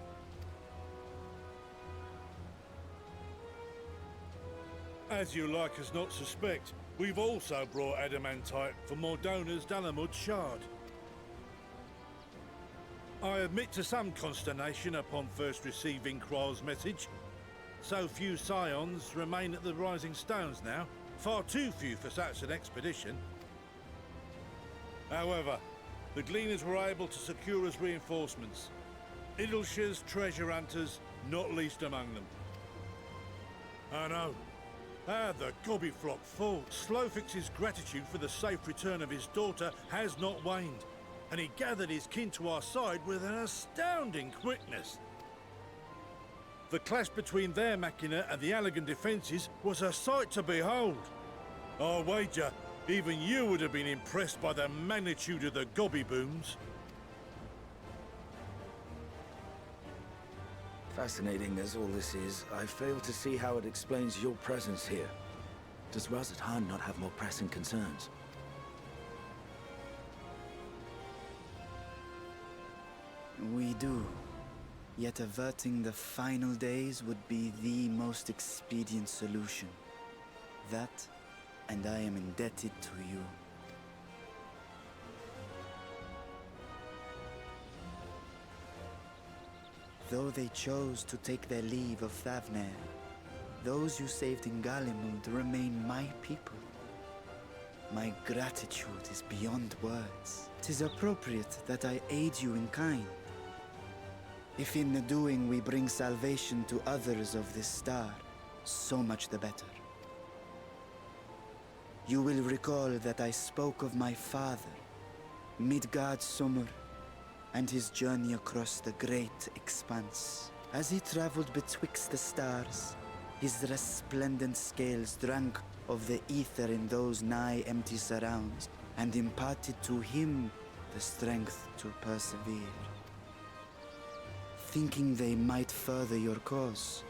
As you like us not suspect, we've also brought adamantite from Mordona's Dalamud shard. I admit to some consternation upon first receiving Kryl's message. So few Scions remain at the Rising Stones now, far too few for such an expedition. However, the Gleaners were able to secure us reinforcements. Idleshire's treasure hunters, not least among them. I know. How the Gobbyflock fall. Slowfix's gratitude for the safe return of his daughter has not waned, and he gathered his kin to our side with an astounding quickness. The clash between their machina and the Allagan defences was a sight to behold. I wager even you would have been impressed by the magnitude of the Gobby booms. Fascinating as all this is, I fail to see how it explains your presence here. Does Razat not have more pressing concerns? We do. Yet averting the final days would be the most expedient solution. That, and I am indebted to you. Though they chose to take their leave of Thavnair, those you saved in Galimund remain my people. My gratitude is beyond words. 'Tis appropriate that I aid you in kind. If in the doing we bring salvation to others of this star, so much the better. You will recall that I spoke of my father, Midgard Summer, and his journey across the great expanse. As he traveled betwixt the stars, his resplendent scales drank of the ether in those nigh empty surrounds, and imparted to him the strength to persevere. Thinking they might further your cause,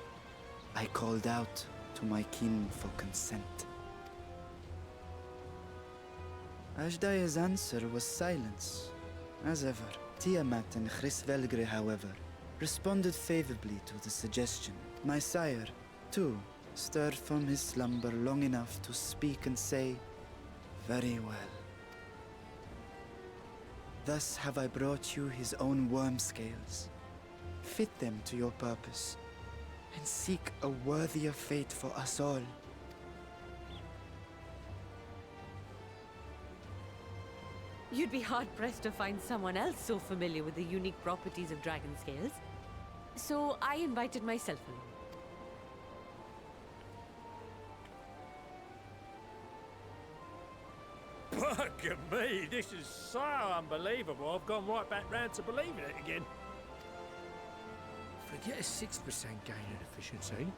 I called out to my kin for consent. Ajdaya's answer was silence, as ever. Tiamat and Chrisvelgre, however, responded favorably to the suggestion. My sire, too, stirred from his slumber long enough to speak and say, "Very well." Thus have I brought you his own worm scales. Fit them to your purpose, and seek a worthier fate for us all. You'd be hard-pressed to find someone else so familiar with the unique properties of dragon scales. So I invited myself along. Bugger me, this is so unbelievable. I've gone right back round to believing it again. Forget a 6% gain in efficiency.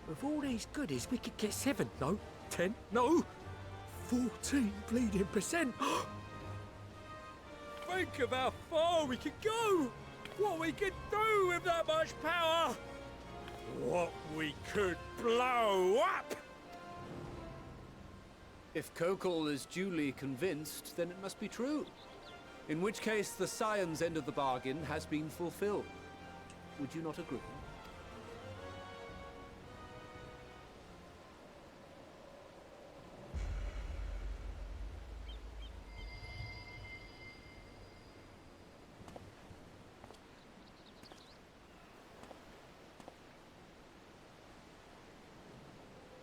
With all these goodies, we could get 7, no, 10, no, 14 bleeding percent. Think of how far we could go! What we could do with that much power! What we could blow up! If Kokol is duly convinced, then it must be true. In which case, the Scion's end of the bargain has been fulfilled. Would you not agree?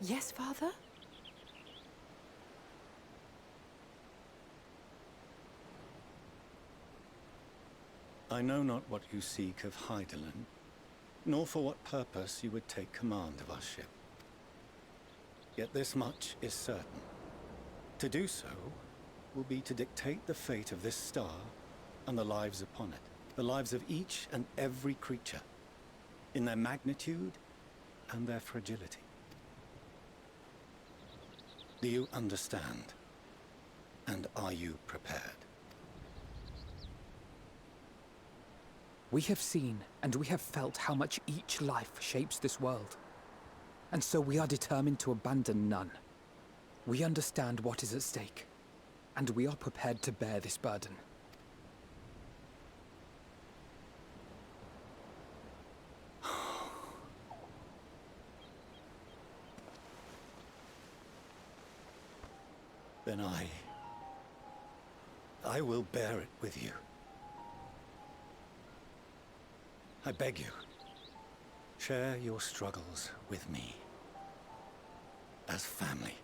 Yes, Father? I know not what you seek of Hydaelyn, nor for what purpose you would take command of our ship. Yet this much is certain. To do so will be to dictate the fate of this star and the lives upon it, the lives of each and every creature, in their magnitude and their fragility. Do you understand? And are you prepared? We have seen and we have felt how much each life shapes this world. And so we are determined to abandon none. We understand what is at stake, and we are prepared to bear this burden. Then I will bear it with you. I beg you, share your struggles with me. As family.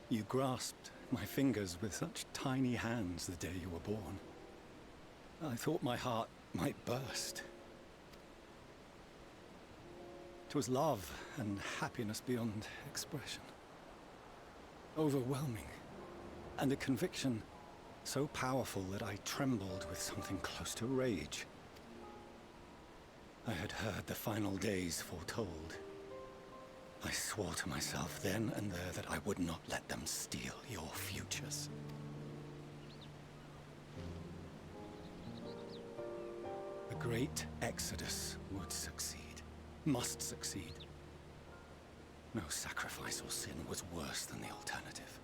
You grasped my fingers with such tiny hands the day you were born. I thought my heart might burst. It was love and happiness beyond expression. Overwhelming. And a conviction so powerful that I trembled with something close to rage. I had heard the final days foretold. I swore to myself then and there that I would not let them steal your futures. The great Exodus would succeed. Must succeed. No sacrifice or sin was worse than the alternative.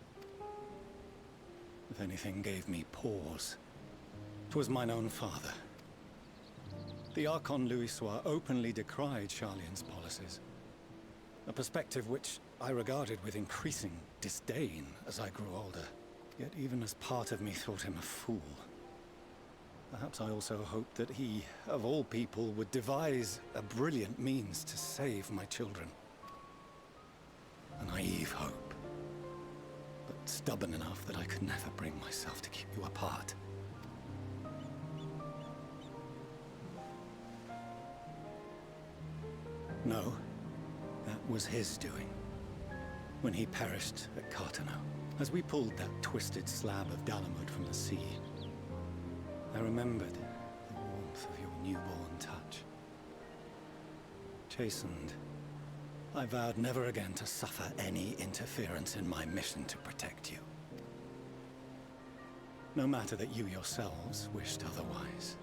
If anything gave me pause, 'twas mine own father. The Archon Louisoix openly decried Charlian's policies. A perspective which I regarded with increasing disdain as I grew older. Yet even as part of me thought him a fool. Perhaps I also hoped that he, of all people, would devise a brilliant means to save my children. A naive hope, but stubborn enough that I could never bring myself to keep you apart. No, that was his doing. When he perished at Cartano, as we pulled that twisted slab of Dalamud from the sea. I remembered the warmth of your newborn touch. Chastened, I vowed never again to suffer any interference in my mission to protect you. No matter that you yourselves wished otherwise.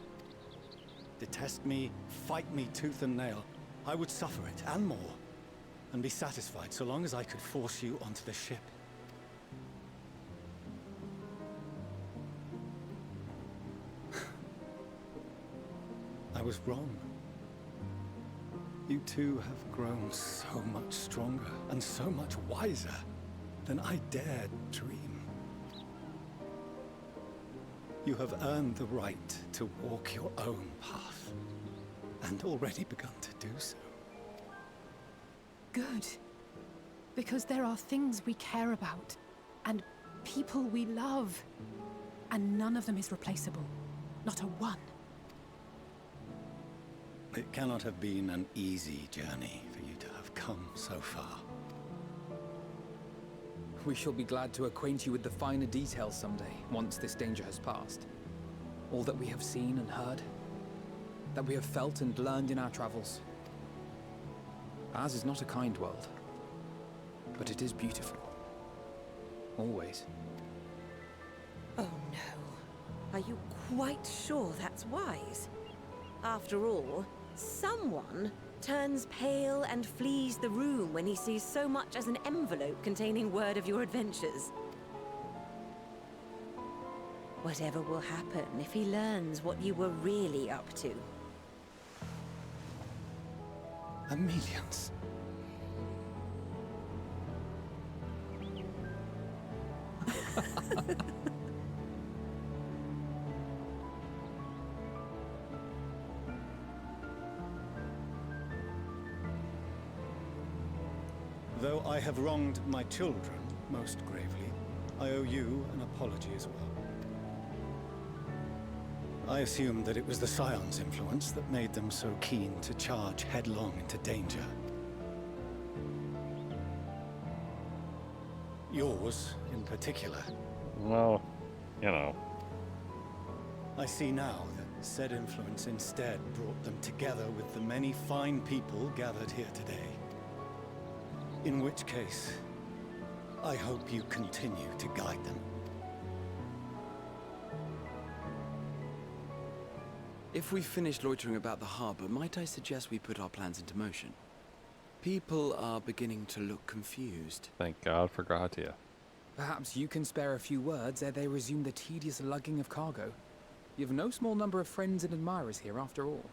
Detest me, fight me tooth and nail, I would suffer it, and more, and be satisfied so long as I could force you onto the ship. I was wrong. You two have grown so much stronger and so much wiser than I dared dream. You have earned the right to walk your own path, and already begun to do so. Good. Because there are things we care about, and people we love, and none of them is replaceable. Not a one. It cannot have been an easy journey for you to have come so far. We shall be glad to acquaint you with the finer details someday, once this danger has passed. All that we have seen and heard, that we have felt and learned in our travels. Ours is not a kind world, but it is beautiful. Always. Oh no. Are you quite sure that's wise? After all, someone turns pale and flees the room when he sees so much as an envelope containing word of your adventures. Whatever will happen if he learns what you were really up to? Amelians. Though I have wronged my children most gravely, I owe you an apology as well. I assumed that it was the Scion's influence that made them so keen to charge headlong into danger. Yours, in particular. Well, you know. I see now that said influence instead brought them together with the many fine people gathered here today. In which case, I hope you continue to guide them. If we've finished loitering about the harbor, might I suggest we put our plans into motion? People are beginning to look confused. Thank God for Gratia. Perhaps you can spare a few words ere they resume the tedious lugging of cargo. You have no small number of friends and admirers here after all.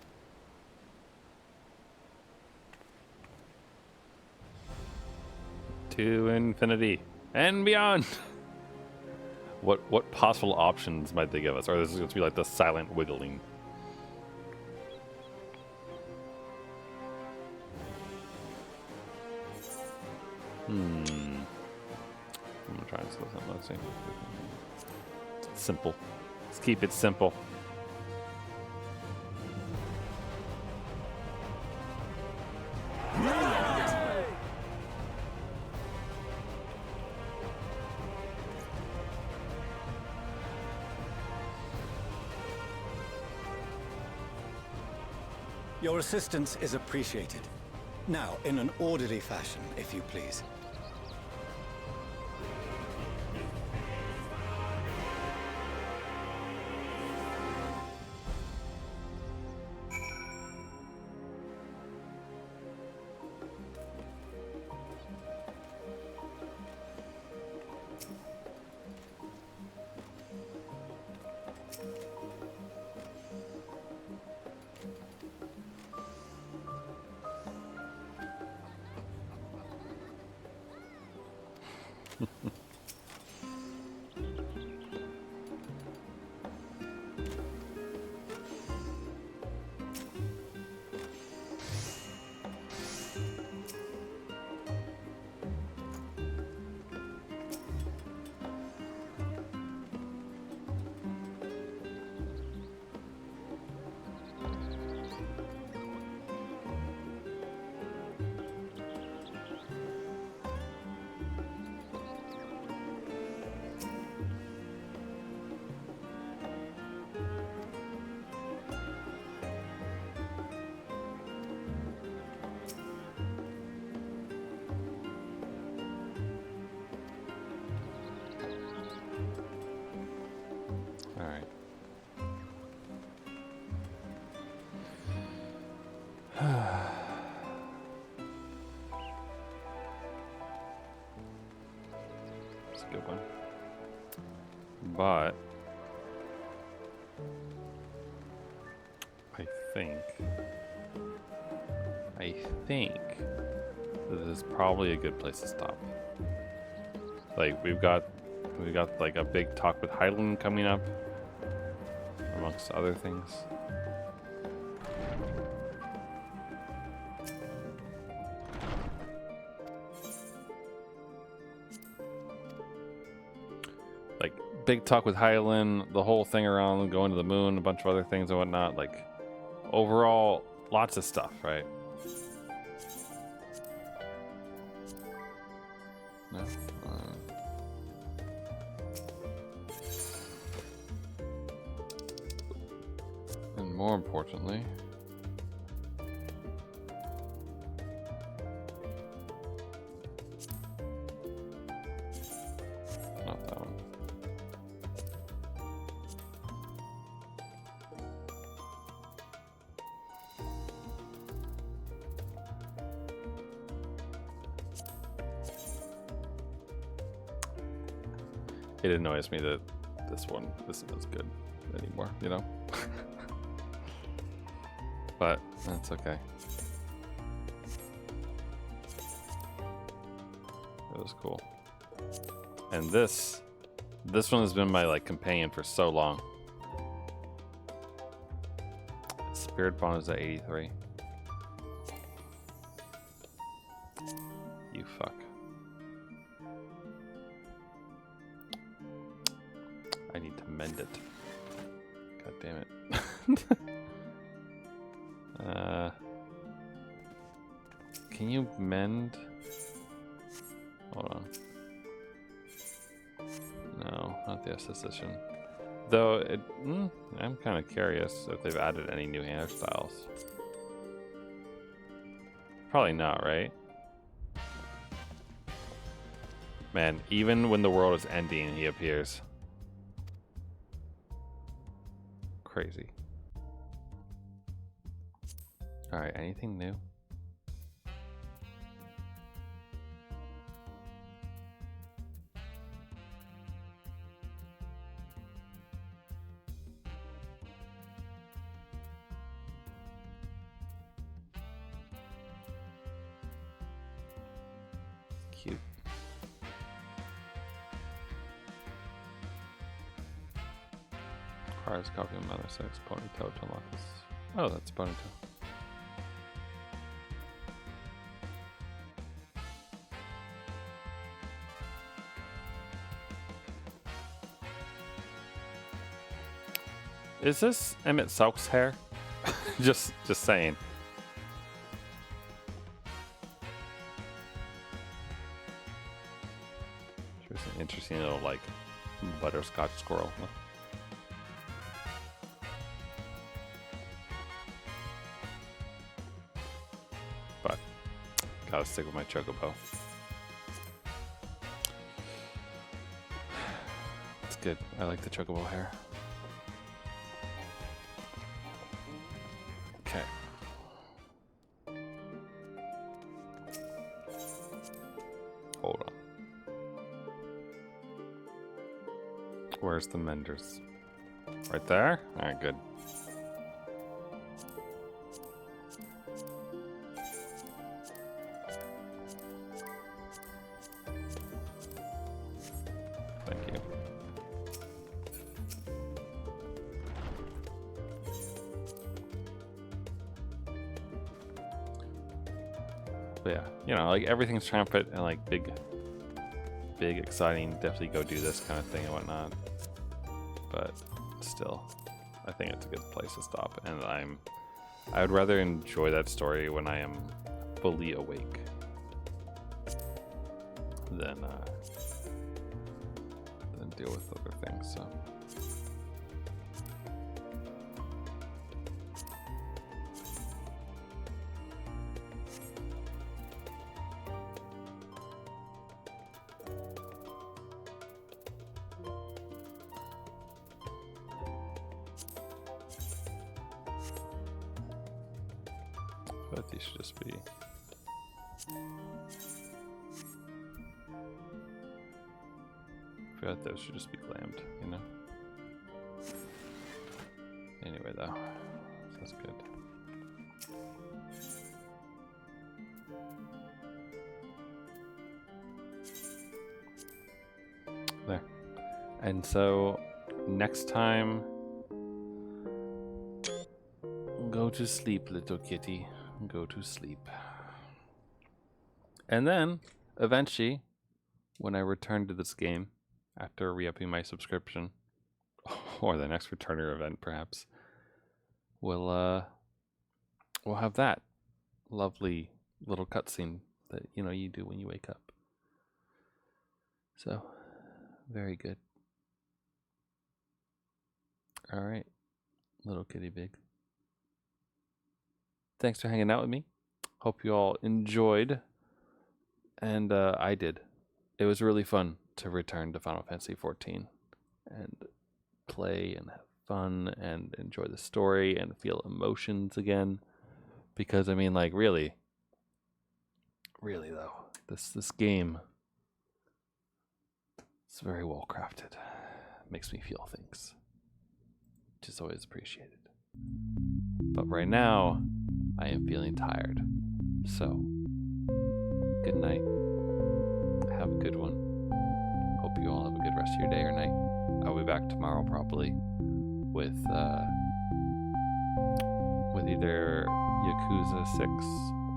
To infinity and beyond. What possible options might they give us? Or this is going to be like the silent wiggling. I'm gonna try and slow something. Let's see. Simple. Let's keep it simple. Your assistance is appreciated. Now, in an orderly fashion, if you please. It's a good one. But I think this is probably a good place to stop. Like we've got like a big talk with Highland coming up. amongst other things. Like, big talk with Hylan, the whole thing around going to the moon, a bunch of other things and whatnot. Like, overall, lots of stuff, right? No. And more importantly, not that one. It annoys me that this isn't as good anymore, you know? But that's okay. It was cool. And this one has been my like companion for so long. Spirit Bond is at 83. You fuck. I need to mend it. God damn it. Can you mend? Hold on. No, not the assistation. Though, I'm kind of curious if they've added any new hairstyles. Probably not, right? Man, even when the world is ending, he appears. Crazy. Alright, anything new? Cute. Requires a copy of Mother 6 ponytail to unlock this. Oh, that's ponytail. Is this Emmett Sauk's hair? just saying. Interesting little like butterscotch squirrel. Huh? But gotta stick with my chocobo. It's good. I like the chocobo hair. Okay. Hold on. Where's the menders? Right there? Alright, good. Thank you. But yeah, you know, like everything's triumphant and like big, exciting, definitely go do this kind of thing and whatnot. But still, I think it's a good place to stop. And I would rather enjoy that story when I am fully awake than deal with other things. So. But these should just be. I feel like those should just be glammed, you know? Anyway, though, that's good. There. And so, next time, Go to sleep, little kitty. Go to sleep. And then, eventually, when I return to this game, after re-upping my subscription, or the next returner event, perhaps, we'll have that lovely little cutscene that you do when you wake up. So, very good. All right, little kitty big. Thanks for hanging out with me. Hope you all enjoyed, and I did. It was really fun to return to Final Fantasy XIV and play and have fun and enjoy the story and feel emotions again. Because I mean, like, really though, this game, it's very well crafted. Makes me feel things, which is always appreciated. But right now, I am feeling tired. So, good night. Have a good one. Hope you all have a good rest of your day or night. I'll be back tomorrow probably with either Yakuza 6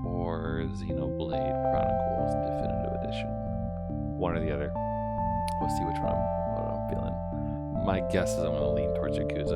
or Xenoblade Chronicles Definitive Edition. One or the other. We'll see which one I'm feeling. My guess is I'm going to lean towards Yakuza.